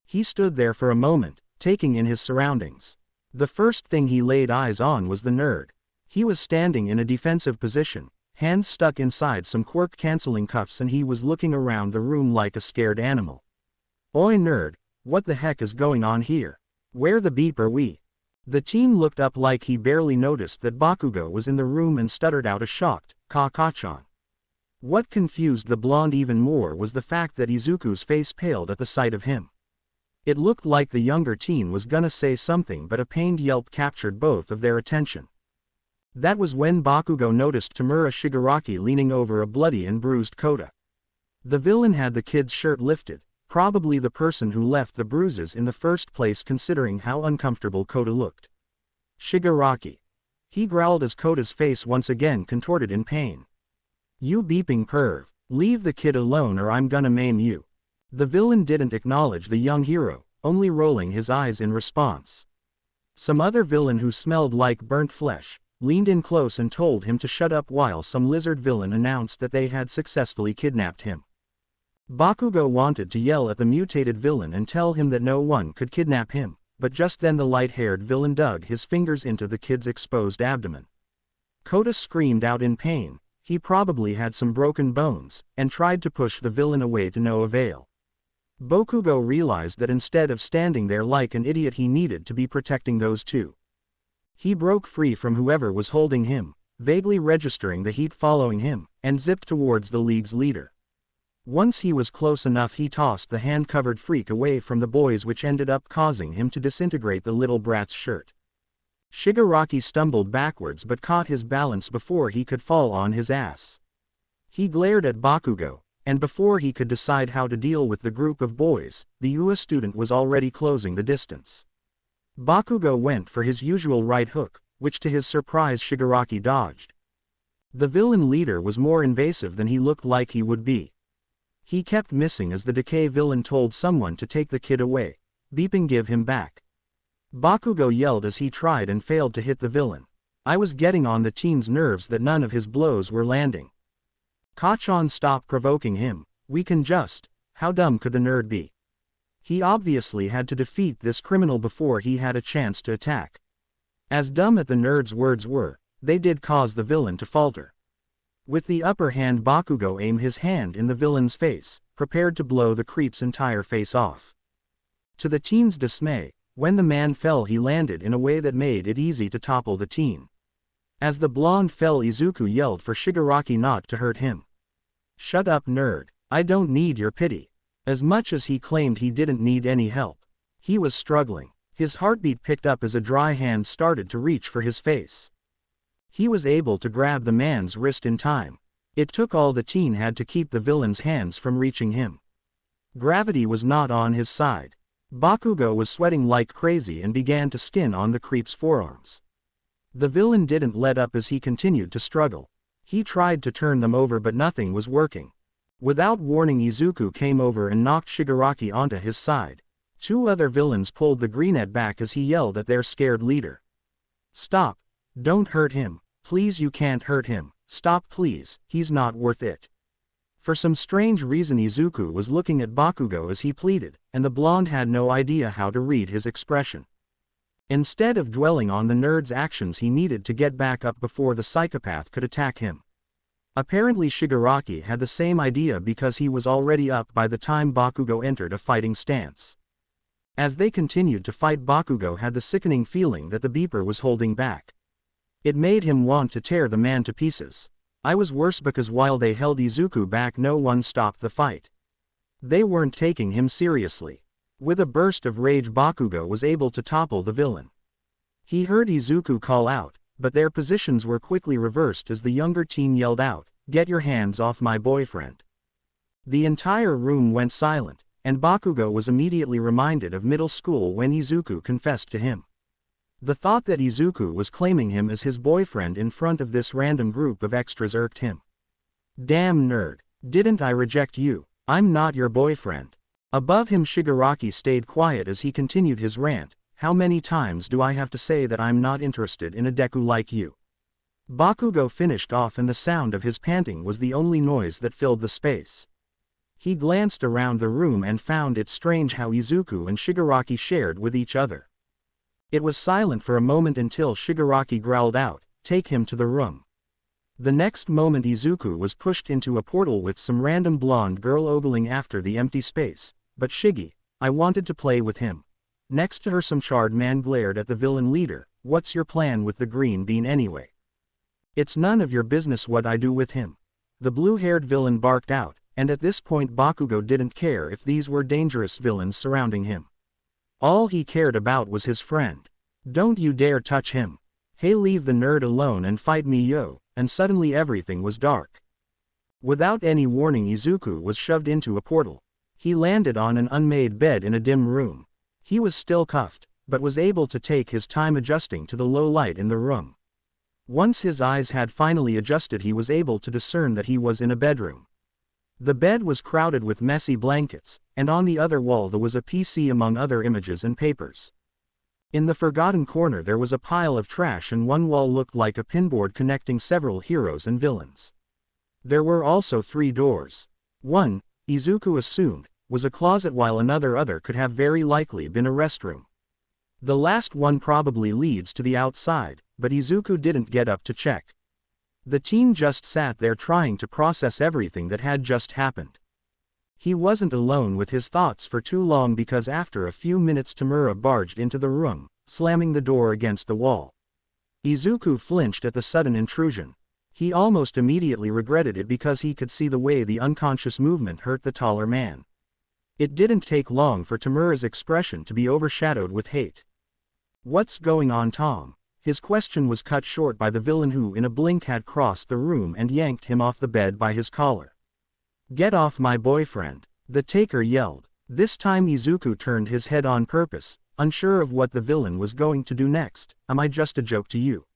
He stood there for a moment, taking in his surroundings. The first thing he laid eyes on was the nerd. He was standing in a defensive position, hands stuck inside some quirk-canceling cuffs, and he was looking around the room like a scared animal. "Oi nerd, what the heck is going on here? Where the beep are we?" The teen looked up like he barely noticed that Bakugo was in the room and stuttered out a shocked, "Ka-ka-chan." What confused the blonde even more was the fact that Izuku's face paled at the sight of him. It looked like the younger teen was gonna say something, but a pained yelp captured both of their attention. That was when Bakugo noticed Tomura Shigaraki leaning over a bloody and bruised Kota. The villain had the kid's shirt lifted, probably the person who left the bruises in the first place considering how uncomfortable Kota looked. "Shigaraki," he growled as Kota's face once again contorted in pain. "You beeping perv, leave the kid alone or I'm gonna maim you." The villain didn't acknowledge the young hero, only rolling his eyes in response. Some other villain who smelled like burnt flesh leaned in close and told him to shut up while some lizard villain announced that they had successfully kidnapped him. Bakugo wanted to yell at the mutated villain and tell him that no one could kidnap him, but just then the light-haired villain dug his fingers into the kid's exposed abdomen. Kota screamed out in pain. He probably had some broken bones, and tried to push the villain away to no avail. Bakugo realized that instead of standing there like an idiot he needed to be protecting those two. He broke free from whoever was holding him, vaguely registering the heat following him, and zipped towards the league's leader. Once he was close enough he tossed the hand-covered freak away from the boys, which ended up causing him to disintegrate the little brat's shirt. Shigaraki stumbled backwards but caught his balance before he could fall on his ass. He glared at Bakugo, and before he could decide how to deal with the group of boys, the UA student was already closing the distance. Bakugo went for his usual right hook, which to his surprise Shigaraki dodged. The villain leader was more invasive than he looked like he would be. He kept missing as the decay villain told someone to take the kid away, beeping "give him back." Bakugo yelled as he tried and failed to hit the villain. I was getting on the teen's nerves that none of his blows were landing. "Kachan, stop provoking him, we can just..." How dumb could the nerd be? He obviously had to defeat this criminal before he had a chance to attack. As dumb as the nerd's words were, they did cause the villain to falter. With the upper hand, Bakugo aimed his hand in the villain's face, prepared to blow the creep's entire face off. To the teen's dismay, when the man fell he landed in a way that made it easy to topple the teen. As the blonde fell, Izuku yelled for Shigaraki not to hurt him. "Shut up nerd, I don't need your pity." As much as he claimed he didn't need any help, he was struggling. His heartbeat picked up as a dry hand started to reach for his face. He was able to grab the man's wrist in time. It took all the teen had to keep the villain's hands from reaching him. Gravity was not on his side. Bakugo was sweating like crazy and began to skin on the creep's forearms. The villain didn't let up as he continued to struggle. He tried to turn them over but nothing was working. Without warning, Izuku came over and knocked Shigaraki onto his side. Two other villains pulled the greenette back as he yelled at their scared leader. "Stop! Don't hurt him, please, you can't hurt him, stop please, he's not worth it." For some strange reason Izuku was looking at Bakugo as he pleaded, and the blonde had no idea how to read his expression. Instead of dwelling on the nerd's actions, he needed to get back up before the psychopath could attack him. Apparently Shigaraki had the same idea because he was already up by the time Bakugo entered a fighting stance. As they continued to fight, Bakugo had the sickening feeling that the beeper was holding back. It made him want to tear the man to pieces. I was worse because while they held Izuku back no one stopped the fight. They weren't taking him seriously. With a burst of rage, Bakugo was able to topple the villain. He heard Izuku call out, but their positions were quickly reversed as the younger teen yelled out, "Get your hands off my boyfriend." The entire room went silent, and Bakugo was immediately reminded of middle school when Izuku confessed to him. The thought that Izuku was claiming him as his boyfriend in front of this random group of extras irked him. Damn nerd. Didn't I reject you? I'm not your boyfriend. Above him Shigaraki stayed quiet as he continued his rant. How many times do I have to say that I'm not interested in a Deku like you? Bakugo finished off and the sound of his panting was the only noise that filled the space. He glanced around the room and found it strange how Izuku and Shigaraki shared with each other. It was silent for a moment until Shigaraki growled out, "Take him to the room." The next moment Izuku was pushed into a portal with some random blonde girl ogling after the empty space. But Shiggy, I wanted to play with him. Next to her some charred man glared at the villain leader. What's your plan with the green bean anyway? It's none of your business what I do with him. The blue-haired villain barked out, and at this point Bakugo didn't care if these were dangerous villains surrounding him. All he cared about was his friend. Don't you dare touch him. Hey, leave the nerd alone and fight me, yo. And suddenly everything was dark. Without any warning Izuku was shoved into a portal. He landed on an unmade bed in a dim room. He was still cuffed, but was able to take his time adjusting to the low light in the room. Once his eyes had finally adjusted he was able to discern that he was in a bedroom. The bed was crowded with messy blankets, and on the other wall there was a PC among other images and papers. In the forgotten corner there was a pile of trash and one wall looked like a pinboard connecting several heroes and villains. There were also 3 doors. One, Izuku assumed, was a closet while another could have very likely been a restroom. The last one probably leads to the outside, but Izuku didn't get up to check. The teen just sat there trying to process everything that had just happened. He wasn't alone with his thoughts for too long because after a few minutes Tomura barged into the room, slamming the door against the wall. Izuku flinched at the sudden intrusion. He almost immediately regretted it because he could see the way the unconscious movement hurt the taller man. It didn't take long for Tomura's expression to be overshadowed with hate. What's going on, Tom? His question was cut short by the villain who in a blink had crossed the room and yanked him off the bed by his collar. Get off my boyfriend, the taker yelled. This time Izuku turned his head on purpose, unsure of what the villain was going to do next. Am I just a joke to you?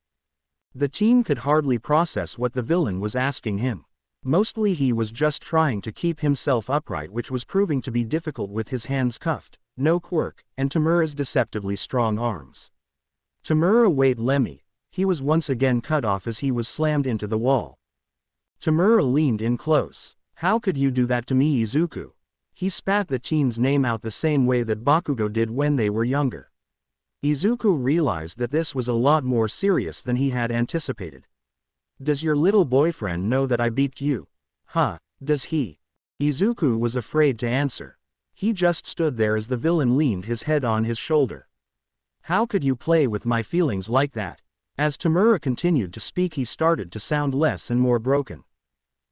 The teen could hardly process what the villain was asking him. Mostly he was just trying to keep himself upright, which was proving to be difficult with his hands cuffed, no quirk, and Tomura's deceptively strong arms. Tomura, wait, Lemmy. He was once again cut off as he was slammed into the wall. Tomura leaned in close. How could you do that to me, Izuku? He spat the teen's name out the same way that Bakugo did when they were younger. Izuku realized that this was a lot more serious than he had anticipated. Does your little boyfriend know that I beat you? Huh, does he? Izuku was afraid to answer. He just stood there as the villain leaned his head on his shoulder. How could you play with my feelings like that? As Tomura continued to speak he started to sound less and more broken.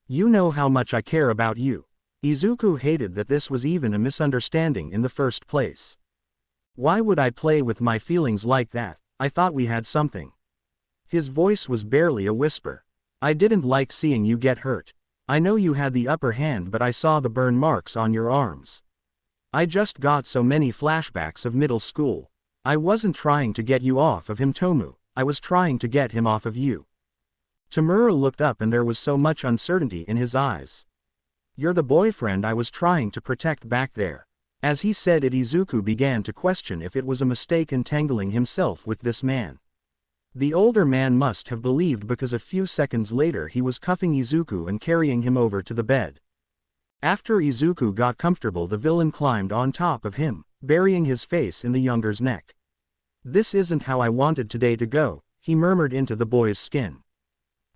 You know how much I care about you. Izuku hated that this was even a misunderstanding in the first place. Why would I play with my feelings like that? I thought we had something. His voice was barely a whisper. I didn't like seeing you get hurt. I know you had the upper hand, but I saw the burn marks on your arms. I just got so many flashbacks of middle school. I wasn't trying to get you off of him, Tomu. I was trying to get him off of you. Tomura looked up and there was so much uncertainty in his eyes. You're the boyfriend I was trying to protect back there. As he said it, Izuku began to question if it was a mistake entangling himself with this man. The older man must have believed because a few seconds later he was cuffing Izuku and carrying him over to the bed. After Izuku got comfortable, the villain climbed on top of him, burying his face in the younger's neck. This isn't how I wanted today to go, he murmured into the boy's skin.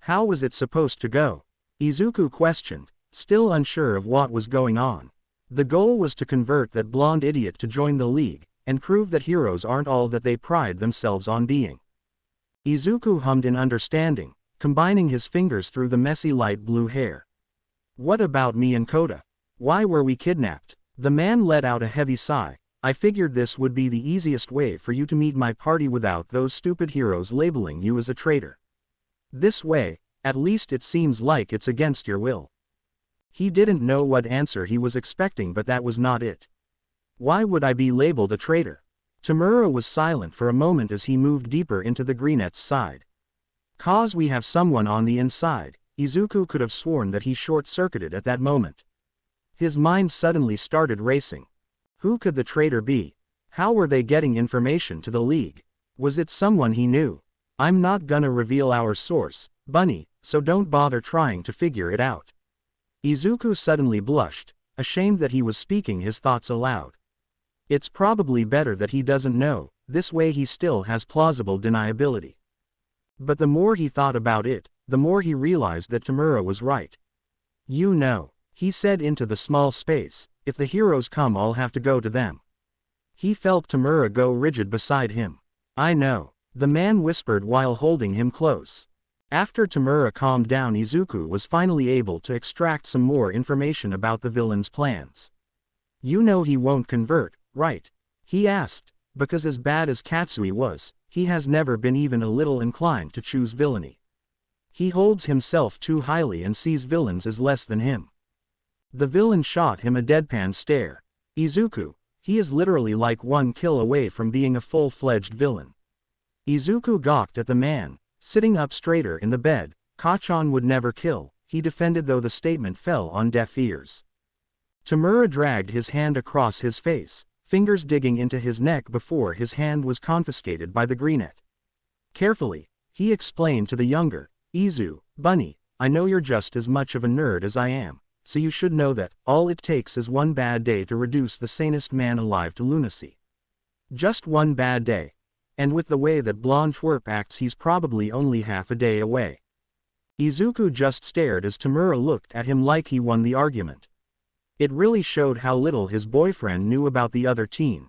How was it supposed to go? Izuku questioned, still unsure of what was going on. The goal was to convert that blonde idiot to join the league, and prove that heroes aren't all that they pride themselves on being. Izuku hummed in understanding, combining his fingers through the messy light blue hair. What about me and Kota? Why were we kidnapped? The man let out a heavy sigh. I figured this would be the easiest way for you to meet my party without those stupid heroes labeling you as a traitor. This way, at least it seems like it's against your will. He didn't know what answer he was expecting, but that was not it. Why would I be labeled a traitor? Tomura was silent for a moment as he moved deeper into the Greenette's side. "'Cause we have someone on the inside." Izuku could have sworn that he short-circuited at that moment. His mind suddenly started racing. Who could the traitor be? How were they getting information to the League? Was it someone he knew? "I'm not gonna reveal our source, Bunny, so don't bother trying to figure it out." Izuku suddenly blushed, ashamed that he was speaking his thoughts aloud. It's probably better that he doesn't know, this way he still has plausible deniability. But the more he thought about it, the more he realized that Tomura was right. "You know," he said into the small space, "if the heroes come I'll have to go to them." He felt Tomura go rigid beside him. "I know," the man whispered while holding him close. After Tomura calmed down, Izuku was finally able to extract some more information about the villain's plans. "You know he won't convert, right?" he asked, because as bad as Katsui was, he has never been even a little inclined to choose villainy. He holds himself too highly and sees villains as less than him. The villain shot him a deadpan stare. "Izuku, he is literally like one kill away from being a full-fledged villain." Izuku gawked at the man, sitting up straighter in the bed. "Kachan would never kill," he defended, though the statement fell on deaf ears. Tomura dragged his hand across his face, fingers digging into his neck before his hand was confiscated by the Greenette. Carefully, he explained to the younger, Bunny, I know you're just as much of a nerd as I am, so you should know that all it takes is one bad day to reduce the sanest man alive to lunacy. Just one bad day. And with the way that Blonde Twerp acts, he's probably only half a day away." Izuku just stared as Tomura looked at him like he won the argument. It really showed how little his boyfriend knew about the other teen.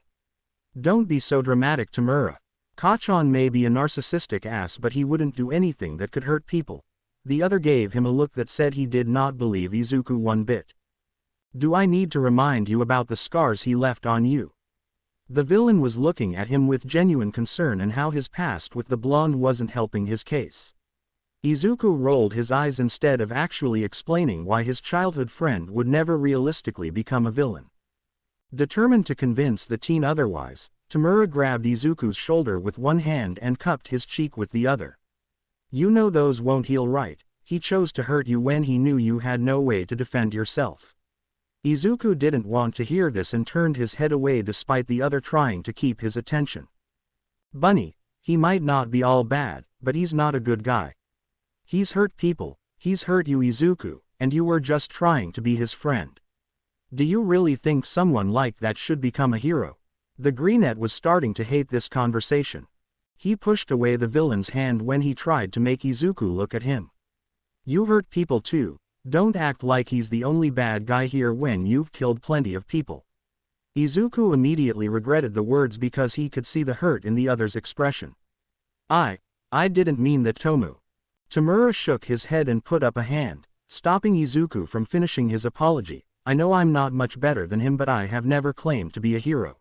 "Don't be so dramatic, Tomura. Kachan may be a narcissistic ass, but he wouldn't do anything that could hurt people." The other gave him a look that said he did not believe Izuku one bit. "Do I need to remind you about the scars he left on you?" The villain was looking at him with genuine concern and how his past with the blonde wasn't helping his case. Izuku rolled his eyes instead of actually explaining why his childhood friend would never realistically become a villain. Determined to convince the teen otherwise, Tomura grabbed Izuku's shoulder with one hand and cupped his cheek with the other. "You know those won't heal, right? He chose to hurt you when he knew you had no way to defend yourself." Izuku didn't want to hear this and turned his head away despite the other trying to keep his attention. "Bunny, he might not be all bad, but he's not a good guy. He's hurt people, he's hurt you, Izuku, and you were just trying to be his friend. Do you really think someone like that should become a hero?" The Greenette was starting to hate this conversation. He pushed away the villain's hand when he tried to make Izuku look at him. "You hurt people too. Don't act like he's the only bad guy here when you've killed plenty of people." Izuku immediately regretted the words because he could see the hurt in the other's expression. I didn't mean that, Tomu." Tomura shook his head and put up a hand, stopping Izuku from finishing his apology. "I know I'm not much better than him, but I have never claimed to be a hero."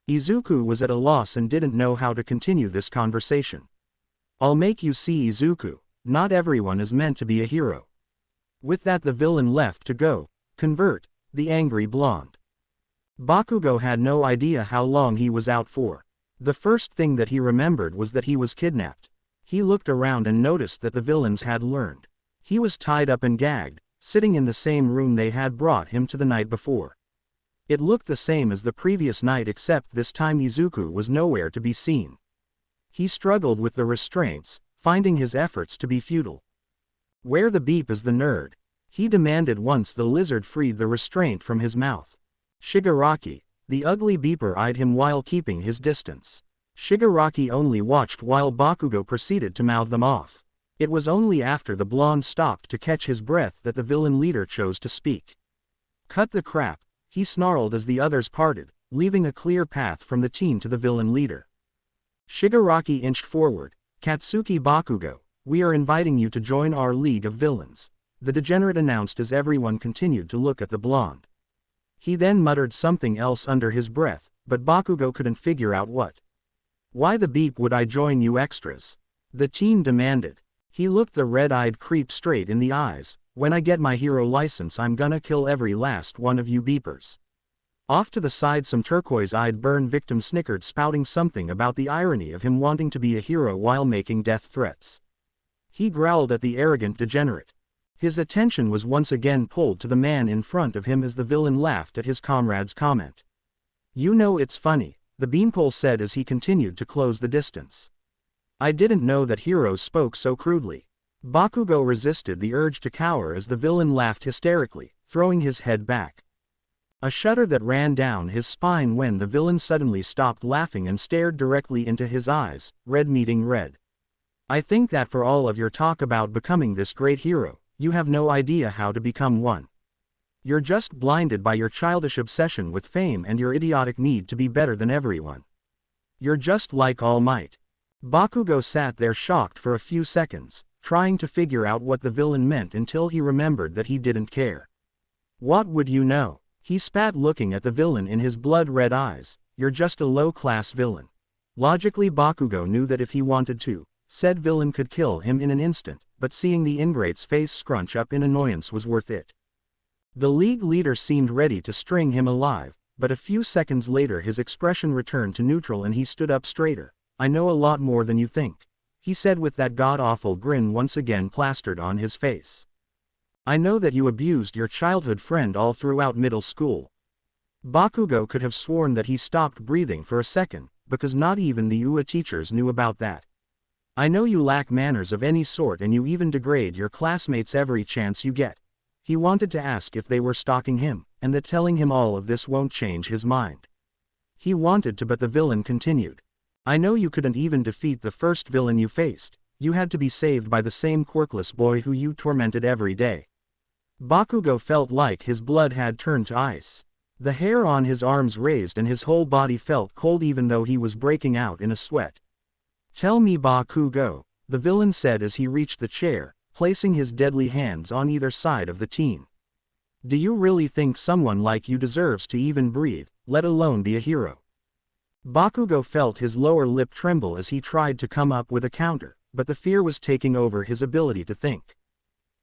Izuku was at a loss and didn't know how to continue this conversation. "I'll make you see, Izuku, not everyone is meant to be a hero." With that, the villain left to go convert the angry blonde. Bakugo had no idea how long he was out for. The first thing that he remembered was that he was kidnapped. He looked around and noticed that the villains had learned. He was tied up and gagged, sitting in the same room they had brought him to the night before. It looked the same as the previous night, except this time Izuku was nowhere to be seen. He struggled with the restraints, finding his efforts to be futile. "Where the beep is the nerd?" he demanded once the lizard freed the restraint from his mouth. Shigaraki, the ugly beeper, eyed him while keeping his distance. Shigaraki only watched while Bakugo proceeded to mouth them off. It was only after the blonde stopped to catch his breath that the villain leader chose to speak. "Cut the crap," he snarled as the others parted, leaving a clear path from the teen to the villain leader. Shigaraki inched forward. "Katsuki Bakugo, we are inviting you to join our League of Villains," the degenerate announced as everyone continued to look at the blonde. He then muttered something else under his breath, but Bakugo couldn't figure out what. "Why the beep would I join you extras?" the teen demanded. He looked the red-eyed creep straight in the eyes. "When I get my hero license, I'm gonna kill every last one of you beepers." Off to the side some turquoise-eyed burn victim snickered, spouting something about the irony of him wanting to be a hero while making death threats. He growled at the arrogant degenerate. His attention was once again pulled to the man in front of him as the villain laughed at his comrade's comment. "You know it's funny," the beanpole said as he continued to close the distance. "I didn't know that heroes spoke so crudely." Bakugo resisted the urge to cower as the villain laughed hysterically, throwing his head back. A shudder that ran down his spine when the villain suddenly stopped laughing and stared directly into his eyes, red meeting red. "I think that for all of your talk about becoming this great hero, you have no idea how to become one. You're just blinded by your childish obsession with fame and your idiotic need to be better than everyone. You're just like All Might." Bakugo sat there shocked for a few seconds, trying to figure out what the villain meant until he remembered that he didn't care. "What would you know?" he spat, looking at the villain in his blood-red eyes. "You're just a low-class villain." Logically, Bakugo knew that if he wanted to, said villain could kill him in an instant, but seeing the ingrate's face scrunch up in annoyance was worth it. The league leader seemed ready to string him alive, but a few seconds later his expression returned to neutral and he stood up straighter. "I know a lot more than you think," he said with that god-awful grin once again plastered on his face. "I know that you abused your childhood friend all throughout middle school." Bakugo could have sworn that he stopped breathing for a second, because not even the UA teachers knew about that. "I know you lack manners of any sort and you even degrade your classmates every chance you get." He wanted to ask if they were stalking him, and that telling him all of this won't change his mind. He wanted to, but the villain continued. "I know you couldn't even defeat the first villain you faced. You had to be saved by the same quirkless boy who you tormented every day." Bakugo felt like his blood had turned to ice. The hair on his arms raised and his whole body felt cold even though he was breaking out in a sweat. "Tell me, Bakugo," the villain said as he reached the chair, placing his deadly hands on either side of the teen. "Do you really think someone like you deserves to even breathe, let alone be a hero?" Bakugo felt his lower lip tremble as he tried to come up with a counter, but the fear was taking over his ability to think.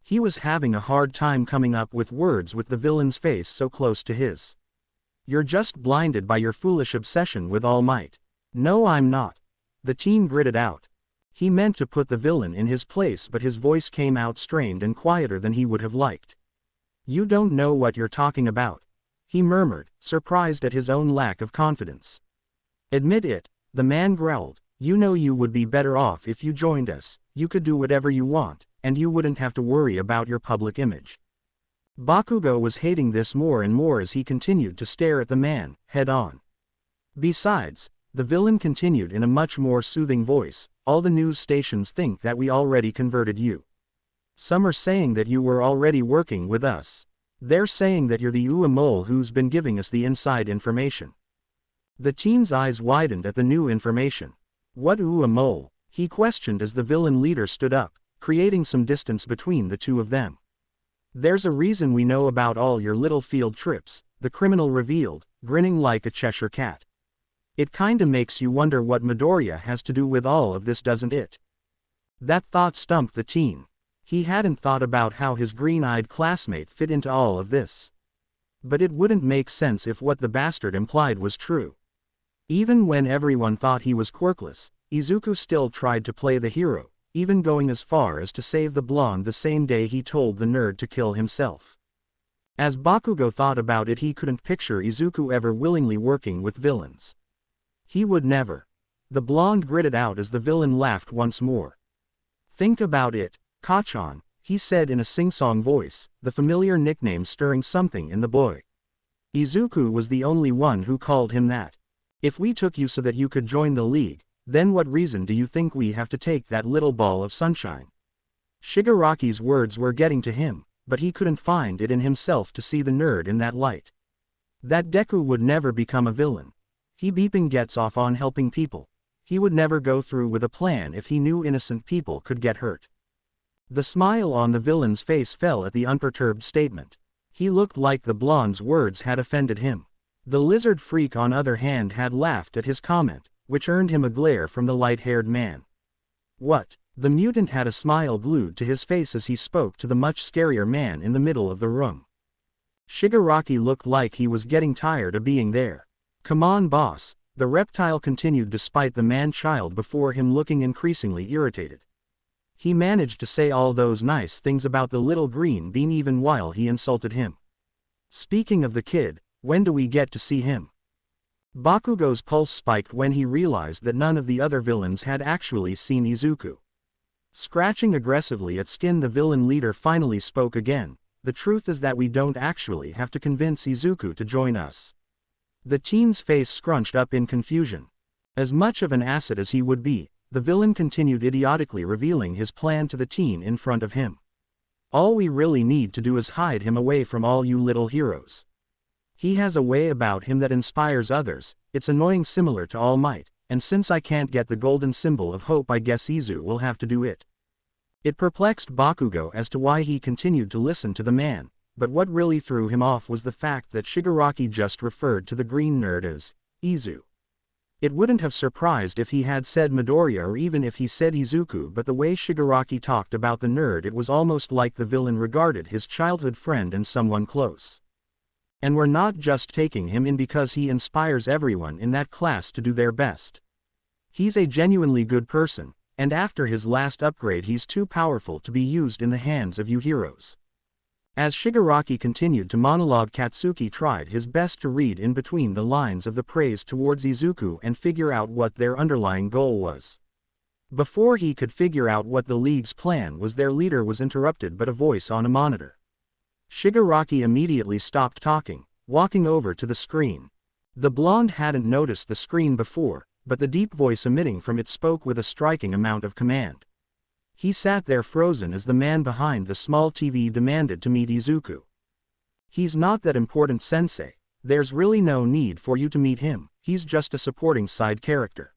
He was having a hard time coming up with words with the villain's face so close to his. "You're just blinded by your foolish obsession with All Might." "No, I'm not," the teen gritted out. He meant to put the villain in his place, but his voice came out strained and quieter than he would have liked. "You don't know what you're talking about," he murmured, surprised at his own lack of confidence. "Admit it," the man growled. "You know you would be better off if you joined us. You could do whatever you want, and you wouldn't have to worry about your public image." Bakugo was hating this more and more as he continued to stare at the man, head on. "Besides," the villain continued in a much more soothing voice, "all the news stations think that we already converted you. Some are saying that you were already working with us. They're saying that you're the UA mole who's been giving us the inside information." The teen's eyes widened at the new information. "What UA mole?" he questioned as the villain leader stood up, creating some distance between the two of them. "There's a reason we know about all your little field trips," the criminal revealed, grinning like a Cheshire cat. "It kinda makes you wonder what Midoriya has to do with all of this, doesn't it?" That thought stumped the teen. He hadn't thought about how his green-eyed classmate fit into all of this. But it wouldn't make sense if what the bastard implied was true. Even when everyone thought he was quirkless, Izuku still tried to play the hero, even going as far as to save the blonde the same day he told the nerd to kill himself. As Bakugo thought about it, he couldn't picture Izuku ever willingly working with villains. He would never. The blonde gritted out as the villain laughed once more. "Think about it, Kachan," he said in a sing-song voice, the familiar nickname stirring something in the boy. Izuku was the only one who called him that. "If we took you so that you could join the league, then what reason do you think we have to take that little ball of sunshine?" Shigaraki's words were getting to him, but he couldn't find it in himself to see the nerd in that light. That Deku would never become a villain. He beeping gets off on helping people. He would never go through with a plan if he knew innocent people could get hurt. The smile on the villain's face fell at the unperturbed statement. He looked like the blonde's words had offended him. The lizard freak on other hand had laughed at his comment, which earned him a glare from the light-haired man. "What?" The mutant had a smile glued to his face as he spoke to the much scarier man in the middle of the room. Shigaraki looked like he was getting tired of being there. "Come on, boss," the reptile continued despite the man-child before him looking increasingly irritated. He managed to say all those nice things about the little green bean even while he insulted him. "Speaking of the kid, when do we get to see him?" Bakugo's pulse spiked when he realized that none of the other villains had actually seen Izuku. Scratching aggressively at skin, the villain leader finally spoke again. "The truth is that we don't actually have to convince Izuku to join us." The teen's face scrunched up in confusion. As much of an asset as he would be, the villain continued idiotically revealing his plan to the teen in front of him. "All we really need to do is hide him away from all you little heroes. He has a way about him that inspires others, it's annoying, similar to All Might, and since I can't get the golden symbol of hope, I guess Izu will have to do it." It perplexed Bakugo as to why he continued to listen to the man, but what really threw him off was the fact that Shigaraki just referred to the green nerd as Izu. It wouldn't have surprised if he had said Midoriya or even if he said Izuku, but the way Shigaraki talked about the nerd, it was almost like the villain regarded his childhood friend and someone close. And we're not just taking him in because he inspires everyone in that class to do their best. He's a genuinely good person, and after his last upgrade he's too powerful to be used in the hands of you heroes. As Shigaraki continued to monologue, Katsuki tried his best to read in between the lines of the praise towards Izuku and figure out what their underlying goal was. Before he could figure out what the League's plan was, their leader was interrupted by a voice on a monitor. Shigaraki immediately stopped talking, walking over to the screen. The blonde hadn't noticed the screen before, but the deep voice emitting from it spoke with a striking amount of command. He sat there frozen as the man behind the small TV demanded to meet Izuku. "He's not that important, sensei. There's really no need for you to meet him, he's just a supporting side character."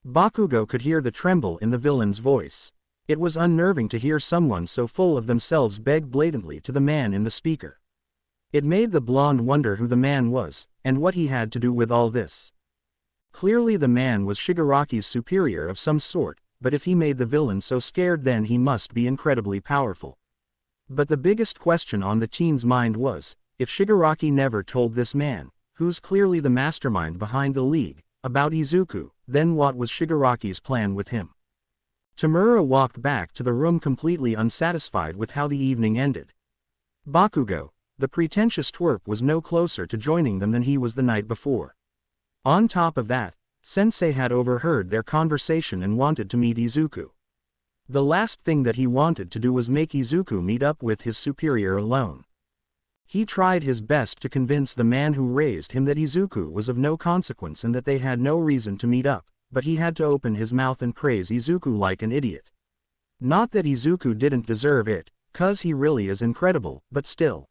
Bakugo could hear the tremble in the villain's voice. It was unnerving to hear someone so full of themselves beg blatantly to the man in the speaker. It made the blonde wonder who the man was, and what he had to do with all this. Clearly the man was Shigaraki's superior of some sort, but if he made the villain so scared, then he must be incredibly powerful. But the biggest question on the teen's mind was, if Shigaraki never told this man, who's clearly the mastermind behind the League, about Izuku, then what was Shigaraki's plan with him? Tomura walked back to the room completely unsatisfied with how the evening ended. Bakugo, the pretentious twerp, was no closer to joining them than he was the night before. On top of that, Sensei had overheard their conversation and wanted to meet Izuku. The last thing that he wanted to do was make Izuku meet up with his superior alone. He tried his best to convince the man who raised him that Izuku was of no consequence and that they had no reason to meet up, but he had to open his mouth and praise Izuku like an idiot. Not that Izuku didn't deserve it, 'cause he really is incredible, but still.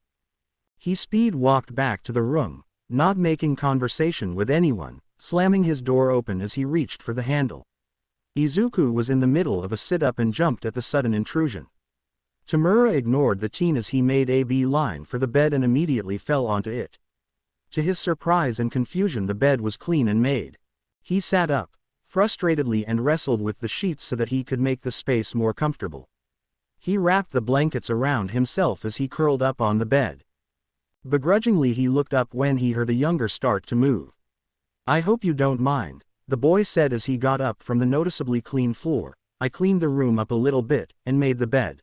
He speed walked back to the room, not making conversation with anyone, slamming his door open as he reached for the handle. Izuku was in the middle of a sit-up and jumped at the sudden intrusion. Tomura ignored the teen as he made a beeline for the bed and immediately fell onto it. To his surprise and confusion, the bed was clean and made. He sat up, frustratedly, and wrestled with the sheets so that he could make the space more comfortable. He wrapped the blankets around himself as he curled up on the bed. Begrudgingly he looked up when he heard the younger start to move. "I hope you don't mind," the boy said as he got up from the noticeably clean floor. "I cleaned the room up a little bit, and made the bed."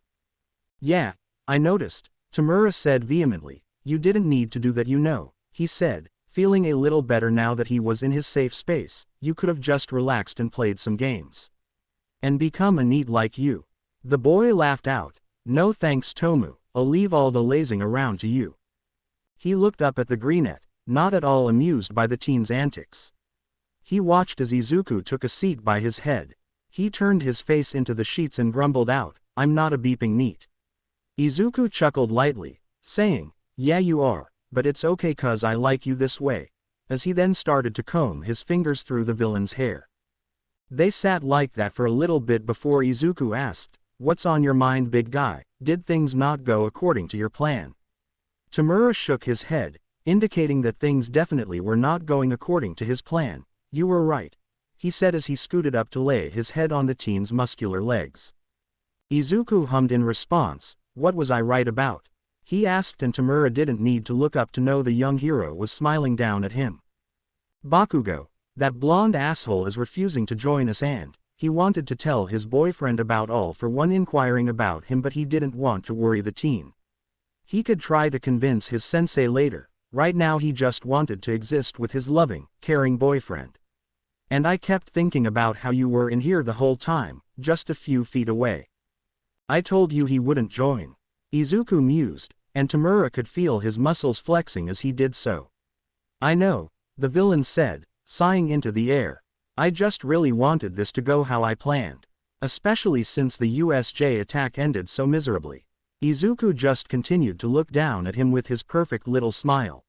"Yeah, I noticed," Tomura said vehemently. "You didn't need to do that, you know," he said, feeling a little better now that he was in his safe space. "You could have just relaxed and played some games. And become a NEET like you." The boy laughed out. "No thanks, Tomu, I'll leave all the lazing around to you." He looked up at the greenette, not at all amused by the teen's antics. He watched as Izuku took a seat by his head. He turned his face into the sheets and grumbled out, "I'm not a beeping NEET." Izuku chuckled lightly, saying, "Yeah you are, but it's okay 'cause I like you this way," as he then started to comb his fingers through the villain's hair. They sat like that for a little bit before Izuku asked, "What's on your mind, big guy? Did things not go according to your plan?" Tomura shook his head, indicating that things definitely were not going according to his plan. "You were right," he said as he scooted up to lay his head on the teen's muscular legs. Izuku hummed in response, "What was I right about?" he asked, and Tomura didn't need to look up to know the young hero was smiling down at him. Bakugo, that blonde asshole is refusing to join us, and he wanted to tell his boyfriend about all for one inquiring about him, but he didn't want to worry the teen. He could try to convince his sensei later. Right now he just wanted to exist with his loving, caring boyfriend. And I kept thinking about how you were in here the whole time, just a few feet away. I told you he wouldn't join. Izuku mused, and Tomura could feel his muscles flexing as he did so. I know, the villain said, sighing into the air. I just really wanted this to go how I planned. Especially since the USJ attack ended so miserably. Izuku just continued to look down at him with his perfect little smile.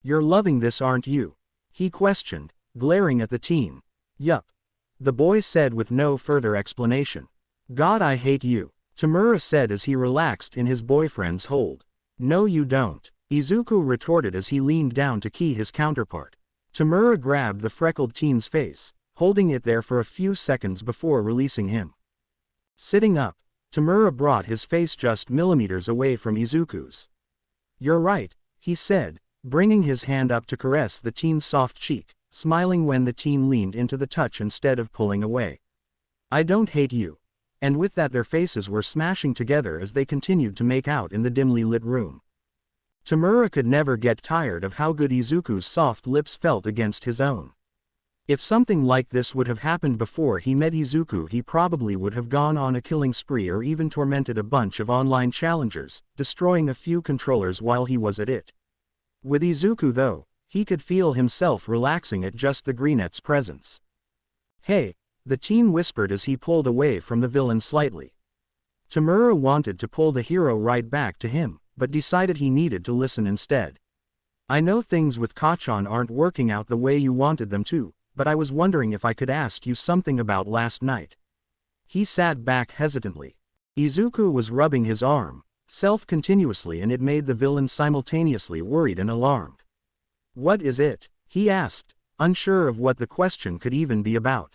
You're loving this, aren't you? He questioned, glaring at the teen. Yup. The boy said with no further explanation. God, I hate you, Tomura said as he relaxed in his boyfriend's hold. No you don't, Izuku retorted as he leaned down to key his counterpart. Tomura grabbed the freckled teen's face, holding it there for a few seconds before releasing him. Sitting up, Tomura brought his face just millimeters away from Izuku's. You're right, he said, bringing his hand up to caress the teen's soft cheek, smiling when the teen leaned into the touch instead of pulling away. I don't hate you. And with that their faces were smashing together as they continued to make out in the dimly lit room. Tomura could never get tired of how good Izuku's soft lips felt against his own. If something like this would have happened before he met Izuku, he probably would have gone on a killing spree or even tormented a bunch of online challengers, destroying a few controllers while he was at it. With Izuku though, he could feel himself relaxing at just the greenette's presence. Hey, the teen whispered as he pulled away from the villain slightly. Tomura wanted to pull the hero right back to him, but decided he needed to listen instead. I know things with Kachan aren't working out the way you wanted them to, but I was wondering if I could ask you something about last night. He sat back hesitantly. Izuku was rubbing his arm, continuously, and it made the villain simultaneously worried and alarmed. What is it? He asked, unsure of what the question could even be about.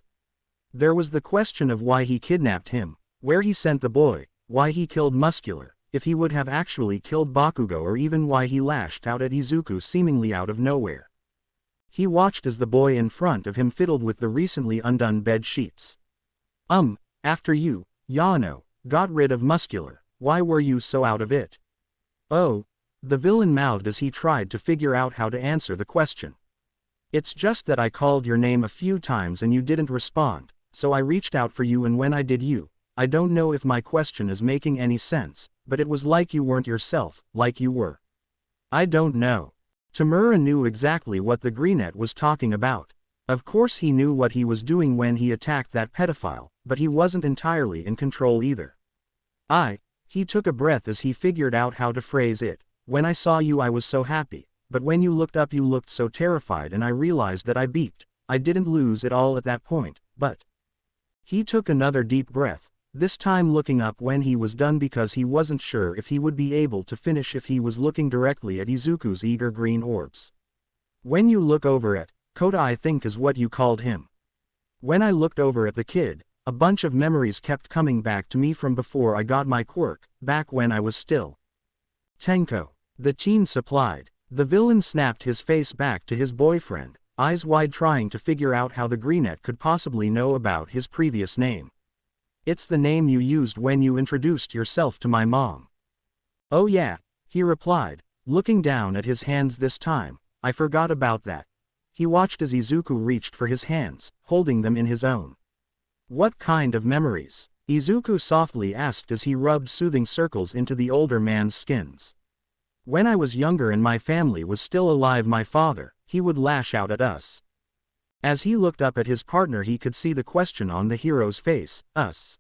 There was the question of why he kidnapped him, where he sent the boy, why he killed Muscular, if he would have actually killed Bakugo, or even why he lashed out at Izuku seemingly out of nowhere. He watched as the boy in front of him fiddled with the recently undone bed sheets. After you, Yano, got rid of Muscular, why were you so out of it? Oh, the villain mouthed as he tried to figure out how to answer the question. It's just that I called your name a few times and you didn't respond, so I reached out for you, and when I did I don't know if my question is making any sense, but it was like you weren't yourself, like you were. I don't know. Tomura knew exactly what the greenette was talking about. Of course he knew what he was doing when he attacked that pedophile, but he wasn't entirely in control either. He took a breath as he figured out how to phrase it. When I saw you I was so happy, but when you looked up you looked so terrified and I realized that I beeped. I didn't lose it all at that point, but... He took another deep breath, this time looking up when he was done because he wasn't sure if he would be able to finish if he was looking directly at Izuku's eager green orbs. When you look over at Kota, I think is what you called him. When I looked over at the kid, a bunch of memories kept coming back to me from before I got my quirk, back when I was still Tenko. The teen supplied. The villain snapped his face back to his boyfriend, eyes wide, trying to figure out how the greenette could possibly know about his previous name. It's the name you used when you introduced yourself to my mom. Oh yeah, he replied, looking down at his hands this time. I forgot about that. He watched as Izuku reached for his hands, holding them in his own. What kind of memories? Izuku softly asked as he rubbed soothing circles into the older man's skins. When I was younger and my family was still alive, my father, he would lash out at us. As he looked up at his partner he could see the question on the hero's face. Us?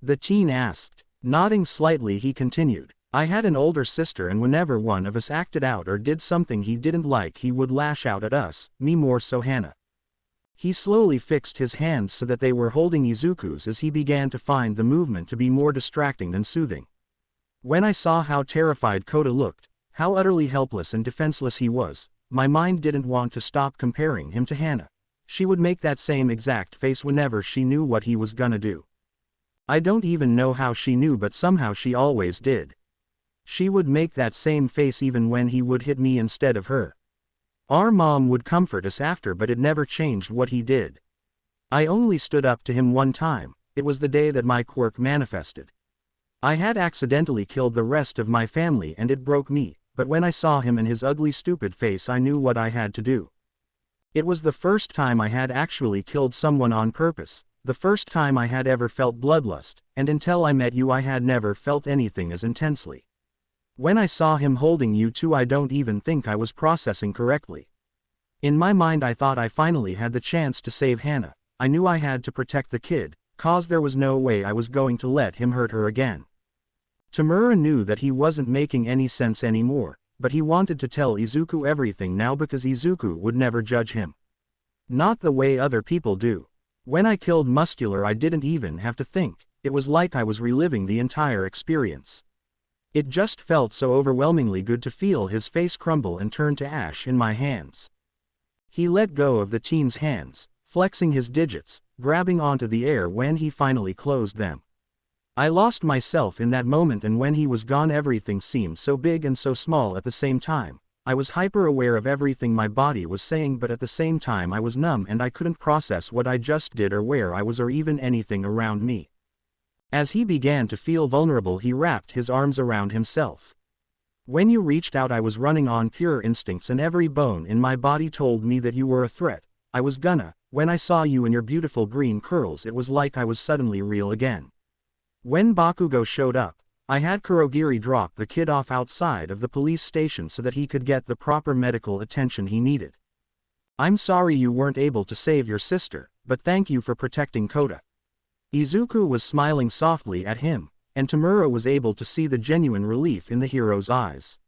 The teen asked. Nodding slightly he continued. I had an older sister, and whenever one of us acted out or did something he didn't like he would lash out at us, me more so Hana. He slowly fixed his hands so that they were holding Izuku's as he began to find the movement to be more distracting than soothing. When I saw how terrified Kota looked, how utterly helpless and defenseless he was, my mind didn't want to stop comparing him to Hana. She would make that same exact face whenever she knew what he was gonna do. I don't even know how she knew, but somehow she always did. She would make that same face even when he would hit me instead of her. Our mom would comfort us after, but it never changed what he did. I only stood up to him one time. It was the day that my quirk manifested. I had accidentally killed the rest of my family and it broke me, but when I saw him and his ugly stupid face I knew what I had to do. It was the first time I had actually killed someone on purpose, the first time I had ever felt bloodlust, and until I met you I had never felt anything as intensely. When I saw him holding you two, I don't even think I was processing correctly. In my mind I thought I finally had the chance to save Hannah. I knew I had to protect the kid, cause there was no way I was going to let him hurt her again. Tomura knew that he wasn't making any sense anymore, but he wanted to tell Izuku everything now because Izuku would never judge him. Not the way other people do. When I killed Muscular I didn't even have to think, it was like I was reliving the entire experience. It just felt so overwhelmingly good to feel his face crumble and turn to ash in my hands. He let go of the teen's hands, flexing his digits, grabbing onto the air when he finally closed them. I lost myself in that moment, and when he was gone everything seemed so big and so small at the same time. I was hyper-aware of everything my body was saying, but at the same time I was numb and I couldn't process what I just did or where I was or even anything around me. As he began to feel vulnerable he wrapped his arms around himself. When you reached out I was running on pure instincts and every bone in my body told me that you were a threat. I was gonna. When I saw you and your beautiful green curls it was like I was suddenly real again. When Bakugo showed up, I had Kurogiri drop the kid off outside of the police station so that he could get the proper medical attention he needed. I'm sorry you weren't able to save your sister, but thank you for protecting Kota. Izuku was smiling softly at him, and Tomura was able to see the genuine relief in the hero's eyes.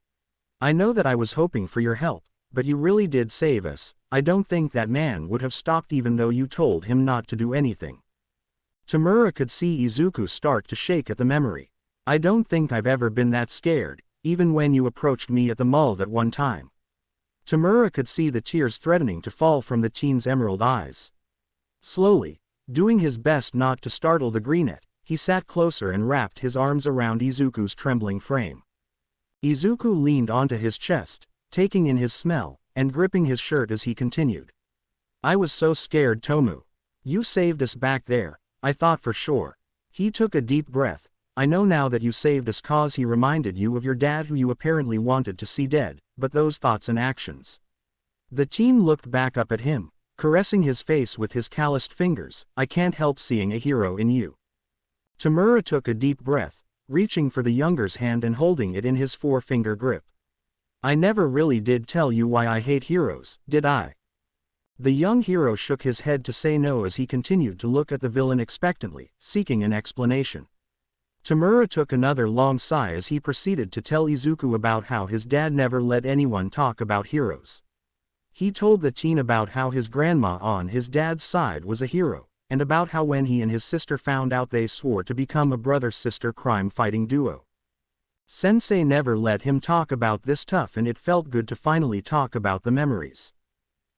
I know that I was hoping for your help, but you really did save us. I don't think that man would have stopped even though you told him not to do anything. Tomura could see Izuku start to shake at the memory. I don't think I've ever been that scared, even when you approached me at the mall that one time. Tomura could see the tears threatening to fall from the teen's emerald eyes. Slowly, doing his best not to startle the greenette, he sat closer and wrapped his arms around Izuku's trembling frame. Izuku leaned onto his chest, taking in his smell, and gripping his shirt as he continued. I was so scared, Tomu. You saved us back there. I thought for sure. He took a deep breath. I know now that you saved us cause he reminded you of your dad who you apparently wanted to see dead, but those thoughts and actions. The teen looked back up at him, caressing his face with his calloused fingers. I can't help seeing a hero in you. Tomura took a deep breath, reaching for the younger's hand and holding it in his four-finger grip. I never really did tell you why I hate heroes, did I? The young hero shook his head to say no as he continued to look at the villain expectantly, seeking an explanation. Tomura took another long sigh as he proceeded to tell Izuku about how his dad never let anyone talk about heroes. He told the teen about how his grandma on his dad's side was a hero, and about how when he and his sister found out they swore to become a brother-sister crime-fighting duo. Sensei never let him talk about this stuff and it felt good to finally talk about the memories.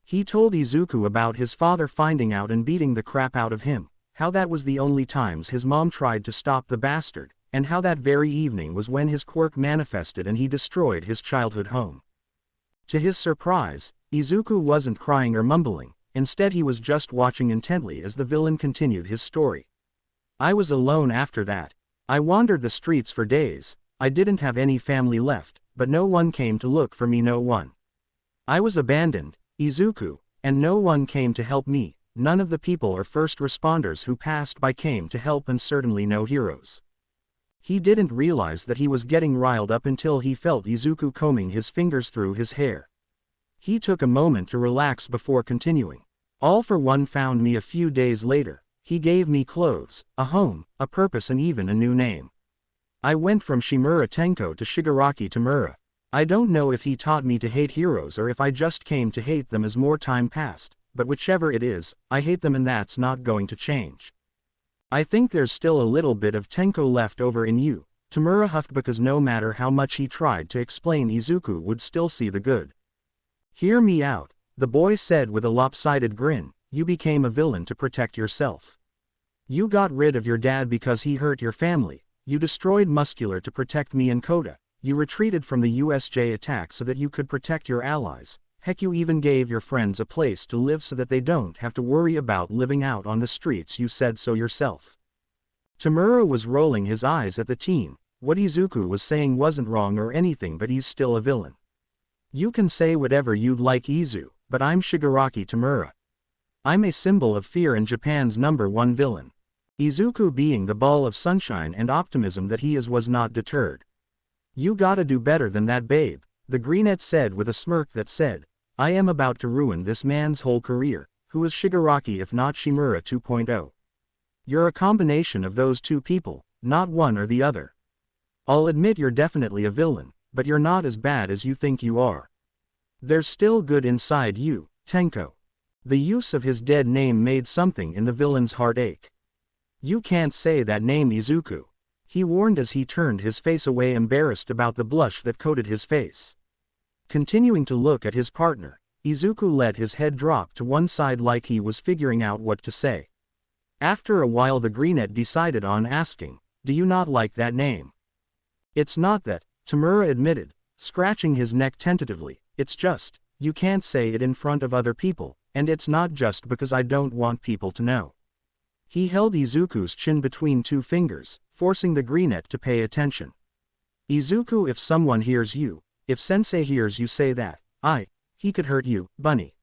He told Izuku about his father finding out and beating the crap out of him, how that was the only times his mom tried to stop the bastard, and how that very evening was when his quirk manifested and he destroyed his childhood home. To his surprise, Izuku wasn't crying or mumbling, instead he was just watching intently as the villain continued his story. I was alone after that. I wandered the streets for days. I didn't have any family left, but no one came to look for me, no one. I was abandoned, Izuku, and no one came to help me. None of the people or first responders who passed by came to help and certainly no heroes. He didn't realize that he was getting riled up until he felt Izuku combing his fingers through his hair. He took a moment to relax before continuing. All for one found me a few days later. He gave me clothes, a home, a purpose and even a new name. I went from Shimura Tenko to Shigaraki Tomura. I don't know if he taught me to hate heroes or if I just came to hate them as more time passed, but whichever it is, I hate them and that's not going to change. I think there's still a little bit of Tenko left over in you, Tomura huffed because no matter how much he tried to explain Izuku would still see the good. Hear me out, the boy said with a lopsided grin, you became a villain to protect yourself. You got rid of your dad because he hurt your family, you destroyed Muscular to protect me and Kota, You retreated from the USJ attack so that you could protect your allies. Heck, you even gave your friends a place to live so that they don't have to worry about living out on the streets. You said so yourself. Tomura was rolling his eyes at the teen. What Izuku was saying wasn't wrong or anything, but he's still a villain. You can say whatever you'd like, Izu, but I'm Shigaraki Tomura. I'm a symbol of fear and Japan's #1 villain. Izuku, being the ball of sunshine and optimism that he is, was not deterred. You gotta do better than that, babe, the greenette said with a smirk that said, I am about to ruin this man's whole career. Who is Shigaraki if not Shimura 2.0? You're a combination of those two people, not one or the other. I'll admit you're definitely a villain, but you're not as bad as you think you are. There's still good inside you, Tenko. The use of his dead name made something in the villain's heart ache. You can't say that name, Izuku, he warned as he turned his face away, embarrassed about the blush that coated his face. Continuing to look at his partner, Izuku let his head drop to one side like he was figuring out what to say. After a while the greenette decided on asking, do you not like that name? It's not that, Tomura admitted, scratching his neck tentatively, it's just, you can't say it in front of other people, and it's not just because I don't want people to know. He held Izuku's chin between two fingers, forcing the greenette to pay attention. Izuku, if someone hears you, if Sensei hears you say that, he could hurt you, bunny.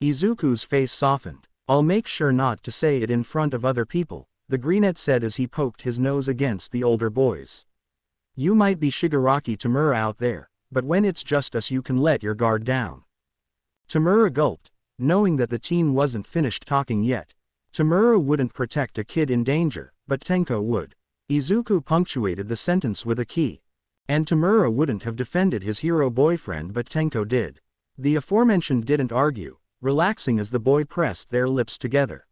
Izuku's face softened. I'll make sure not to say it in front of other people, the greenette said as he poked his nose against the older boy's. You might be Shigaraki Tomura out there, but when it's just us you can let your guard down. Tomura gulped, knowing that the teen wasn't finished talking yet. Tomura wouldn't protect a kid in danger, but Tenko would. Izuku punctuated the sentence with a key. And Tomura wouldn't have defended his hero boyfriend, but Tenko did. The aforementioned didn't argue, relaxing as the boy pressed their lips together.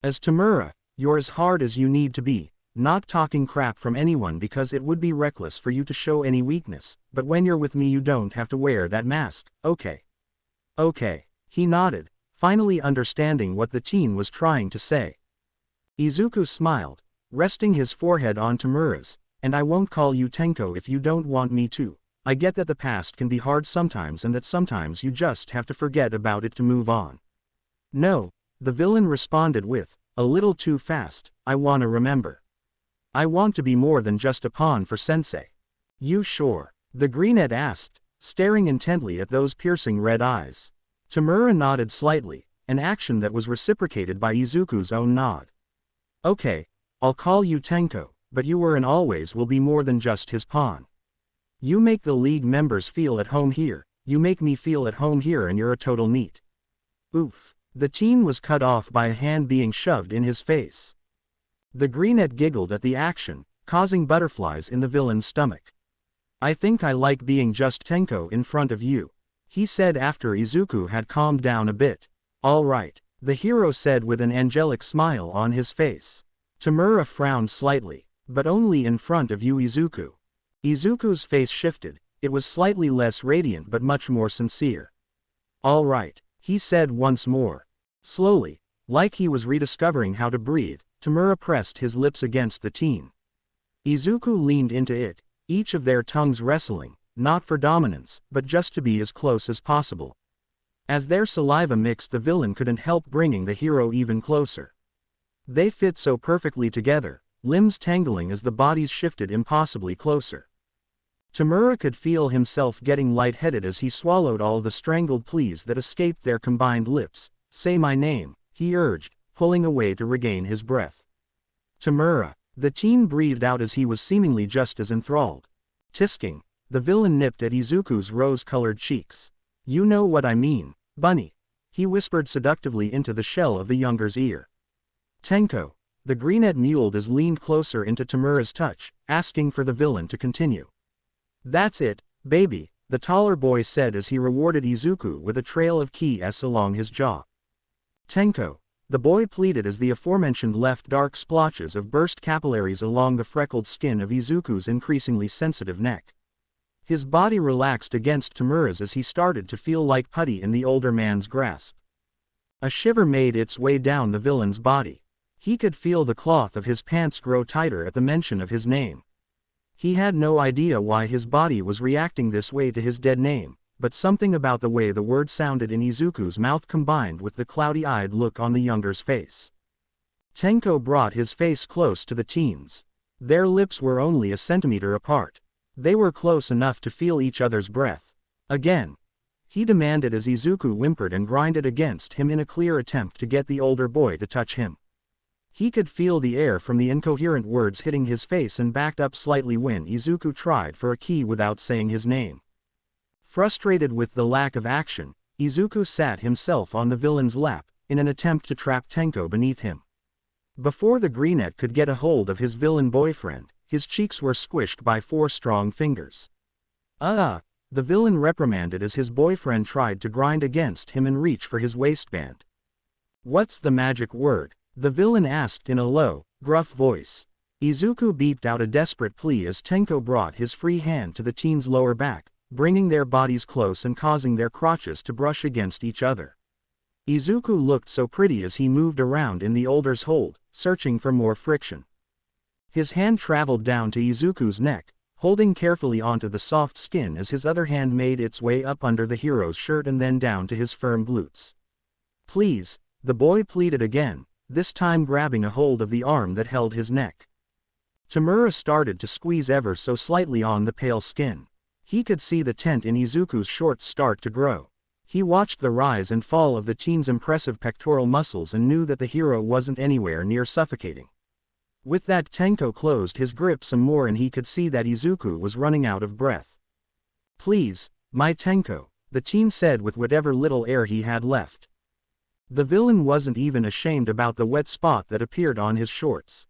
As Tomura, you're as hard as you need to be, not talking crap from anyone because it would be reckless for you to show any weakness, but when you're with me you don't have to wear that mask, okay? Okay, he nodded, finally understanding what the teen was trying to say. Izuku smiled, resting his forehead on Tomura's, and I won't call you Tenko if you don't want me to. I get that the past can be hard sometimes and that sometimes you just have to forget about it to move on. No, the villain responded with, a little too fast, I wanna remember. I want to be more than just a pawn for Sensei. You sure? The greenette asked, staring intently at those piercing red eyes. Tomura nodded slightly, an action that was reciprocated by Izuku's own nod. Okay, I'll call you Tenko, but you were and always will be more than just his pawn. You make the league members feel at home here, you make me feel at home here, and you're a total neat. Oof. The teen was cut off by a hand being shoved in his face. The greenette giggled at the action, causing butterflies in the villain's stomach. I think I like being just Tenko in front of you, he said after Izuku had calmed down a bit. All right, the hero said with an angelic smile on his face. Tomura frowned slightly, but only in front of you, Izuku. Izuku's face shifted, it was slightly less radiant but much more sincere. All right, he said once more. Slowly, like he was rediscovering how to breathe, Tomura pressed his lips against the teen. Izuku leaned into it, each of their tongues wrestling, not for dominance, but just to be as close as possible. As their saliva mixed, the villain couldn't help bringing the hero even closer. They fit so perfectly together, limbs tangling as the bodies shifted impossibly closer. Tomura could feel himself getting lightheaded as he swallowed all the strangled pleas that escaped their combined lips. Say my name, he urged, pulling away to regain his breath. Tomura, the teen breathed out as he was seemingly just as enthralled. Tisking, the villain nipped at Izuku's rose-colored cheeks. You know what I mean, bunny, he whispered seductively into the shell of the younger's ear. Tenko, the greenette mewled as leaned closer into Tomura's touch, asking for the villain to continue. That's it, baby, the taller boy said as he rewarded Izuku with a trail of kiss along his jaw. Tenko, the boy pleaded as the aforementioned left dark splotches of burst capillaries along the freckled skin of Izuku's increasingly sensitive neck. His body relaxed against Tomura's as he started to feel like putty in the older man's grasp. A shiver made its way down the villain's body. He could feel the cloth of his pants grow tighter at the mention of his name. He had no idea why his body was reacting this way to his dead name, but something about the way the word sounded in Izuku's mouth combined with the cloudy-eyed look on the younger's face. Tenko brought his face close to the teen's. Their lips were only a centimeter apart. They were close enough to feel each other's breath. Again, he demanded as Izuku whimpered and grinded against him in a clear attempt to get the older boy to touch him. He could feel the air from the incoherent words hitting his face and backed up slightly when Izuku tried for a key without saying his name. Frustrated with the lack of action, Izuku sat himself on the villain's lap, in an attempt to trap Tenko beneath him. Before the greenette could get a hold of his villain boyfriend, his cheeks were squished by 4 strong fingers. The villain reprimanded as his boyfriend tried to grind against him and reach for his waistband. "What's the magic word?" the villain asked in a low, gruff voice. Izuku beeped out a desperate plea as Tenko brought his free hand to the teen's lower back, bringing their bodies close and causing their crotches to brush against each other. Izuku looked so pretty as he moved around in the older's hold, searching for more friction. His hand traveled down to Izuku's neck, holding carefully onto the soft skin as his other hand made its way up under the hero's shirt and then down to his firm glutes. "Please," the boy pleaded again, this time grabbing a hold of the arm that held his neck. Tomura started to squeeze ever so slightly on the pale skin. He could see the tent in Izuku's shorts start to grow. He watched the rise and fall of the teen's impressive pectoral muscles and knew that the hero wasn't anywhere near suffocating. With that, Tenko closed his grip some more and he could see that Izuku was running out of breath. "Please, my Tenko," the teen said with whatever little air he had left. The villain wasn't even ashamed about the wet spot that appeared on his shorts.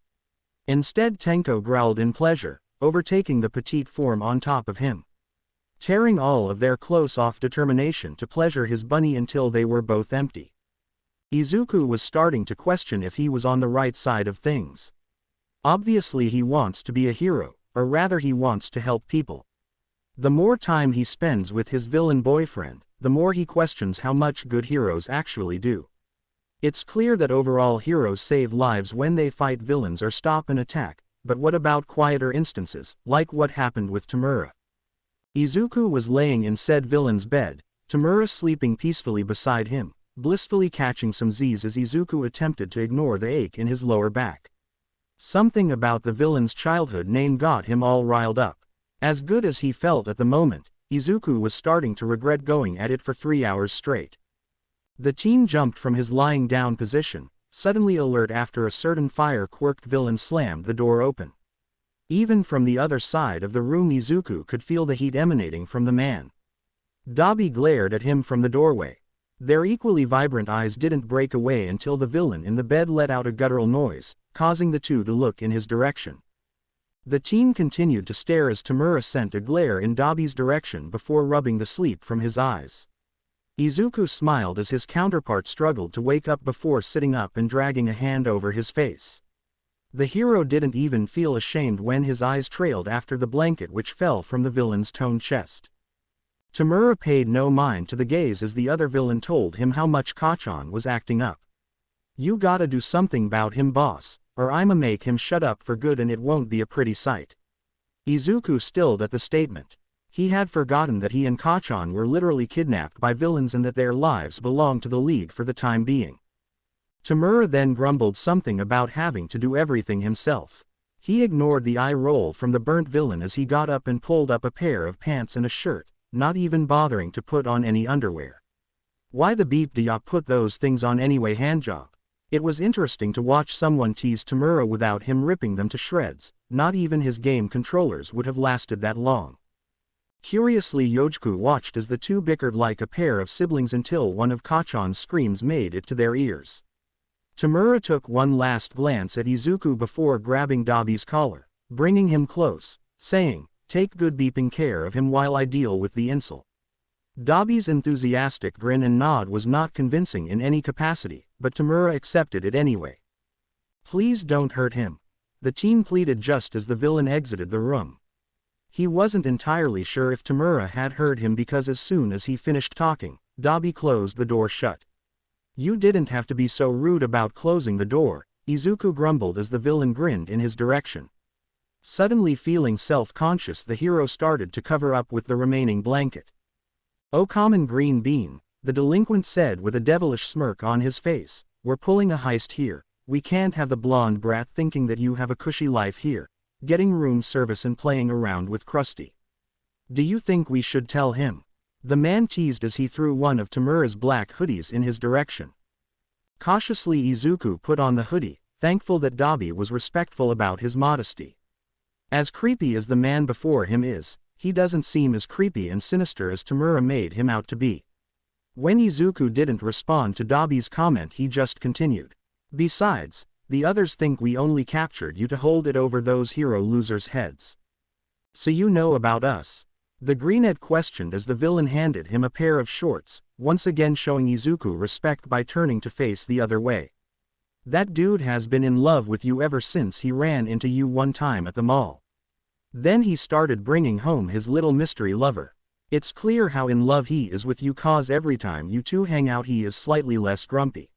Instead, Tenko growled in pleasure, overtaking the petite form on top of him, tearing all of their close-off determination to pleasure his bunny until they were both empty. Izuku was starting to question if he was on the right side of things. Obviously he wants to be a hero, or rather he wants to help people. The more time he spends with his villain boyfriend, the more he questions how much good heroes actually do. It's clear that overall heroes save lives when they fight villains or stop an attack, but what about quieter instances, like what happened with Tomura? Izuku was laying in said villain's bed, Tomura sleeping peacefully beside him, blissfully catching some Z's as Izuku attempted to ignore the ache in his lower back. Something about the villain's childhood name got him all riled up. As good as he felt at the moment, Izuku was starting to regret going at it for 3 hours straight. The teen jumped from his lying down position, suddenly alert after a certain fire-quirked villain slammed the door open. Even from the other side of the room Izuku could feel the heat emanating from the man. Dabi glared at him from the doorway. Their equally vibrant eyes didn't break away until the villain in the bed let out a guttural noise, causing the two to look in his direction. The teen continued to stare as Tomura sent a glare in Dabi's direction before rubbing the sleep from his eyes. Izuku smiled as his counterpart struggled to wake up before sitting up and dragging a hand over his face. The hero didn't even feel ashamed when his eyes trailed after the blanket which fell from the villain's toned chest. Tomura paid no mind to the gaze as the other villain told him how much Kachan was acting up. "You gotta do something 'bout him, boss, or I'ma make him shut up for good and it won't be a pretty sight." Izuku stilled at the statement. He had forgotten that he and Kachan were literally kidnapped by villains and that their lives belonged to the League for the time being. Tomura then grumbled something about having to do everything himself. He ignored the eye roll from the burnt villain as he got up and pulled up a pair of pants and a shirt, not even bothering to put on any underwear. Why the beep do ya put those things on anyway, handjob? It was interesting to watch someone tease Tomura without him ripping them to shreds. Not even his game controllers would have lasted that long. Curiously, Yojiku watched as the two bickered like a pair of siblings until one of Kachan's screams made it to their ears. Tomura took one last glance at Izuku before grabbing Dabi's collar, bringing him close, saying, "Take good beeping care of him while I deal with the insult." Dabi's enthusiastic grin and nod was not convincing in any capacity, but Tomura accepted it anyway. "Please don't hurt him," the teen pleaded just as the villain exited the room. He wasn't entirely sure if Tomura had heard him because as soon as he finished talking, Dabi closed the door shut. "You didn't have to be so rude about closing the door," Izuku grumbled as the villain grinned in his direction. Suddenly feeling self-conscious, the hero started to cover up with the remaining blanket. "Oh, common green bean," the delinquent said with a devilish smirk on his face, "we're pulling a heist here. We can't have the blonde brat thinking that you have a cushy life here, getting room service and playing around with Krusty. Do you think we should tell him?" The man teased as he threw one of Tomura's black hoodies in his direction. Cautiously Izuku put on the hoodie, thankful that Dabi was respectful about his modesty. As creepy as the man before him is, he doesn't seem as creepy and sinister as Tomura made him out to be. When Izuku didn't respond to Dabi's comment, he just continued. "Besides, the others think we only captured you to hold it over those hero losers' heads. So you know about us?" The greenhead questioned as the villain handed him a pair of shorts, once again showing Izuku respect by turning to face the other way. "That dude has been in love with you ever since he ran into you one time at the mall. Then he started bringing home his little mystery lover. It's clear how in love he is with you, cause every time you two hang out he is slightly less grumpy.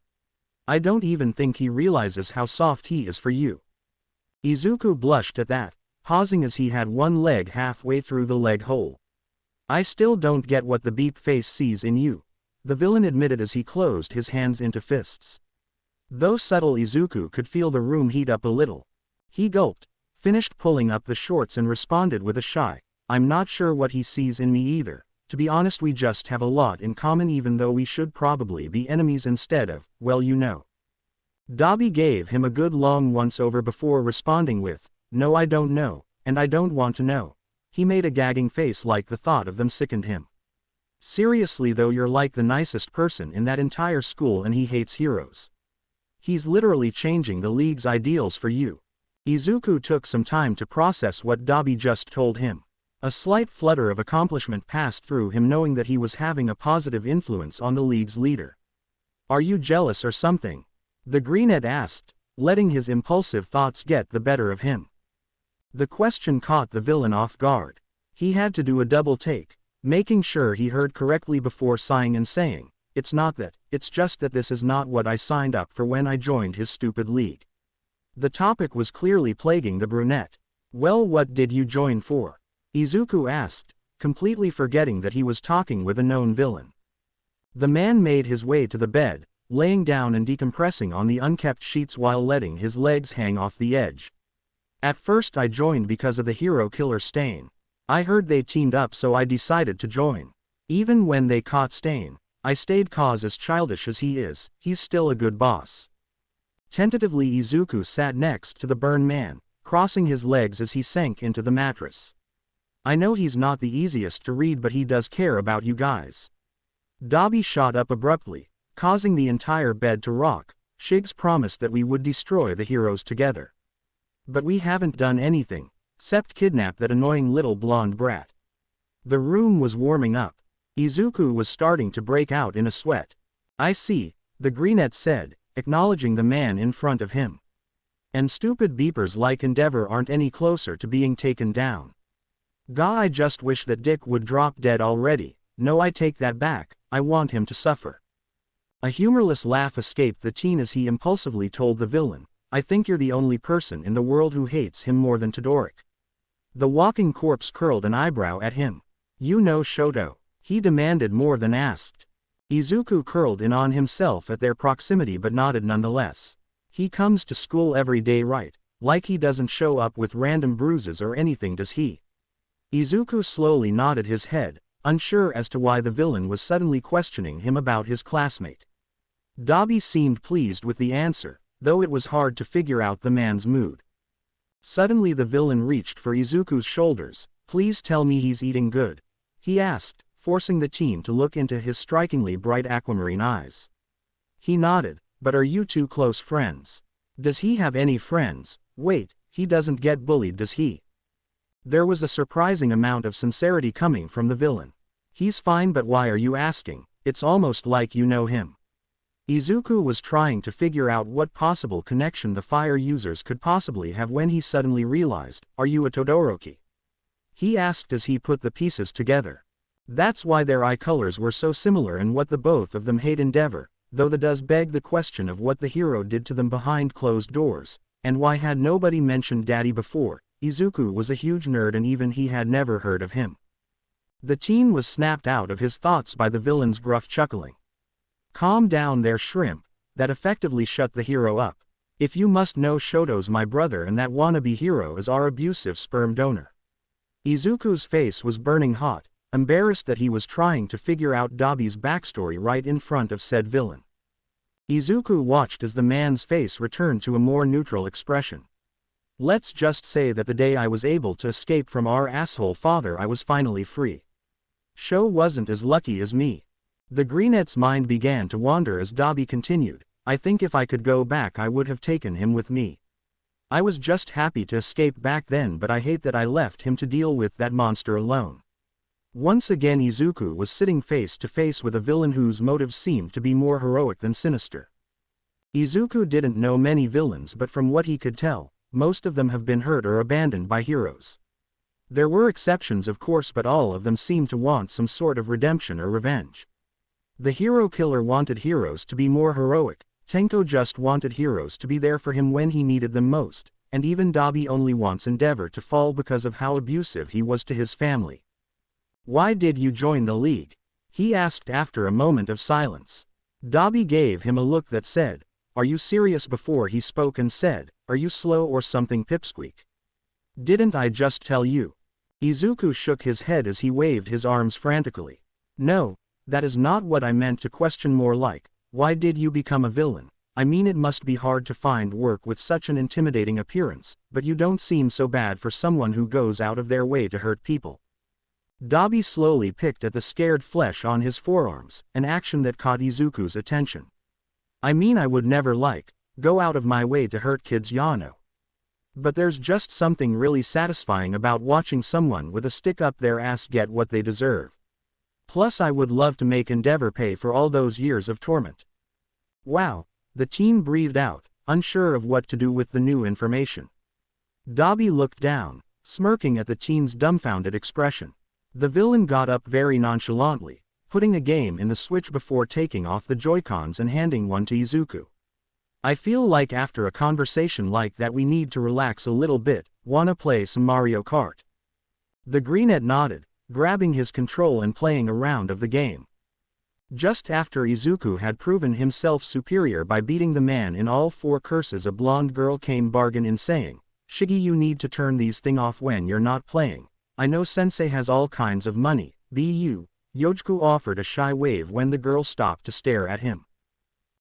I don't even think he realizes how soft he is for you." Izuku blushed at that, pausing as he had one leg halfway through the leg hole. "I still don't get what the beep face sees in you," the villain admitted as he closed his hands into fists. Though subtle, Izuku could feel the room heat up a little. He gulped, finished pulling up the shorts and responded with a shy, "I'm not sure what he sees in me either. To be honest, we just have a lot in common, even though we should probably be enemies instead of, well, you know." Dabi gave him a good long once-over before responding with, "No, I don't know, and I don't want to know." He made a gagging face like the thought of them sickened him. "Seriously though, you're like the nicest person in that entire school and he hates heroes. He's literally changing the league's ideals for you." Izuku took some time to process what Dabi just told him. A slight flutter of accomplishment passed through him knowing that he was having a positive influence on the league's leader. "Are you jealous or something?" the greenhead asked, letting his impulsive thoughts get the better of him. The question caught the villain off guard. He had to do a double take, making sure he heard correctly before sighing and saying, "It's not that, it's just that this is not what I signed up for when I joined his stupid league." The topic was clearly plaguing the brunette. "Well, what did you join for?" Izuku asked, completely forgetting that he was talking with a known villain. The man made his way to the bed, laying down and decompressing on the unkept sheets while letting his legs hang off the edge. "At first I joined because of the hero killer Stain. I heard they teamed up, so I decided to join. Even when they caught Stain, I stayed, cause as childish as he is, he's still a good boss." Tentatively Izuku sat next to the burned man, crossing his legs as he sank into the mattress. "I know he's not the easiest to read, but he does care about you guys." Dabi shot up abruptly, causing the entire bed to rock. "Shigs promised that we would destroy the heroes together. But we haven't done anything, except kidnap that annoying little blonde brat." The room was warming up. Izuku was starting to break out in a sweat. "I see," the greenette said, acknowledging the man in front of him. "And stupid beepers like Endeavor aren't any closer to being taken down. Gah, I just wish that Dick would drop dead already. No, I take that back, I want him to suffer." A humorless laugh escaped the teen as he impulsively told the villain, "I think you're the only person in the world who hates him more than Todoric." The walking corpse curled an eyebrow at him. "You know Shoto," he demanded more than asked. Izuku curled in on himself at their proximity but nodded nonetheless. "He comes to school every day, right? Like he doesn't show up with random bruises or anything, does he?" Izuku slowly nodded his head, unsure as to why the villain was suddenly questioning him about his classmate. Dabi seemed pleased with the answer, though it was hard to figure out the man's mood. Suddenly the villain reached for Izuku's shoulders. "Please tell me he's eating good," he asked, forcing the teen to look into his strikingly bright aquamarine eyes. He nodded. "But are you two close friends? Does he have any friends? Wait, he doesn't get bullied, does he?" There was a surprising amount of sincerity coming from the villain. "He's fine, but why are you asking? It's almost like you know him." Izuku was trying to figure out what possible connection the fire users could possibly have when he suddenly realized, "Are you a Todoroki?" he asked as he put the pieces together. That's why their eye colors were so similar and what the both of them hate Endeavor, though that does beg the question of what the hero did to them behind closed doors, and why had nobody mentioned Daddy before. Izuku was a huge nerd and even he had never heard of him. The teen was snapped out of his thoughts by the villain's gruff chuckling. "Calm down there, shrimp," that effectively shut the hero up. "If you must know, Shoto's my brother and that wannabe hero is our abusive sperm donor." Izuku's face was burning hot, embarrassed that he was trying to figure out Dabi's backstory right in front of said villain. Izuku watched as the man's face returned to a more neutral expression. "Let's just say that the day I was able to escape from our asshole father, I was finally free. Sho wasn't as lucky as me." The Greenette's mind began to wander as Dabi continued, "I think if I could go back I would have taken him with me. I was just happy to escape back then, but I hate that I left him to deal with that monster alone." Once again Izuku was sitting face to face with a villain whose motives seemed to be more heroic than sinister. Izuku didn't know many villains, but from what he could tell, most of them have been hurt or abandoned by heroes. There were exceptions of course, but all of them seemed to want some sort of redemption or revenge. The hero killer wanted heroes to be more heroic, Tenko just wanted heroes to be there for him when he needed them most, and even Dabi only wants Endeavor to fall because of how abusive he was to his family. "Why did you join the League?" he asked after a moment of silence. Dabi gave him a look that said, "Are you serious?" before he spoke and said, "Are you slow or something, pipsqueak? Didn't I just tell you?" Izuku shook his head as he waved his arms frantically. "No, that is not what I meant to question, more like, why did you become a villain? I mean, it must be hard to find work with such an intimidating appearance, but you don't seem so bad for someone who goes out of their way to hurt people." Dabi slowly picked at the scared flesh on his forearms, an action that caught Izuku's attention. "I mean, I would never go out of my way to hurt kids, Yano. But there's just something really satisfying about watching someone with a stick up their ass get what they deserve. Plus I would love to make Endeavor pay for all those years of torment." "Wow," the teen breathed out, unsure of what to do with the new information. Dabi looked down, smirking at the teen's dumbfounded expression. The villain got up very nonchalantly, putting a game in the Switch before taking off the Joy-Cons and handing one to Izuku. "I feel like after a conversation like that we need to relax a little bit. Wanna play some Mario Kart?" The Greenette nodded, grabbing his control and playing a round of the game. Just after Izuku had proven himself superior by beating the man in all four curses, a blonde girl came bargain in saying, "Shiggy, you need to turn these thing off when you're not playing. I know sensei has all kinds of money, bu." Yojiku offered a shy wave when the girl stopped to stare at him.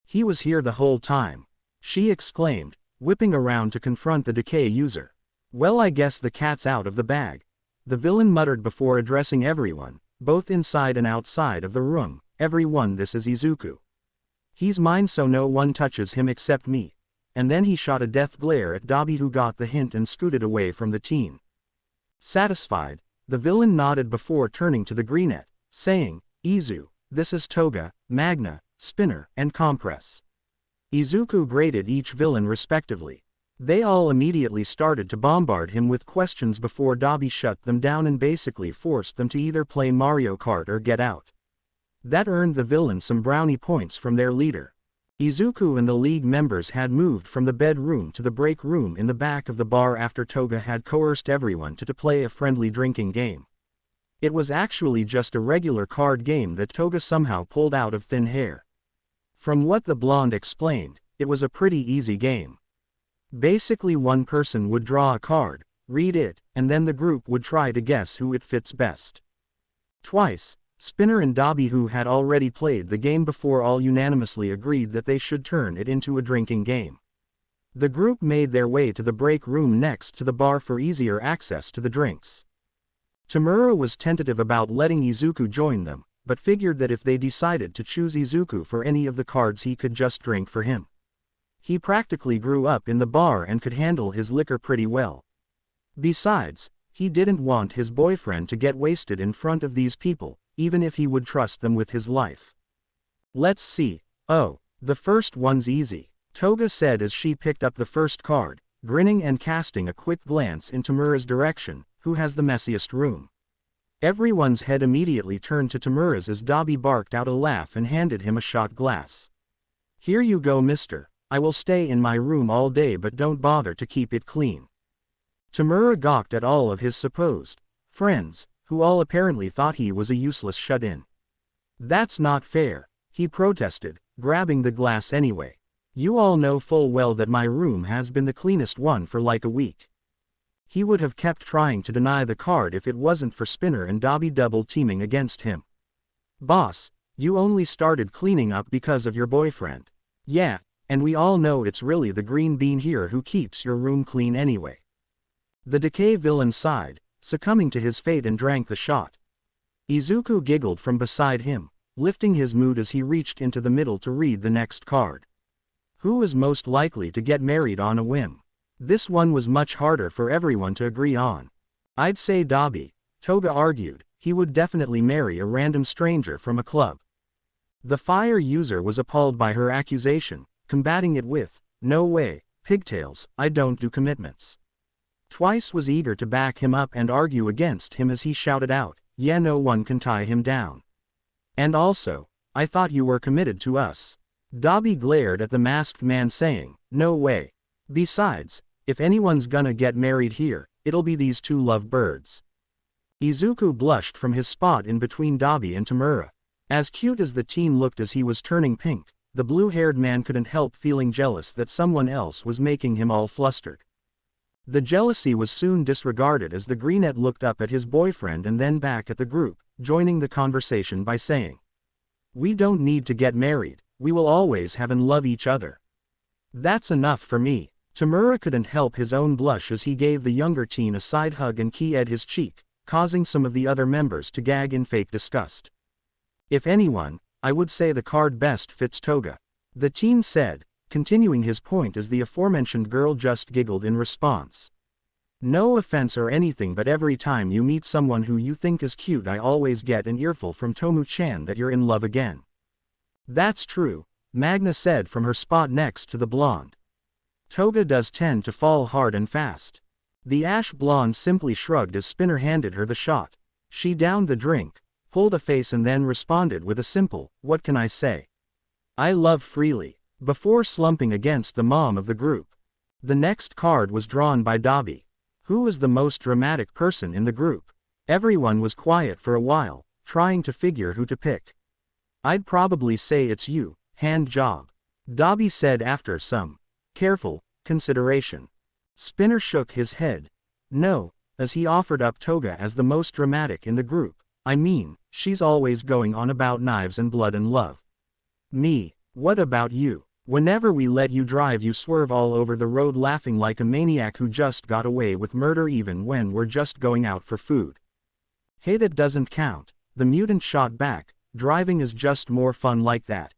"He was here the whole time," she exclaimed, whipping around to confront the decay user. "Well, I guess the cat's out of the bag," the villain muttered before addressing everyone, both inside and outside of the room. "Everyone, this is Izuku. He's mine, so no one touches him except me." And then he shot a death glare at Dabi, who got the hint and scooted away from the teen. Satisfied, the villain nodded before turning to the Greenette, saying, "Izu, this is Toga, Magna, Spinner, and Compress." Izuku graded each villain respectively. They all immediately started to bombard him with questions before Dabi shut them down and basically forced them to either play Mario Kart or get out. That earned the villain some brownie points from their leader. Izuku and the League members had moved from the bedroom to the break room in the back of the bar after Toga had coerced everyone to play a friendly drinking game. It was actually just a regular card game that Toga somehow pulled out of thin air. From what the blonde explained, it was a pretty easy game. Basically, one person would draw a card, read it, and then the group would try to guess who it fits best. Twice, Spinner and Dabi, who had already played the game before, all unanimously agreed that they should turn it into a drinking game. The group made their way to the break room next to the bar for easier access to the drinks. Tomura was tentative about letting Izuku join them, but figured that if they decided to choose Izuku for any of the cards, he could just drink for him. He practically grew up in the bar and could handle his liquor pretty well. Besides, he didn't want his boyfriend to get wasted in front of these people, even if he would trust them with his life. "Let's see. Oh, the first one's easy," Toga said as she picked up the first card, grinning and casting a quick glance in Tomura's direction. "Who has the messiest room?" Everyone's head immediately turned to Tomura's as Dabi barked out a laugh and handed him a shot glass. "Here you go, mister. I will stay in my room all day, but don't bother to keep it clean." Tomura gawked at all of his supposed friends, who all apparently thought he was a useless shut-in. That's not fair, he protested, grabbing the glass anyway. You all know full well that my room has been the cleanest one for like a week. He would have kept trying to deny the card if it wasn't for Spinner and Dobby double teaming against him. Boss, you only started cleaning up because of your boyfriend. Yeah, and we all know it's really the green bean here who keeps your room clean anyway. The decay villain sighed, succumbing to his fate, and drank the shot. Izuku giggled from beside him, lifting his mood as he reached into the middle to read the next card. Who is most likely to get married on a whim? This one was much harder for everyone to agree on. I'd say Dobby, Toga argued. He would definitely marry a random stranger from a club. The fire user was appalled by her accusation, combating it with, no way, pigtails, I don't do commitments. Twice was eager to back him up and argue against him as he shouted out, yeah, no one can tie him down. And also, I thought you were committed to us. Dobby glared at the masked man saying, no way. Besides, if anyone's gonna get married here, it'll be these two lovebirds. Izuku blushed from his spot in between Dobby and Tomura. As cute as the teen looked as he was turning pink, the blue-haired man couldn't help feeling jealous that someone else was making him all flustered. The jealousy was soon disregarded as the greenette looked up at his boyfriend and then back at the group, joining the conversation by saying, we don't need to get married, we will always have and love each other. That's enough for me. Tomura couldn't help his own blush as he gave the younger teen a side hug and kissed his cheek, causing some of the other members to gag in fake disgust. If anyone, I would say the card best fits Toga, the teen said, continuing his point as the aforementioned girl just giggled in response. No offense or anything, but every time you meet someone who you think is cute I always get an earful from Tomu-chan that you're in love again. That's true, Magna said from her spot next to the blonde. Toga does tend to fall hard and fast. The ash blonde simply shrugged as Spinner handed her the shot. She downed the drink, pulled a face and then responded with a simple, what can I say? I love freely, before slumping against the mom of the group. The next card was drawn by Dobby. Who was the most dramatic person in the group? Everyone was quiet for a while, trying to figure who to pick. I'd probably say it's you, hand job, Dobby said after some careful consideration. Spinner shook his head. No, as he offered up Toga as the most dramatic in the group. I mean, she's always going on about knives and blood and love. Me, what about you? Whenever we let you drive you swerve all over the road laughing like a maniac who just got away with murder even when we're just going out for food. Hey, that doesn't count, the mutant shot back, driving is just more fun like that.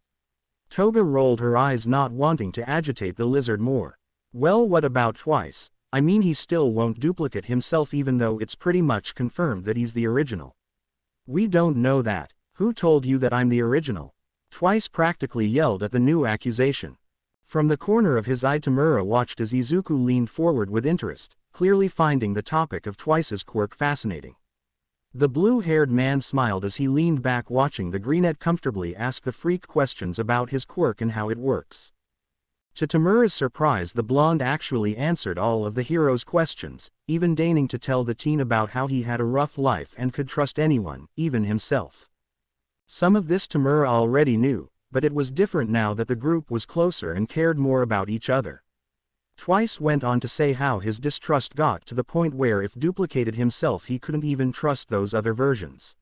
Toga rolled her eyes, not wanting to agitate the lizard more. Well, what about Twice? I mean, he still won't duplicate himself even though it's pretty much confirmed that he's the original. We don't know that. Who told you that I'm the original? Twice practically yelled at the new accusation. From the corner of his eye Tomura watched as Izuku leaned forward with interest, clearly finding the topic of Twice's quirk fascinating. The blue-haired man smiled as he leaned back watching the greenette comfortably ask the freak questions about his quirk and how it works. To Tomura's surprise, the blonde actually answered all of the hero's questions, even deigning to tell the teen about how he had a rough life and could trust anyone, even himself. Some of this Tomura already knew, but it was different now that the group was closer and cared more about each other. Twice went on to say how his distrust got to the point where if duplicated himself he couldn't even trust those other versions.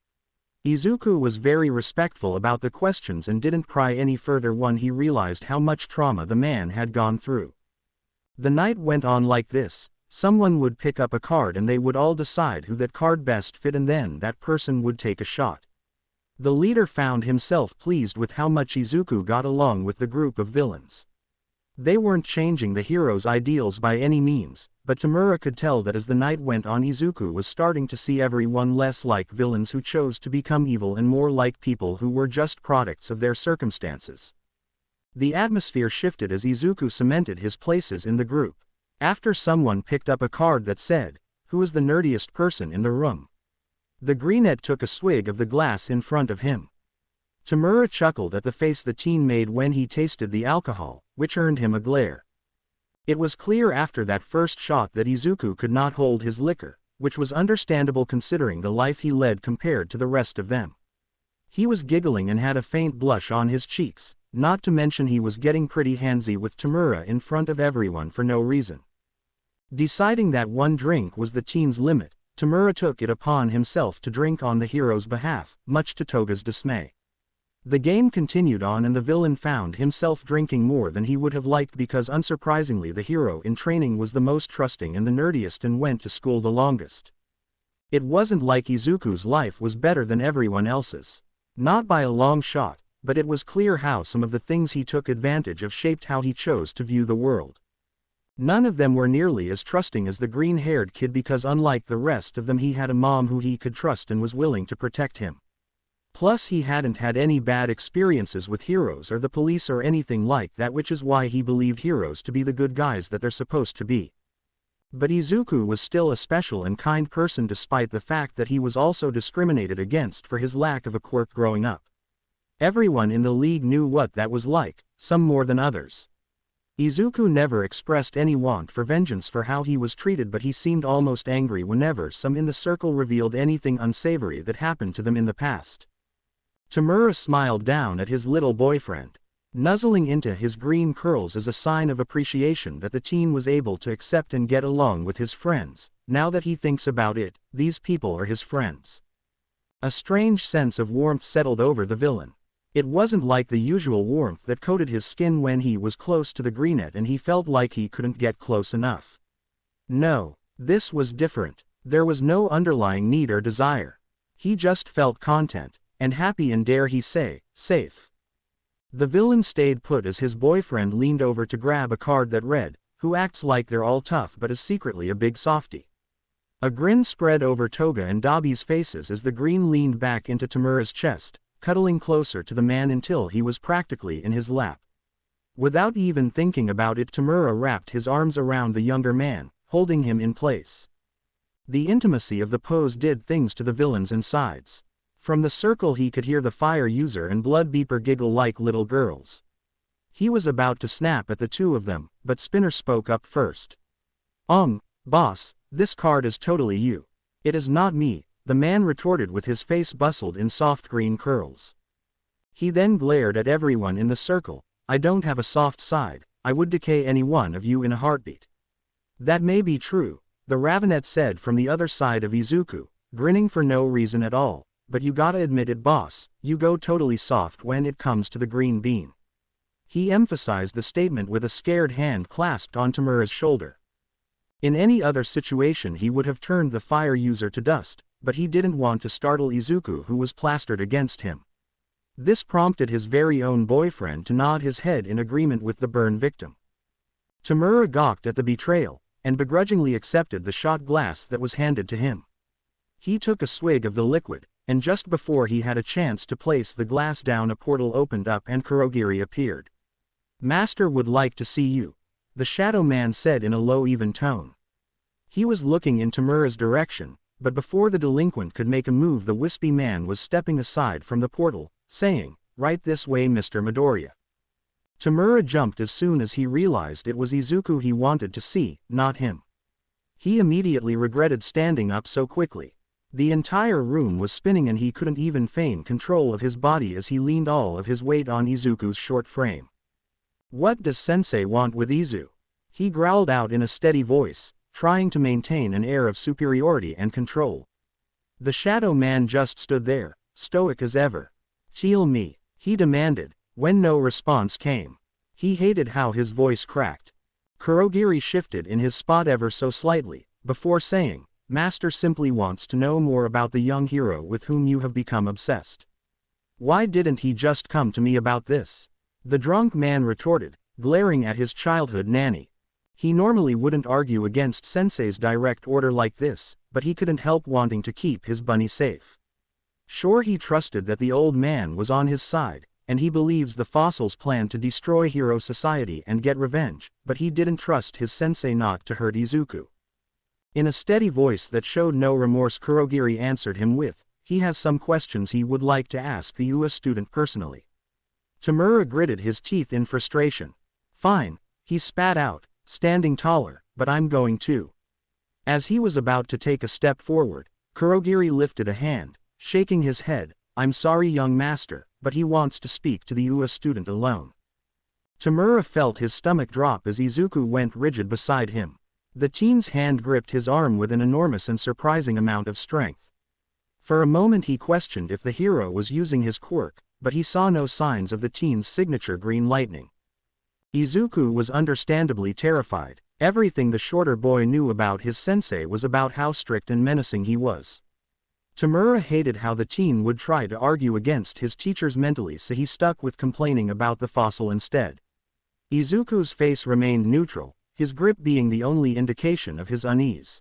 Izuku was very respectful about the questions and didn't pry any further when he realized how much trauma the man had gone through. The night went on like this. Someone would pick up a card and they would all decide who that card best fit, and then that person would take a shot. The leader found himself pleased with how much Izuku got along with the group of villains. They weren't changing the hero's ideals by any means, but Tomura could tell that as the night went on Izuku was starting to see everyone less like villains who chose to become evil and more like people who were just products of their circumstances. The atmosphere shifted as Izuku cemented his places in the group. After someone picked up a card that said, "Who is the nerdiest person in the room?" The greenette took a swig of the glass in front of him. Tomura chuckled at the face the teen made when he tasted the alcohol, which earned him a glare. It was clear after that first shot that Izuku could not hold his liquor, which was understandable considering the life he led compared to the rest of them. He was giggling and had a faint blush on his cheeks, not to mention he was getting pretty handsy with Tomura in front of everyone for no reason. Deciding that one drink was the teen's limit, Tomura took it upon himself to drink on the hero's behalf, much to Toga's dismay. The game continued on and the villain found himself drinking more than he would have liked because unsurprisingly the hero in training was the most trusting and the nerdiest and went to school the longest. It wasn't like Izuku's life was better than everyone else's. Not by a long shot, but it was clear how some of the things he took advantage of shaped how he chose to view the world. None of them were nearly as trusting as the green-haired kid because unlike the rest of them he had a mom who he could trust and was willing to protect him. Plus he hadn't had any bad experiences with heroes or the police or anything like that, which is why he believed heroes to be the good guys that they're supposed to be. But Izuku was still a special and kind person despite the fact that he was also discriminated against for his lack of a quirk growing up. Everyone in the league knew what that was like, some more than others. Izuku never expressed any want for vengeance for how he was treated, but he seemed almost angry whenever some in the circle revealed anything unsavory that happened to them in the past. Tomura smiled down at his little boyfriend. Nuzzling into his green curls as a sign of appreciation that the teen was able to accept and get along with his friends. Now that he thinks about it, these people are his friends. A strange sense of warmth settled over the villain. It wasn't like the usual warmth that coated his skin when he was close to the greenette and he felt like he couldn't get close enough. No, this was different. There was no underlying need or desire. He just felt content, and happy and dare he say, safe. The villain stayed put as his boyfriend leaned over to grab a card that read, "Who acts like they're all tough but is secretly a big softie." A grin spread over Toga and Dabi's faces as the green leaned back into Tomura's chest, cuddling closer to the man until he was practically in his lap. Without even thinking about it, Tomura wrapped his arms around the younger man, holding him in place. The intimacy of the pose did things to the villain's insides. From the circle he could hear the fire user and blood beeper giggle like little girls. He was about to snap at the two of them, but Spinner spoke up first. Boss, this card is totally you. It is not me," the man retorted with his face bustled in soft green curls. He then glared at everyone in the circle. "I don't have a soft side, I would decay any one of you in a heartbeat." "That may be true," the Ravenet said from the other side of Izuku, grinning for no reason at all. "But you gotta admit it, boss, you go totally soft when it comes to the green bean." He emphasized the statement with a scared hand clasped on Tomura's shoulder. In any other situation he would have turned the fire user to dust, but he didn't want to startle Izuku who was plastered against him. This prompted his very own boyfriend to nod his head in agreement with the burn victim. Tomura gawked at the betrayal, and begrudgingly accepted the shot glass that was handed to him. He took a swig of the liquid, and just before he had a chance to place the glass down, a portal opened up and Kurogiri appeared. "Master would like to see you," the shadow man said in a low even tone. He was looking in Tomura's direction, but before the delinquent could make a move the wispy man was stepping aside from the portal, saying, "Right this way, Mr. Midoriya." Tomura jumped as soon as he realized it was Izuku he wanted to see, not him. He immediately regretted standing up so quickly. The entire room was spinning and he couldn't even feign control of his body as he leaned all of his weight on Izuku's short frame. "What does Sensei want with Izu?" he growled out in a steady voice, trying to maintain an air of superiority and control. The shadow man just stood there, stoic as ever. "Heal me," he demanded, when no response came. He hated how his voice cracked. Kurogiri shifted in his spot ever so slightly, before saying, "Master simply wants to know more about the young hero with whom you have become obsessed." "Why didn't he just come to me about this?" the drunk man retorted, glaring at his childhood nanny. He normally wouldn't argue against Sensei's direct order like this, but he couldn't help wanting to keep his bunny safe. Sure, he trusted that the old man was on his side, and he believes the fossils plan to destroy Hero Society and get revenge, but he didn't trust his sensei not to hurt Izuku. In a steady voice that showed no remorse, Kurogiri answered him with, "He has some questions he would like to ask the UA student personally." Tomura gritted his teeth in frustration. "Fine," he spat out, standing taller, but I'm going too. As he was about to take a step forward, Kurogiri lifted a hand, shaking his head. I'm sorry young master, but he wants to speak to the UA student alone. Tomura felt his stomach drop as Izuku went rigid beside him. The teen's hand gripped his arm with an enormous and surprising amount of strength. For a moment he questioned if the hero was using his quirk, but he saw no signs of the teen's signature green lightning. Izuku was understandably terrified. Everything the shorter boy knew about his sensei was about how strict and menacing he was. Tomura hated how the teen would try to argue against his teachers mentally, so he stuck with complaining about the fossil instead. Izuku's face remained neutral, his grip being the only indication of his unease.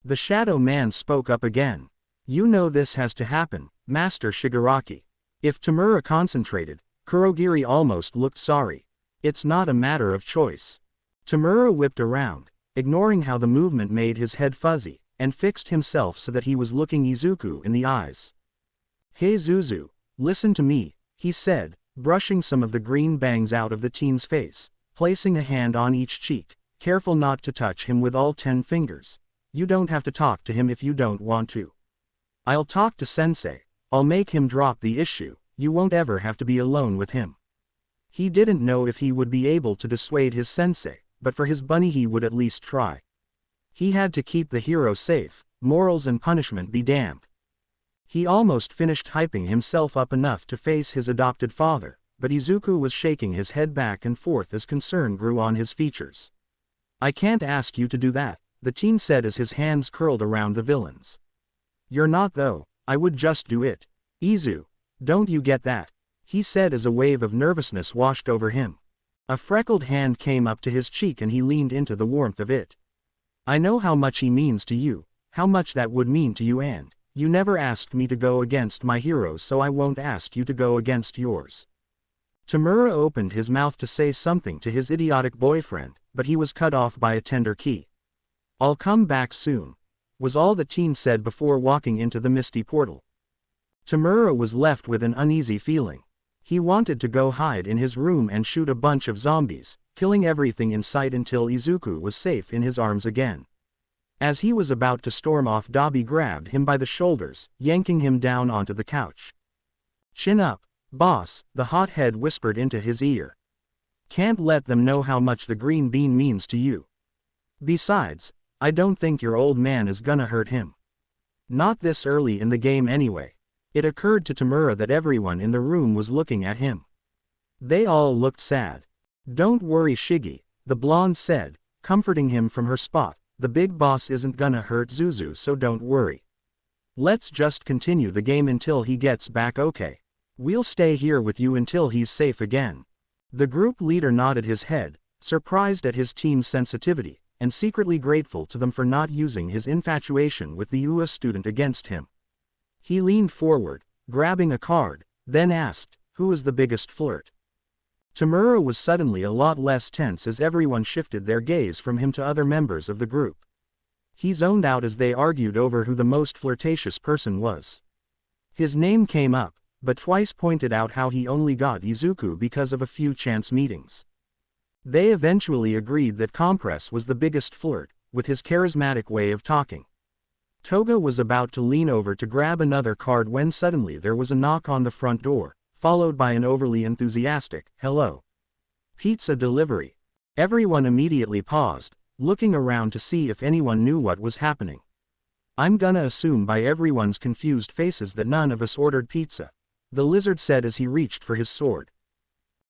The shadow man spoke up again. You know this has to happen, Master Shigaraki. If Tomura concentrated, Kurogiri almost looked sorry. It's not a matter of choice. Tomura whipped around, ignoring how the movement made his head fuzzy, and fixed himself so that he was looking Izuku in the eyes. Hey Zuzu, listen to me, he said, brushing some of the green bangs out of the teen's face, placing a hand on each cheek, careful not to touch him with all 10 fingers. You don't have to talk to him if you don't want to. I'll talk to Sensei, I'll make him drop the issue, you won't ever have to be alone with him. He didn't know if he would be able to dissuade his sensei, but for his bunny he would at least try. He had to keep the hero safe, morals and punishment be damned. He almost finished hyping himself up enough to face his adopted father, but Izuku was shaking his head back and forth as concern grew on his features. I can't ask you to do that, the teen said as his hands curled around the villains. You're not though, I would just do it. Izu, don't you get that? He said as a wave of nervousness washed over him. A freckled hand came up to his cheek and he leaned into the warmth of it. I know how much he means to you, how much that would mean to you, and you never asked me to go against my heroes, so I won't ask you to go against yours. Tomura opened his mouth to say something to his idiotic boyfriend, but he was cut off by a tender key. I'll come back soon, was all the teen said before walking into the misty portal. Tomura was left with an uneasy feeling. He wanted to go hide in his room and shoot a bunch of zombies, killing everything in sight until Izuku was safe in his arms again. As he was about to storm off, Dabi grabbed him by the shoulders, yanking him down onto the couch. Chin up, boss, the hothead whispered into his ear. Can't let them know how much the green bean means to you. Besides, I don't think your old man is gonna hurt him. Not this early in the game anyway. It occurred to Tomura that everyone in the room was looking at him. They all looked sad. Don't worry Shigi, the blonde said, comforting him from her spot. The big boss isn't gonna hurt Zuzu, so don't worry. Let's just continue the game until he gets back, okay? We'll stay here with you until he's safe again. The group leader nodded his head, surprised at his team's sensitivity, and secretly grateful to them for not using his infatuation with the UA student against him. He leaned forward, grabbing a card, then asked, who is the biggest flirt? Tomura was suddenly a lot less tense as everyone shifted their gaze from him to other members of the group. He zoned out as they argued over who the most flirtatious person was. His name came up, but twice pointed out how he only got Izuku because of a few chance meetings. They eventually agreed that Compress was the biggest flirt, with his charismatic way of talking. Toga was about to lean over to grab another card when suddenly there was a knock on the front door, followed by an overly enthusiastic, hello. Pizza delivery. Everyone immediately paused, looking around to see if anyone knew what was happening. I'm gonna assume by everyone's confused faces that none of us ordered pizza, the lizard said as he reached for his sword.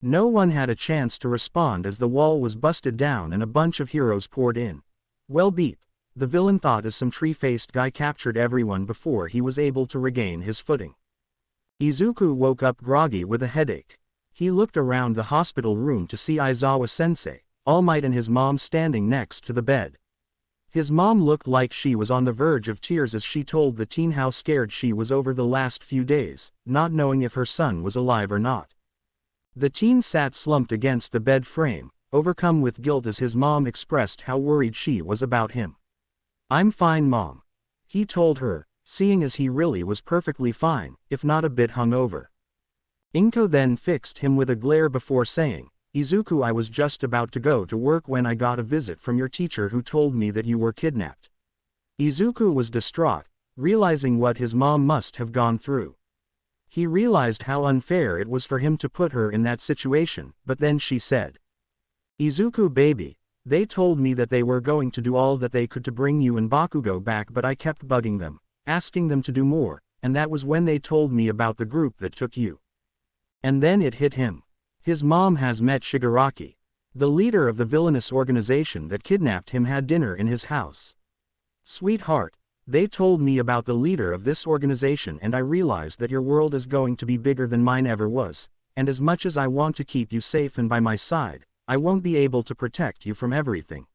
No one had a chance to respond as the wall was busted down and a bunch of heroes poured in. Well beep, the villain thought as some tree-faced guy captured everyone before he was able to regain his footing. Izuku woke up groggy with a headache. He looked around the hospital room to see Aizawa-sensei, All Might and his mom standing next to the bed. His mom looked like she was on the verge of tears as she told the teen how scared she was over the last few days, not knowing if her son was alive or not. The teen sat slumped against the bed frame, overcome with guilt as his mom expressed how worried she was about him. I'm fine, Mom, he told her, seeing as he really was perfectly fine, if not a bit hungover. Inko then fixed him with a glare before saying, Izuku, I was just about to go to work when I got a visit from your teacher who told me that you were kidnapped. Izuku was distraught, realizing what his mom must have gone through. He realized how unfair it was for him to put her in that situation, but then she said, Izuku baby, they told me that they were going to do all that they could to bring you and Bakugo back, but I kept bugging them, asking them to do more, and that was when they told me about the group that took you. And then it hit him. His mom has met Shigaraki. The leader of the villainous organization that kidnapped him had dinner in his house. Sweetheart, they told me about the leader of this organization and I realized that your world is going to be bigger than mine ever was, and as much as I want to keep you safe and by my side, I won't be able to protect you from everything.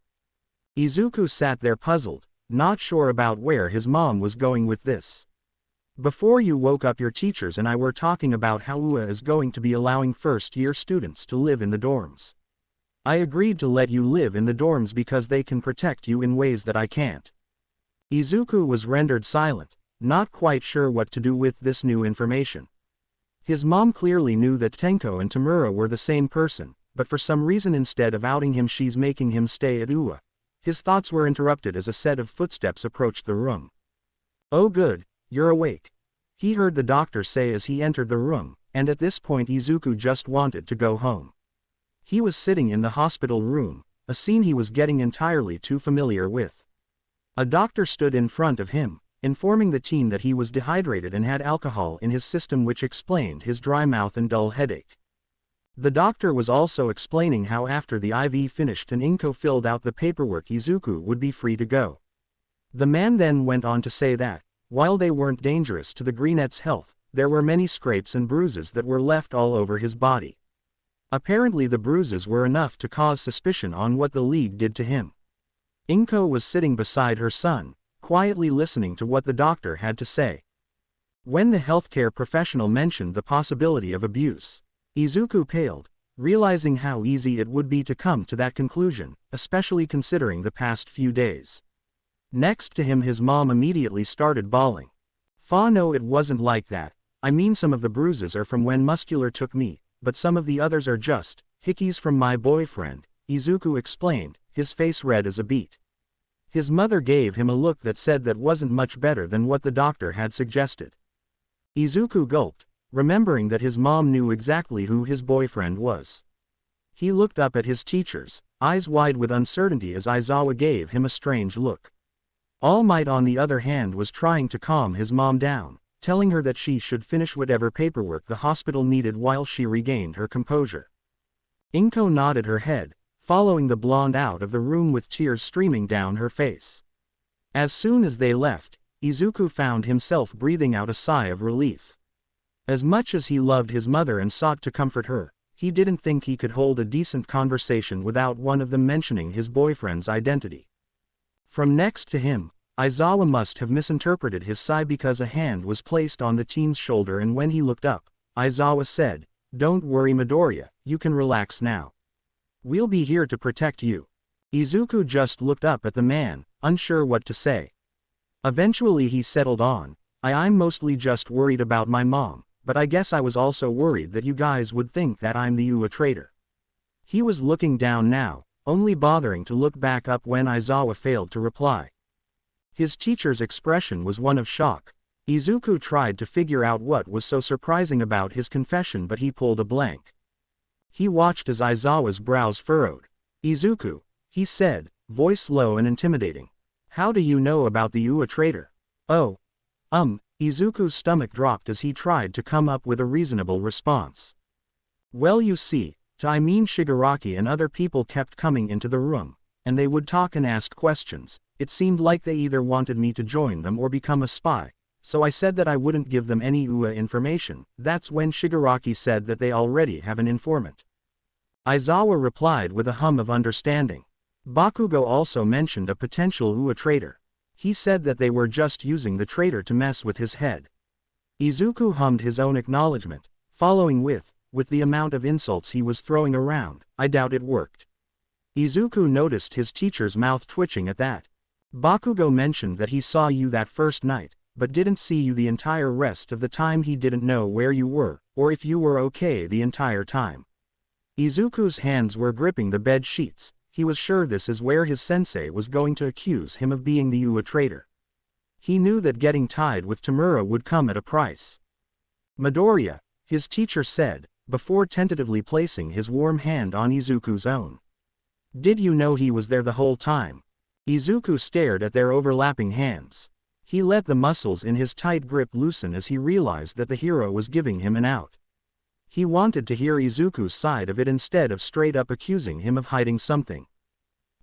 Izuku sat there puzzled, not sure about where his mom was going with this. Before you woke up, your teachers and I were talking about how UA is going to be allowing first-year students to live in the dorms. I agreed to let you live in the dorms because they can protect you in ways that I can't. Izuku was rendered silent, not quite sure what to do with this new information. His mom clearly knew that Tenko and Tomura were the same person, but for some reason instead of outing him she's making him stay at UA. His thoughts were interrupted as a set of footsteps approached the room. Oh good, you're awake. He heard the doctor say as he entered the room, and at this point Izuku just wanted to go home. He was sitting in the hospital room, a scene he was getting entirely too familiar with. A doctor stood in front of him, informing the teen that he was dehydrated and had alcohol in his system, which explained his dry mouth and dull headache. The doctor was also explaining how after the IV finished and Inko filled out the paperwork, Izuku would be free to go. The man then went on to say that, while they weren't dangerous to the Greenette's health, there were many scrapes and bruises that were left all over his body. Apparently the bruises were enough to cause suspicion on what the League did to him. Inko was sitting beside her son, quietly listening to what the doctor had to say. When the healthcare professional mentioned the possibility of abuse, Izuku paled, realizing how easy it would be to come to that conclusion, especially considering the past few days. Next to him, his mom immediately started bawling. No, it wasn't like that. I mean, some of the bruises are from when Muscular took me, but some of the others are just hickeys from my boyfriend, Izuku explained, his face red as a beet. His mother gave him a look that said that wasn't much better than what the doctor had suggested. Izuku gulped, remembering that his mom knew exactly who his boyfriend was. He looked up at his teachers, eyes wide with uncertainty as Aizawa gave him a strange look. All Might on the other hand was trying to calm his mom down, telling her that she should finish whatever paperwork the hospital needed while she regained her composure. Inko nodded her head, following the blonde out of the room with tears streaming down her face. As soon as they left, Izuku found himself breathing out a sigh of relief. As much as he loved his mother and sought to comfort her, he didn't think he could hold a decent conversation without one of them mentioning his boyfriend's identity. From next to him, Aizawa must have misinterpreted his sigh because a hand was placed on the teen's shoulder, and when he looked up, Aizawa said, "Don't worry Midoriya, you can relax now. We'll be here to protect you." Izuku just looked up at the man, unsure what to say. Eventually he settled on, I'm mostly just worried about my mom, but I guess I was also worried that you guys would think that I'm the UA traitor." He was looking down now, only bothering to look back up when Aizawa failed to reply. His teacher's expression was one of shock. Izuku tried to figure out what was so surprising about his confession, but he pulled a blank. He watched as Aizawa's brows furrowed. "Izuku," he said, voice low and intimidating. "How do you know about the UA traitor?" "Oh. Izuku's stomach dropped as he tried to come up with a reasonable response. "Well, you see, Shigaraki and other people kept coming into the room, and they would talk and ask questions. It seemed like they either wanted me to join them or become a spy, so I said that I wouldn't give them any UA information. That's when Shigaraki said that they already have an informant." Aizawa replied with a hum of understanding. Bakugo also mentioned a potential UA traitor. He said that they were just using the traitor to mess with his head. Izuku hummed his own acknowledgement, following with the amount of insults he was throwing around, "I doubt it worked." Izuku noticed his teacher's mouth twitching at that. "Bakugo mentioned that he saw you that first night, but didn't see you the entire rest of the time. He didn't know where you were, or if you were okay the entire time." Izuku's hands were gripping the bed sheets. He was sure this is where his sensei was going to accuse him of being the Ua traitor. He knew that getting tied with Tomura would come at a price. Midoriya, his teacher said, before tentatively placing his warm hand on Izuku's own. Did you know he was there the whole time? Izuku stared at their overlapping hands. He let the muscles in his tight grip loosen as he realized that the hero was giving him an out. He wanted to hear Izuku's side of it instead of straight up accusing him of hiding something.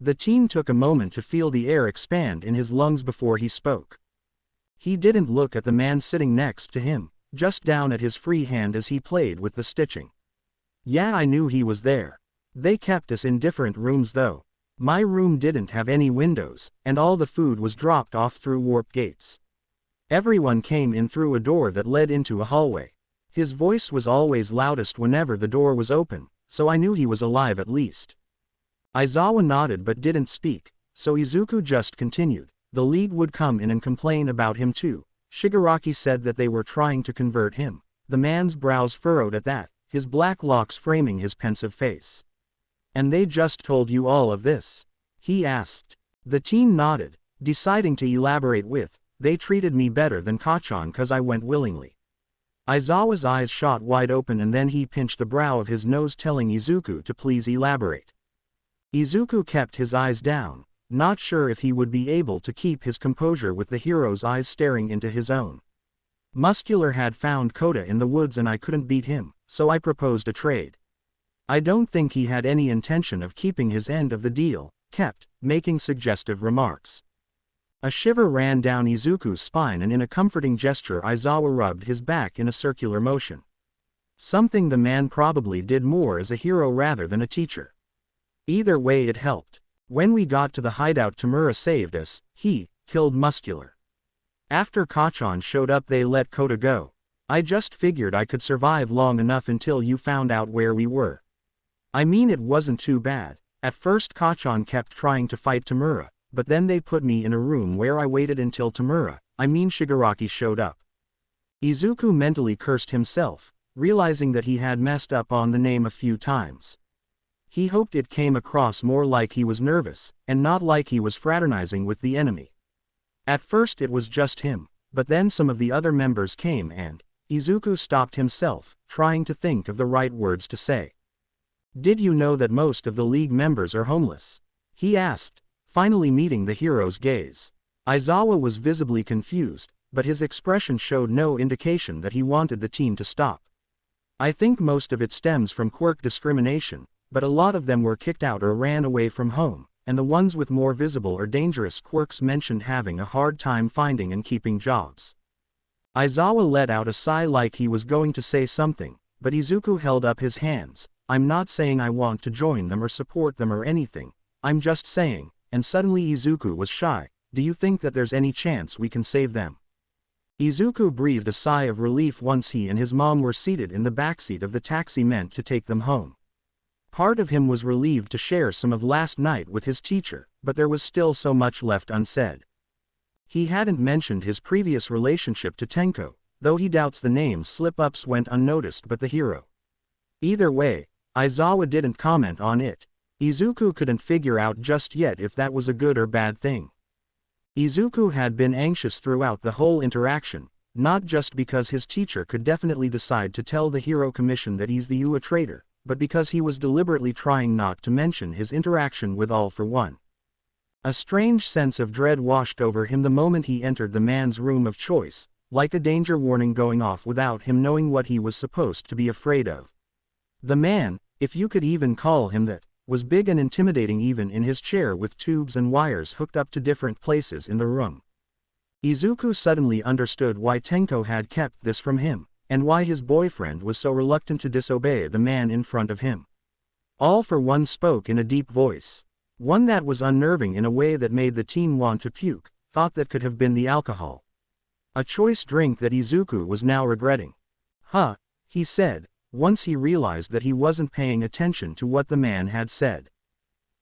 The teen took a moment to feel the air expand in his lungs before he spoke. He didn't look at the man sitting next to him, just down at his free hand as he played with the stitching. Yeah, I knew he was there. They kept us in different rooms though. My room didn't have any windows, and all the food was dropped off through warp gates. Everyone came in through a door that led into a hallway. His voice was always loudest whenever the door was open, so I knew he was alive at least. Aizawa nodded but didn't speak, so Izuku just continued. The League would come in and complain about him too. Shigaraki said that they were trying to convert him. The man's brows furrowed at that, his black locks framing his pensive face. And they just told you all of this? He asked. The teen nodded, deciding to elaborate with, they treated me better than Kachan cause I went willingly. Aizawa's eyes shot wide open and then he pinched the brow of his nose telling Izuku to please elaborate. Izuku kept his eyes down, not sure if he would be able to keep his composure with the hero's eyes staring into his own. Muscular had found Kota in the woods and I couldn't beat him, so I proposed a trade. I don't think he had any intention of keeping his end of the deal, kept making suggestive remarks. A shiver ran down Izuku's spine and in a comforting gesture Aizawa rubbed his back in a circular motion. Something the man probably did more as a hero rather than a teacher. Either way it helped. When we got to the hideout Tomura saved us, he killed Muscular. After Kachan showed up they let Kota go. I just figured I could survive long enough until you found out where we were. I mean it wasn't too bad. At first Kachan kept trying to fight Tomura, but then they put me in a room where I waited until Shigaraki showed up. Izuku mentally cursed himself, realizing that he had messed up on the name a few times. He hoped it came across more like he was nervous, and not like he was fraternizing with the enemy. At first it was just him, but then some of the other members came and Izuku stopped himself, trying to think of the right words to say. Did you know that most of the League members are homeless? He asked, finally meeting the hero's gaze. Aizawa was visibly confused, but his expression showed no indication that he wanted the teen to stop. I think most of it stems from quirk discrimination, but a lot of them were kicked out or ran away from home, and the ones with more visible or dangerous quirks mentioned having a hard time finding and keeping jobs. Aizawa let out a sigh like he was going to say something, but Izuku held up his hands. I'm not saying I want to join them or support them or anything, I'm just saying, and suddenly Izuku was shy, do you think that there's any chance we can save them? Izuku breathed a sigh of relief once he and his mom were seated in the backseat of the taxi meant to take them home. Part of him was relieved to share some of last night with his teacher, but there was still so much left unsaid. He hadn't mentioned his previous relationship to Tenko, though he doubts the name's slip-ups went unnoticed but the hero. Either way, Aizawa didn't comment on it. Izuku couldn't figure out just yet if that was a good or bad thing. Izuku had been anxious throughout the whole interaction, not just because his teacher could definitely decide to tell the Hero Commission that he's the Ua traitor, but because he was deliberately trying not to mention his interaction with All for One. A strange sense of dread washed over him the moment he entered the man's room of choice, like a danger warning going off without him knowing what he was supposed to be afraid of. The man, if you could even call him that, was big and intimidating even in his chair with tubes and wires hooked up to different places in the room. Izuku suddenly understood why Tenko had kept this from him, and why his boyfriend was so reluctant to disobey the man in front of him. All for One spoke in a deep voice. One that was unnerving in a way that made the teen want to puke, thought that could have been the alcohol. A choice drink that Izuku was now regretting. Huh, he said, once he realized that he wasn't paying attention to what the man had said.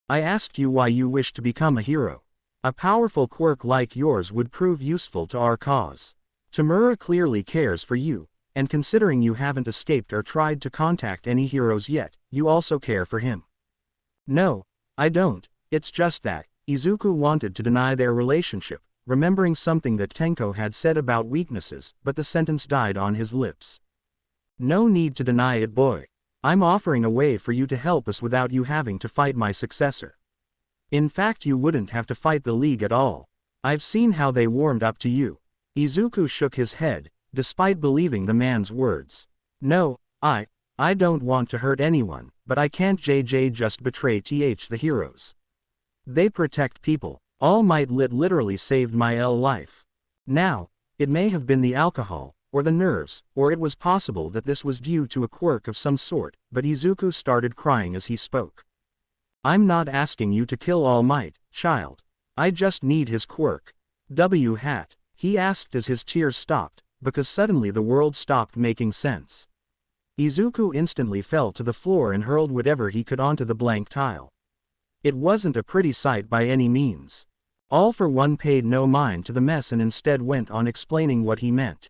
I asked you why you wish to become a hero. A powerful quirk like yours would prove useful to our cause. Tomura clearly cares for you, and considering you haven't escaped or tried to contact any heroes yet, you also care for him. No, I don't, it's just that, Izuku wanted to deny their relationship, remembering something that Tenko had said about weaknesses, but the sentence died on his lips. No need to deny it, boy. I'm offering a way for you to help us without you having to fight my successor. In fact, you wouldn't have to fight the League at all. I've seen how they warmed up to you. Izuku shook his head, despite believing the man's words. No, I don't want to hurt anyone, but I can't just betray the heroes. They protect people. All Might literally saved my life. Now, it may have been the alcohol, or the nerves, or it was possible that this was due to a quirk of some sort, but Izuku started crying as he spoke. I'm not asking you to kill All Might, child. I just need his quirk. He asked as his tears stopped, because suddenly the world stopped making sense. Izuku instantly fell to the floor and hurled whatever he could onto the blank tile. It wasn't a pretty sight by any means. All for One paid no mind to the mess and instead went on explaining what he meant.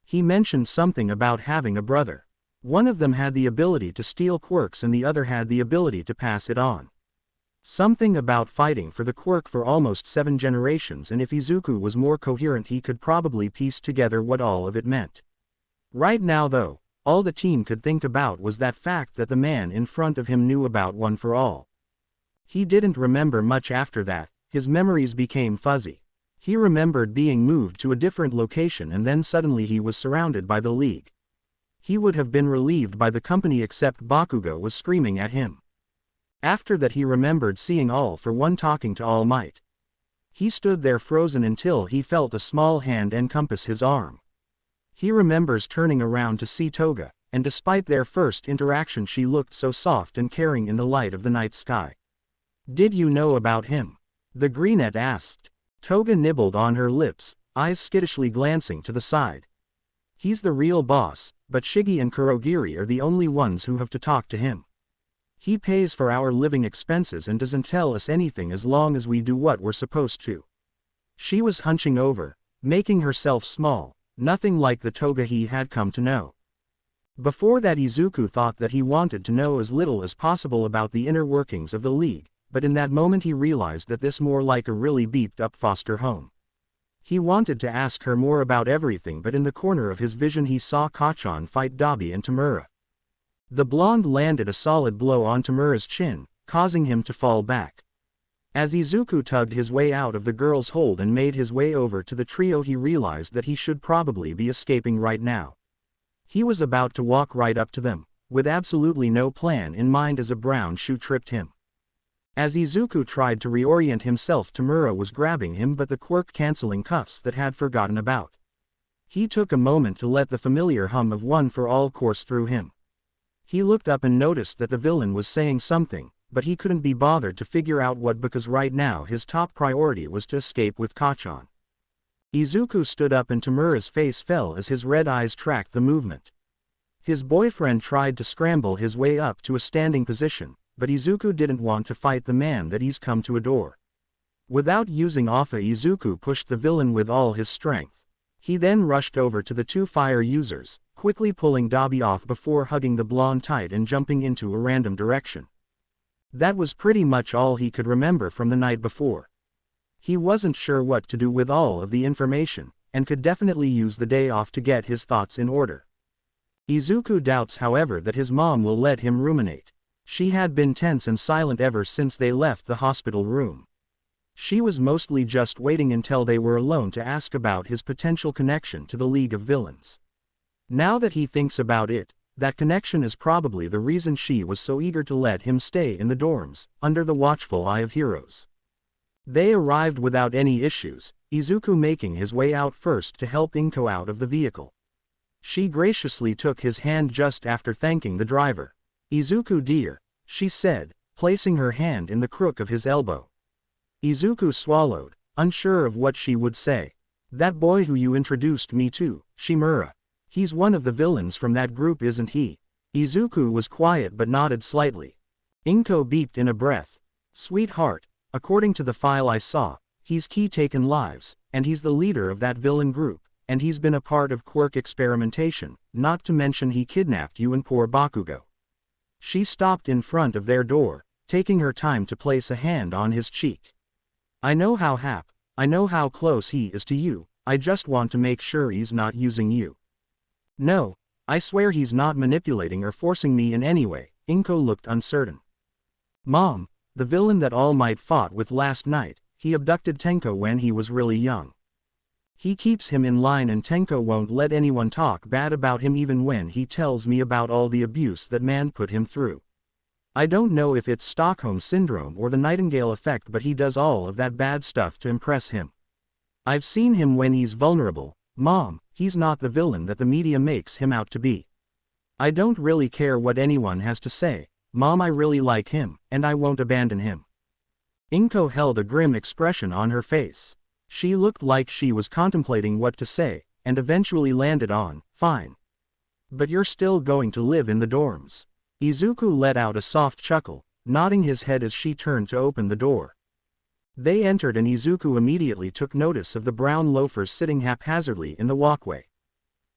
He mentioned something about having a brother. One of them had the ability to steal quirks and the other had the ability to pass it on. Something about fighting for the quirk for almost 7 generations, and if Izuku was more coherent he could probably piece together what all of it meant. Right now though, all the team could think about was that fact that the man in front of him knew about One for All. He didn't remember much after that, his memories became fuzzy. He remembered being moved to a different location and then suddenly he was surrounded by the League. He would have been relieved by the company except Bakugo was screaming at him. After that he remembered seeing All for One talking to All Might. He stood there frozen until he felt a small hand encompass his arm. He remembers turning around to see Toga, and despite their first interaction she looked so soft and caring in the light of the night sky. Did you know about him? The Greenette asked. Toga nibbled on her lips, eyes skittishly glancing to the side. He's the real boss, but Shigi and Kurogiri are the only ones who have to talk to him. He pays for our living expenses and doesn't tell us anything as long as we do what we're supposed to. She was hunching over, making herself small, nothing like the Toga he had come to know. Before that Izuku thought that he wanted to know as little as possible about the inner workings of the League, but in that moment he realized that this more like a really beefed-up foster home. He wanted to ask her more about everything, but in the corner of his vision he saw Kacchan fight Dabi and Tomura. The blonde landed a solid blow on Tomura's chin, causing him to fall back. As Izuku tugged his way out of the girl's hold and made his way over to the trio he realized that he should probably be escaping right now. He was about to walk right up to them, with absolutely no plan in mind as a brown shoe tripped him. As Izuku tried to reorient himself, Tomura was grabbing him but the quirk-canceling cuffs that had forgotten about. He took a moment to let the familiar hum of One for All course through him. He looked up and noticed that the villain was saying something, but he couldn't be bothered to figure out what because right now his top priority was to escape with Kacchan. Izuku stood up and Tomura's face fell as his red eyes tracked the movement. His boyfriend tried to scramble his way up to a standing position, but Izuku didn't want to fight the man that he's come to adore. Without using Offa, Izuku pushed the villain with all his strength. He then rushed over to the 2 fire users, quickly pulling Dabi off before hugging the blonde tight and jumping into a random direction. That was pretty much all he could remember from the night before. He wasn't sure what to do with all of the information, and could definitely use the day off to get his thoughts in order. Izuku doubts however that his mom will let him ruminate. She had been tense and silent ever since they left the hospital room. She was mostly just waiting until they were alone to ask about his potential connection to the League of Villains. Now that he thinks about it, that connection is probably the reason she was so eager to let him stay in the dorms, under the watchful eye of heroes. They arrived without any issues, Izuku making his way out first to help Inko out of the vehicle. She graciously took his hand just after thanking the driver. "Izuku dear," she said, placing her hand in the crook of his elbow. Izuku swallowed, unsure of what she would say. "That boy who you introduced me to, Shimura. He's one of the villains from that group, isn't he?" Izuku was quiet but nodded slightly. Inko beeped in a breath. "Sweetheart, according to the file I saw, he's taken lives, and he's the leader of that villain group, and he's been a part of quirk experimentation, not to mention he kidnapped you and poor Bakugo. She stopped in front of their door, taking her time to place a hand on his cheek. I know how close he is to you, I just want to make sure he's not using you. No, I swear he's not manipulating or forcing me in any way. Inko looked uncertain. Mom, the villain that All Might fought with last night, he abducted Tenko when he was really young. He keeps him in line and Tenko won't let anyone talk bad about him even when he tells me about all the abuse that man put him through. I don't know if it's Stockholm Syndrome or the Nightingale effect, but he does all of that bad stuff to impress him. I've seen him when he's vulnerable. Mom, he's not the villain that the media makes him out to be. I don't really care what anyone has to say. Mom, I really like him, and I won't abandon him. Inko held a grim expression on her face. She looked like she was contemplating what to say, and eventually landed on, fine. But you're still going to live in the dorms. Izuku let out a soft chuckle, nodding his head as she turned to open the door. They entered and Izuku immediately took notice of the brown loafers sitting haphazardly in the walkway.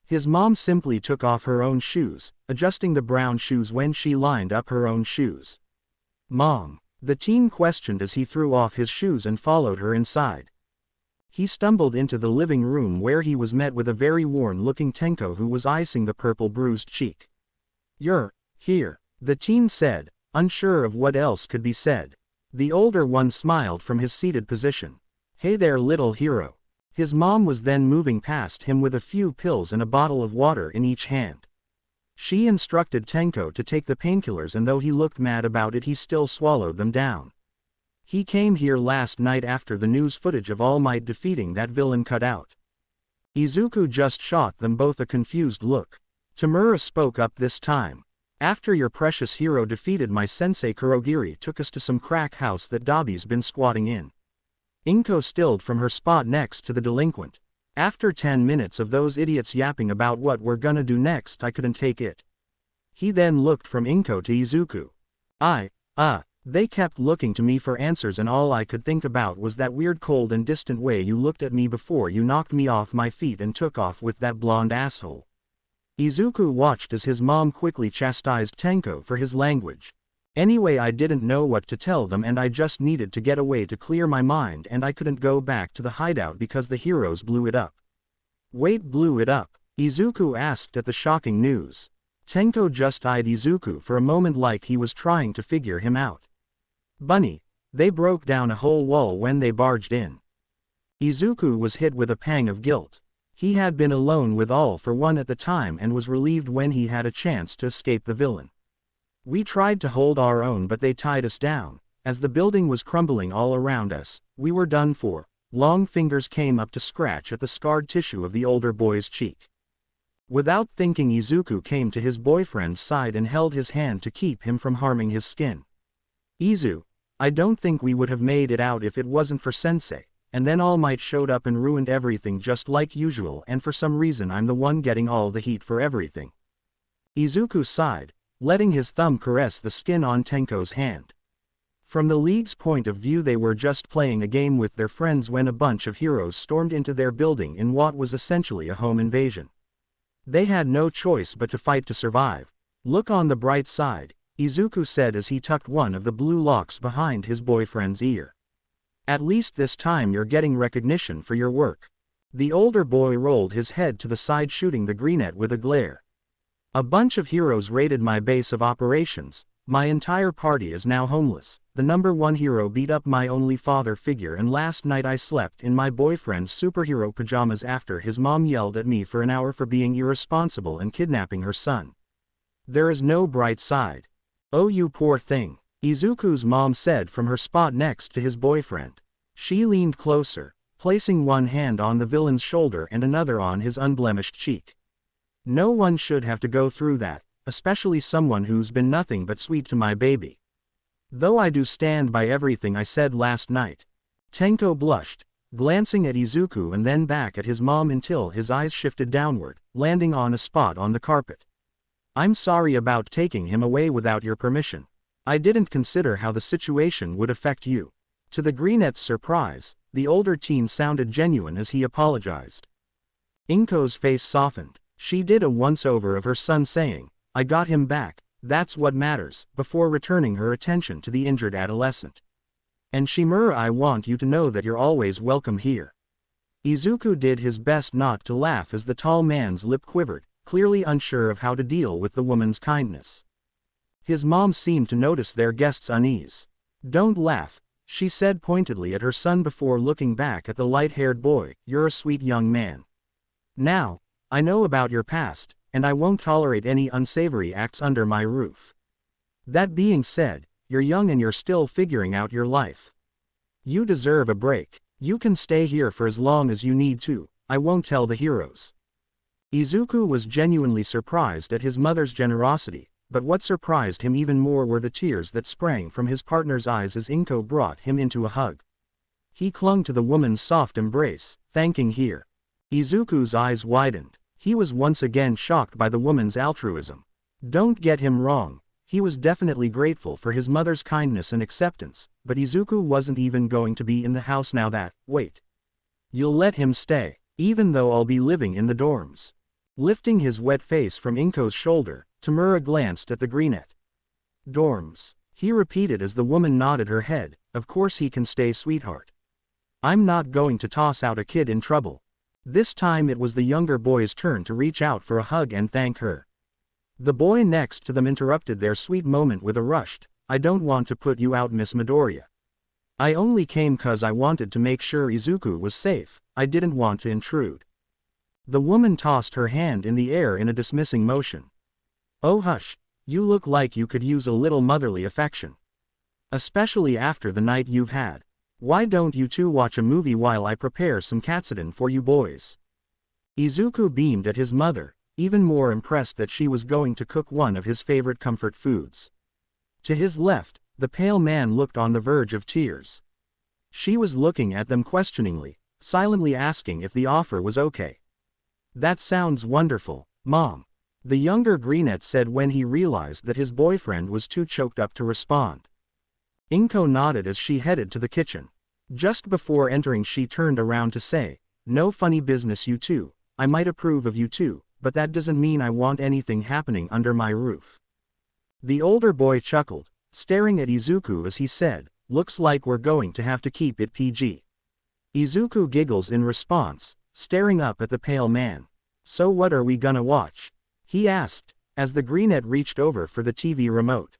His mom simply took off her own shoes, adjusting the brown shoes when she lined up her own shoes. Mom, the teen questioned as he threw off his shoes and followed her inside. He stumbled into the living room where he was met with a very worn-looking Tenko who was icing the purple bruised cheek. You're here, the teen said, unsure of what else could be said. The older one smiled from his seated position. Hey there, little hero. His mom was then moving past him with a few pills and a bottle of water in each hand. She instructed Tenko to take the painkillers, and though he looked mad about it, he still swallowed them down. He came here last night after the news footage of All Might defeating that villain cut out. Izuku just shot them both a confused look. Tomura spoke up this time. After your precious hero defeated my sensei, Kurogiri took us to some crack house that Dabi's been squatting in. Inko stilled from her spot next to the delinquent. After 10 minutes of those idiots yapping about what we're gonna do next, I couldn't take it. He then looked from Inko to Izuku. They kept looking to me for answers and all I could think about was that weird cold and distant way you looked at me before you knocked me off my feet and took off with that blonde asshole. Izuku watched as his mom quickly chastised Tenko for his language. Anyway, I didn't know what to tell them and I just needed to get away to clear my mind, and I couldn't go back to the hideout because the heroes blew it up. Wait, blew it up? Izuku asked at the shocking news. Tenko just eyed Izuku for a moment like he was trying to figure him out. Bunny, they broke down a whole wall when they barged in. Izuku was hit with a pang of guilt. He had been alone with All for One at the time and was relieved when he had a chance to escape the villain. We tried to hold our own, but they tied us down. As the building was crumbling all around us, we were done for. Long fingers came up to scratch at the scarred tissue of the older boy's cheek. Without thinking, Izuku came to his boyfriend's side and held his hand to keep him from harming his skin. Izu, I don't think we would have made it out if it wasn't for Sensei. And then All Might showed up and ruined everything just like usual, and for some reason I'm the one getting all the heat for everything. Izuku sighed, letting his thumb caress the skin on Tenko's hand. From the League's point of view, they were just playing a game with their friends when a bunch of heroes stormed into their building in what was essentially a home invasion. They had no choice but to fight to survive. Look on the bright side, Izuku said as he tucked one of the blue locks behind his boyfriend's ear. At least this time you're getting recognition for your work. The older boy rolled his head to the side, shooting the greenette with a glare. A bunch of heroes raided my base of operations. My entire party is now homeless. The #1 hero beat up my only father figure, and last night I slept in my boyfriend's superhero pajamas after his mom yelled at me for an hour for being irresponsible and kidnapping her son. There is no bright side. Oh, you poor thing, Izuku's mom said from her spot next to his boyfriend. She leaned closer, placing one hand on the villain's shoulder and another on his unblemished cheek. No one should have to go through that, especially someone who's been nothing but sweet to my baby. Though I do stand by everything I said last night. Tenko blushed, glancing at Izuku and then back at his mom until his eyes shifted downward, landing on a spot on the carpet. I'm sorry about taking him away without your permission. I didn't consider how the situation would affect you. To the greenette's surprise, the older teen sounded genuine as he apologized. Inko's face softened. She did a once-over of her son saying, "I got him back, that's what matters," before returning her attention to the injured adolescent. "And Shimura, I want you to know that you're always welcome here." Izuku did his best not to laugh as the tall man's lip quivered, clearly unsure of how to deal with the woman's kindness. His mom seemed to notice their guest's unease. "Don't laugh," she said pointedly at her son before looking back at the light-haired boy. "You're a sweet young man. Now, I know about your past, and I won't tolerate any unsavory acts under my roof. That being said, you're young and you're still figuring out your life. You deserve a break. You can stay here for as long as you need to, I won't tell the heroes." Izuku was genuinely surprised at his mother's generosity, but what surprised him even more were the tears that sprang from his partner's eyes as Inko brought him into a hug. He clung to the woman's soft embrace, thanking her. Izuku's eyes widened. He was once again shocked by the woman's altruism. Don't get him wrong, he was definitely grateful for his mother's kindness and acceptance, but Izuku wasn't even going to be in the house now that, wait. You'll let him stay, even though I'll be living in the dorms. Lifting his wet face from Inko's shoulder, Tomura glanced at the greenette. Dorms, he repeated as the woman nodded her head. Of course he can stay, sweetheart. I'm not going to toss out a kid in trouble. This time it was the younger boy's turn to reach out for a hug and thank her. The boy next to them interrupted their sweet moment with a rushed, "I don't want to put you out, Miss Midoriya. I only came 'cause I wanted to make sure Izuku was safe, I didn't want to intrude." The woman tossed her hand in the air in a dismissing motion. "Oh hush, you look like you could use a little motherly affection. Especially after the night you've had. Why don't you two watch a movie while I prepare some katsudon for you boys?" Izuku beamed at his mother, even more impressed that she was going to cook one of his favorite comfort foods. To his left, the pale man looked on the verge of tears. She was looking at them questioningly, silently asking if the offer was okay. "That sounds wonderful, Mom," the younger greenette said when he realized that his boyfriend was too choked up to respond. Inko nodded as she headed to the kitchen. Just before entering she turned around to say, "No funny business you two, I might approve of you too, but that doesn't mean I want anything happening under my roof." The older boy chuckled, staring at Izuku as he said, "Looks like we're going to have to keep it PG." Izuku giggles in response, staring up at the pale man. "So what are we gonna watch?" he asked, as the greenette reached over for the TV remote.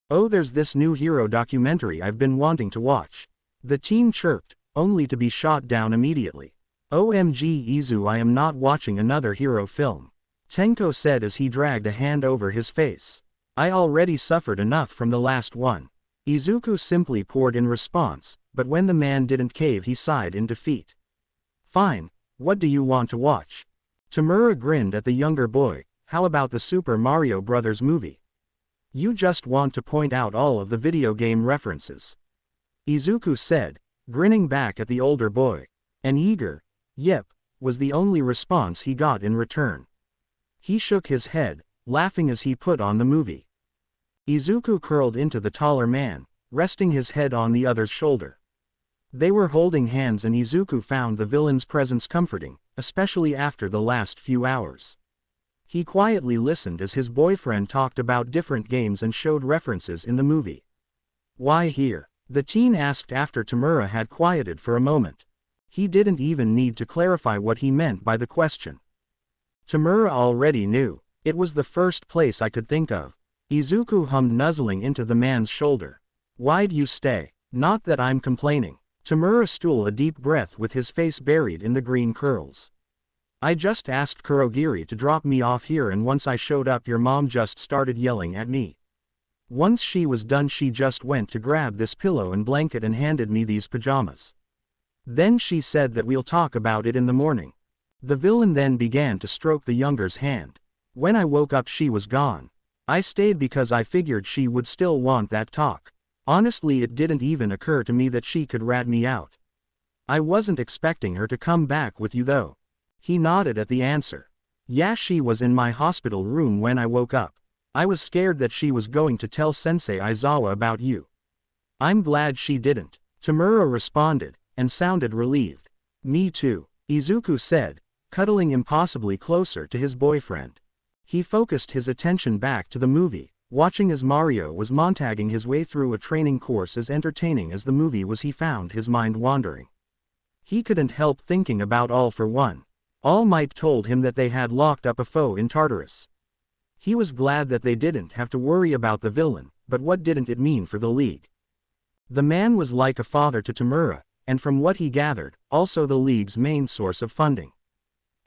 "Oh, there's this new hero documentary I've been wanting to watch," the teen chirped, only to be shot down immediately. "OMG Izu, I am not watching another hero film," Tenko said as he dragged a hand over his face. "I already suffered enough from the last one." Izuku simply poured in response, but when the man didn't cave he sighed in defeat. "Fine, what do you want to watch?" Tomura grinned at the younger boy. "How about the Super Mario Bros. Movie? You just want to point out all of the video game references," Izuku said, grinning back at the older boy. An eager, "Yep," was the only response he got in return. He shook his head, laughing as he put on the movie. Izuku curled into the taller man, resting his head on the other's shoulder. They were holding hands and Izuku found the villain's presence comforting, especially after the last few hours. He quietly listened as his boyfriend talked about different games and showed references in the movie. "Why here?" the teen asked after Tomura had quieted for a moment. He didn't even need to clarify what he meant by the question. Tomura already knew. "It was the first place I could think of." Izuku hummed, nuzzling into the man's shoulder. "Why'd you stay?" "Not that I'm complaining." Tomura stole a deep breath with his face buried in the green curls. "I just asked Kurogiri to drop me off here, and once I showed up your mom just started yelling at me. Once she was done she just went to grab this pillow and blanket and handed me these pajamas. Then she said that we'll talk about it in the morning." The villain then began to stroke the younger's hand. "When I woke up she was gone. I stayed because I figured she would still want that talk. Honestly, it didn't even occur to me that she could rat me out. I wasn't expecting her to come back with you though." He nodded at the answer. "Yeah, she was in my hospital room when I woke up. I was scared that she was going to tell Sensei Aizawa about you." "I'm glad she didn't," Tomura responded, and sounded relieved. "Me too," Izuku said, cuddling impossibly closer to his boyfriend. He focused his attention back to the movie, watching as Mario was montagging his way through a training course. As entertaining as the movie was, he found his mind wandering. He couldn't help thinking about All for One. All Might told him that they had locked up a foe in Tartarus. He was glad that they didn't have to worry about the villain, but what didn't it mean for the League? The man was like a father to Tomura, and from what he gathered, also the League's main source of funding.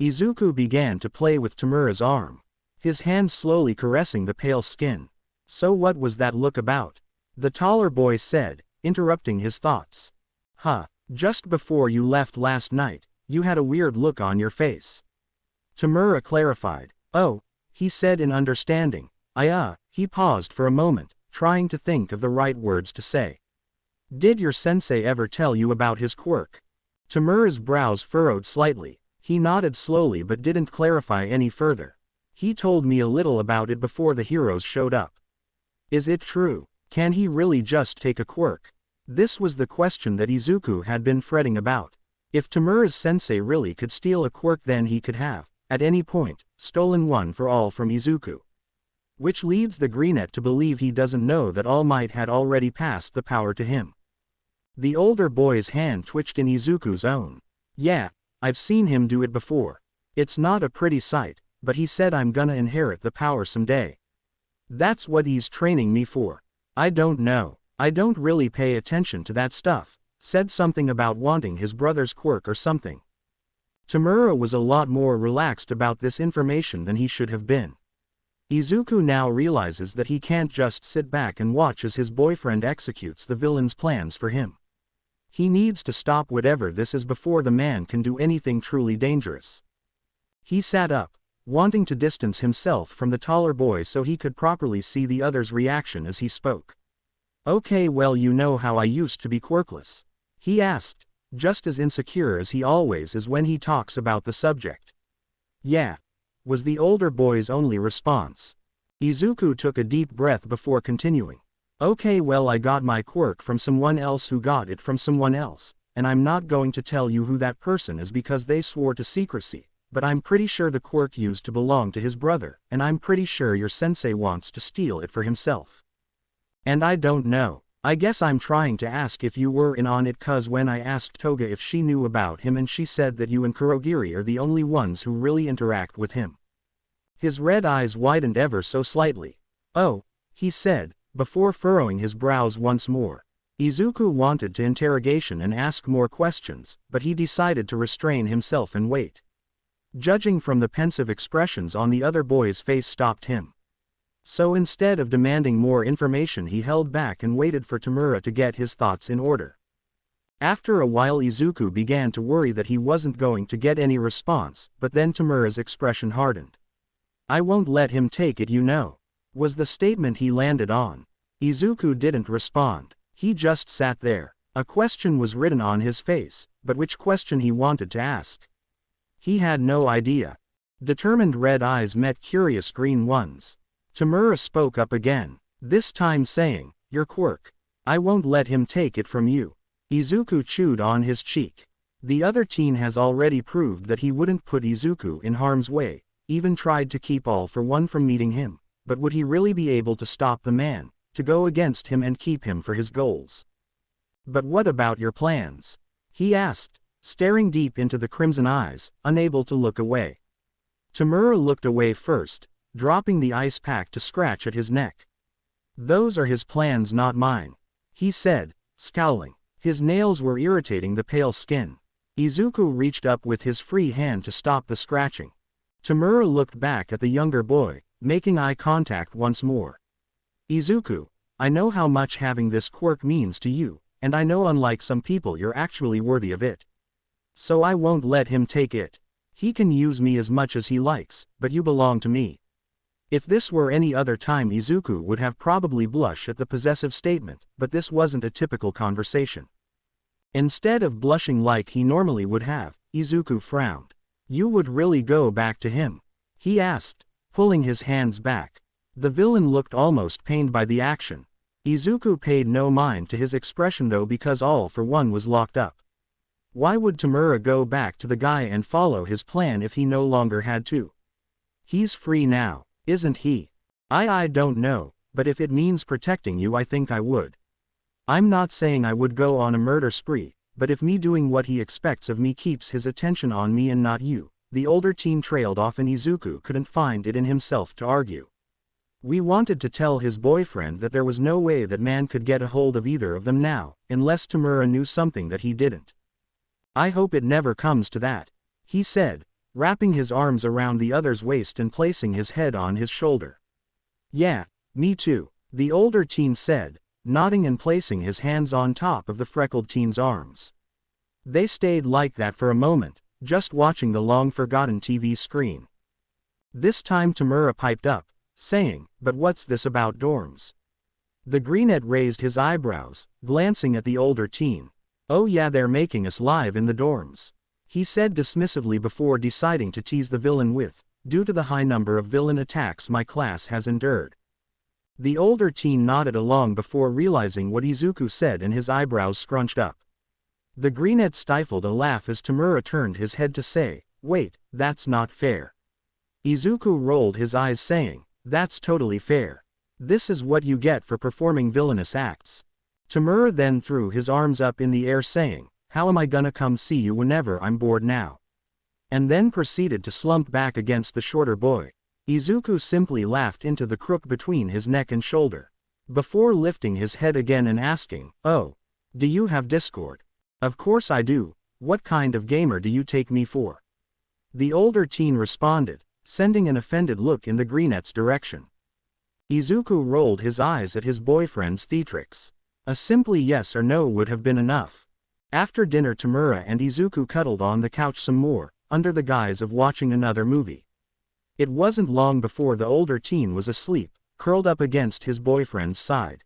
Izuku began to play with Tomura's arm, his hand slowly caressing the pale skin. So what was that look about? The taller boy said, interrupting his thoughts. Just before you left last night, you had a weird look on your face. Tomura clarified. Oh, he said in understanding. He paused for a moment, trying to think of the right words to say. Did your sensei ever tell you about his quirk? Tomura's brows furrowed slightly. He nodded slowly but didn't clarify any further. He told me a little about it before the heroes showed up. Is it true? Can he really just take a quirk? This was the question that Izuku had been fretting about. If Tomura's sensei really could steal a quirk, then he could have, at any point, stolen one for all from Izuku. Which leads the Greenette to believe he doesn't know that All Might had already passed the power to him. The older boy's hand twitched in Izuku's own. Yeah, I've seen him do it before. It's not a pretty sight, but he said I'm gonna inherit the power someday. That's what he's training me for. I don't know. I don't really pay attention to that stuff. Said something about wanting his brother's quirk or something. Tomura was a lot more relaxed about this information than he should have been. Izuku now realizes that he can't just sit back and watch as his boyfriend executes the villain's plans for him. He needs to stop whatever this is before the man can do anything truly dangerous. He sat up, wanting to distance himself from the taller boy so he could properly see the other's reaction as he spoke. Okay, well, you know how I used to be quirkless? He asked, just as insecure as he always is when he talks about the subject. Yeah, was the older boy's only response. Izuku took a deep breath before continuing. Okay, well, I got my quirk from someone else who got it from someone else, and I'm not going to tell you who that person is because they swore to secrecy, but I'm pretty sure the quirk used to belong to his brother, and I'm pretty sure your sensei wants to steal it for himself. And I don't know. I guess I'm trying to ask if you were in on it, cause when I asked Toga if she knew about him and she said that you and Kurogiri are the only ones who really interact with him. His red eyes widened ever so slightly. Oh, he said, before furrowing his brows once more. Izuku wanted to interrogation and ask more questions, but he decided to restrain himself and wait. Judging from the pensive expressions on the other boy's face stopped him. So instead of demanding more information, he held back and waited for Tomura to get his thoughts in order. After a while, Izuku began to worry that he wasn't going to get any response, but then Tomura's expression hardened. I won't let him take it, you know, was the statement he landed on. Izuku didn't respond. He just sat there. A question was written on his face, but which question he wanted to ask? He had no idea. Determined red eyes met curious green ones. Tomura spoke up again, this time saying, your quirk. I won't let him take it from you. Izuku chewed on his cheek. The other teen has already proved that he wouldn't put Izuku in harm's way, even tried to keep All for One from meeting him, but would he really be able to stop the man, to go against him and keep him for his goals? But what about your plans? He asked, staring deep into the crimson eyes, unable to look away. Tomura looked away first, dropping the ice pack to scratch at his neck. Those are his plans, not mine, he said, scowling. His nails were irritating the pale skin. Izuku reached up with his free hand to stop the scratching. Tomura looked back at the younger boy, making eye contact once more. Izuku, I know how much having this quirk means to you, and I know unlike some people you're actually worthy of it. So I won't let him take it. He can use me as much as he likes, but you belong to me. If this were any other time, Izuku would have probably blushed at the possessive statement, but this wasn't a typical conversation. Instead of blushing like he normally would have, Izuku frowned. You would really go back to him? He asked, pulling his hands back. The villain looked almost pained by the action. Izuku paid no mind to his expression though, because All for One was locked up. Why would Tomura go back to the guy and follow his plan if he no longer had to? He's free now, isn't he? I don't know, but if it means protecting you I think I would. I'm not saying I would go on a murder spree, but if me doing what he expects of me keeps his attention on me and not you. The older teen trailed off and Izuku couldn't find it in himself to argue. We wanted to tell his boyfriend that there was no way that man could get a hold of either of them now, unless Tomura knew something that he didn't. I hope it never comes to that, he said, wrapping his arms around the other's waist and placing his head on his shoulder. Yeah, me too, the older teen said, nodding and placing his hands on top of the freckled teen's arms. They stayed like that for a moment, just watching the long-forgotten TV screen. This time Tomura piped up, saying, "But what's this about dorms?" The greenette raised his eyebrows, glancing at the older teen. "Oh yeah, they're making us live in the dorms," he said dismissively before deciding to tease the villain with, "Due to the high number of villain attacks my class has endured." The older teen nodded along before realizing what Izuku said and his eyebrows scrunched up. The greenette stifled a laugh as Tomura turned his head to say, "Wait, that's not fair." Izuku rolled his eyes saying, "That's totally fair. This is what you get for performing villainous acts." Tomura then threw his arms up in the air saying, "How am I gonna come see you whenever I'm bored now?" And then proceeded to slump back against the shorter boy. Izuku simply laughed into the crook between his neck and shoulder, before lifting his head again and asking, "Oh, do you have Discord?" "Of course I do, what kind of gamer do you take me for?" The older teen responded, sending an offended look in the greenette's direction. Izuku rolled his eyes at his boyfriend's theatrics. A simply yes or no would have been enough. After dinner Tomura and Izuku cuddled on the couch some more, under the guise of watching another movie. It wasn't long before the older teen was asleep, curled up against his boyfriend's side.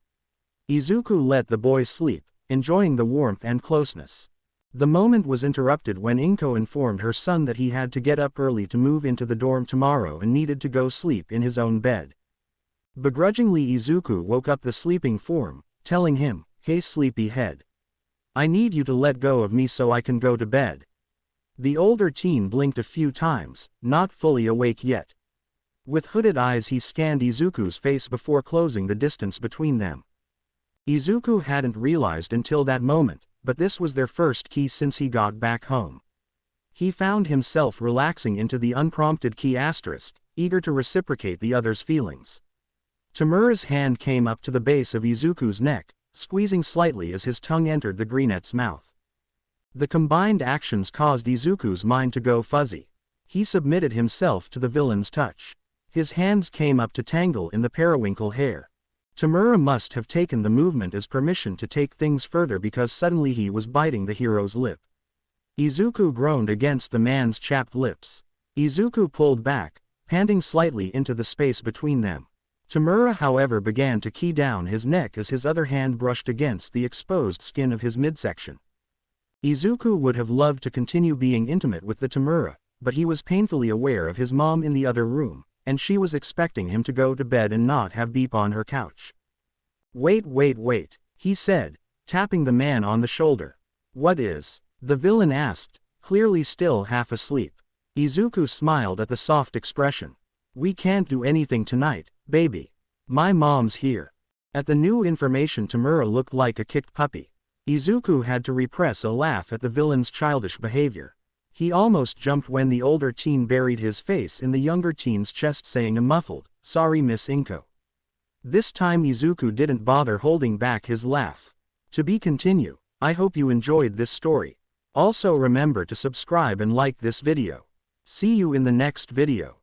Izuku let the boy sleep, enjoying the warmth and closeness. The moment was interrupted when Inko informed her son that he had to get up early to move into the dorm tomorrow and needed to go sleep in his own bed. Begrudgingly Izuku woke up the sleeping form, telling him, "Hey sleepy head. I need you to let go of me so I can go to bed." The older teen blinked a few times, not fully awake yet. With hooded eyes he scanned Izuku's face before closing the distance between them. Izuku hadn't realized until that moment, but this was their first key since he got back home. He found himself relaxing into the unprompted key asterisk, eager to reciprocate the other's feelings. Tomura's hand came up to the base of Izuku's neck, squeezing slightly as his tongue entered the greenette's mouth. The combined actions caused Izuku's mind to go fuzzy. He submitted himself to the villain's touch. His hands came up to tangle in the periwinkle hair. Tomura must have taken the movement as permission to take things further because suddenly he was biting the hero's lip. Izuku groaned against the man's chapped lips. Izuku pulled back, panting slightly into the space between them. Tomura however began to key down his neck as his other hand brushed against the exposed skin of his midsection. Izuku would have loved to continue being intimate with the Tomura, but he was painfully aware of his mom in the other room, and she was expecting him to go to bed and not have Beep on her couch. Wait, he said, tapping the man on the shoulder. "What is?" the villain asked, clearly still half asleep. Izuku smiled at the soft expression. "We can't do anything tonight, baby. My mom's here." At the new information Tomura looked like a kicked puppy. Izuku had to repress a laugh at the villain's childish behavior. He almost jumped when the older teen buried his face in the younger teen's chest saying a muffled, "Sorry Miss Inko." This time Izuku didn't bother holding back his laugh. To be continued. I hope you enjoyed this story. Also remember to subscribe and like this video. See you in the next video.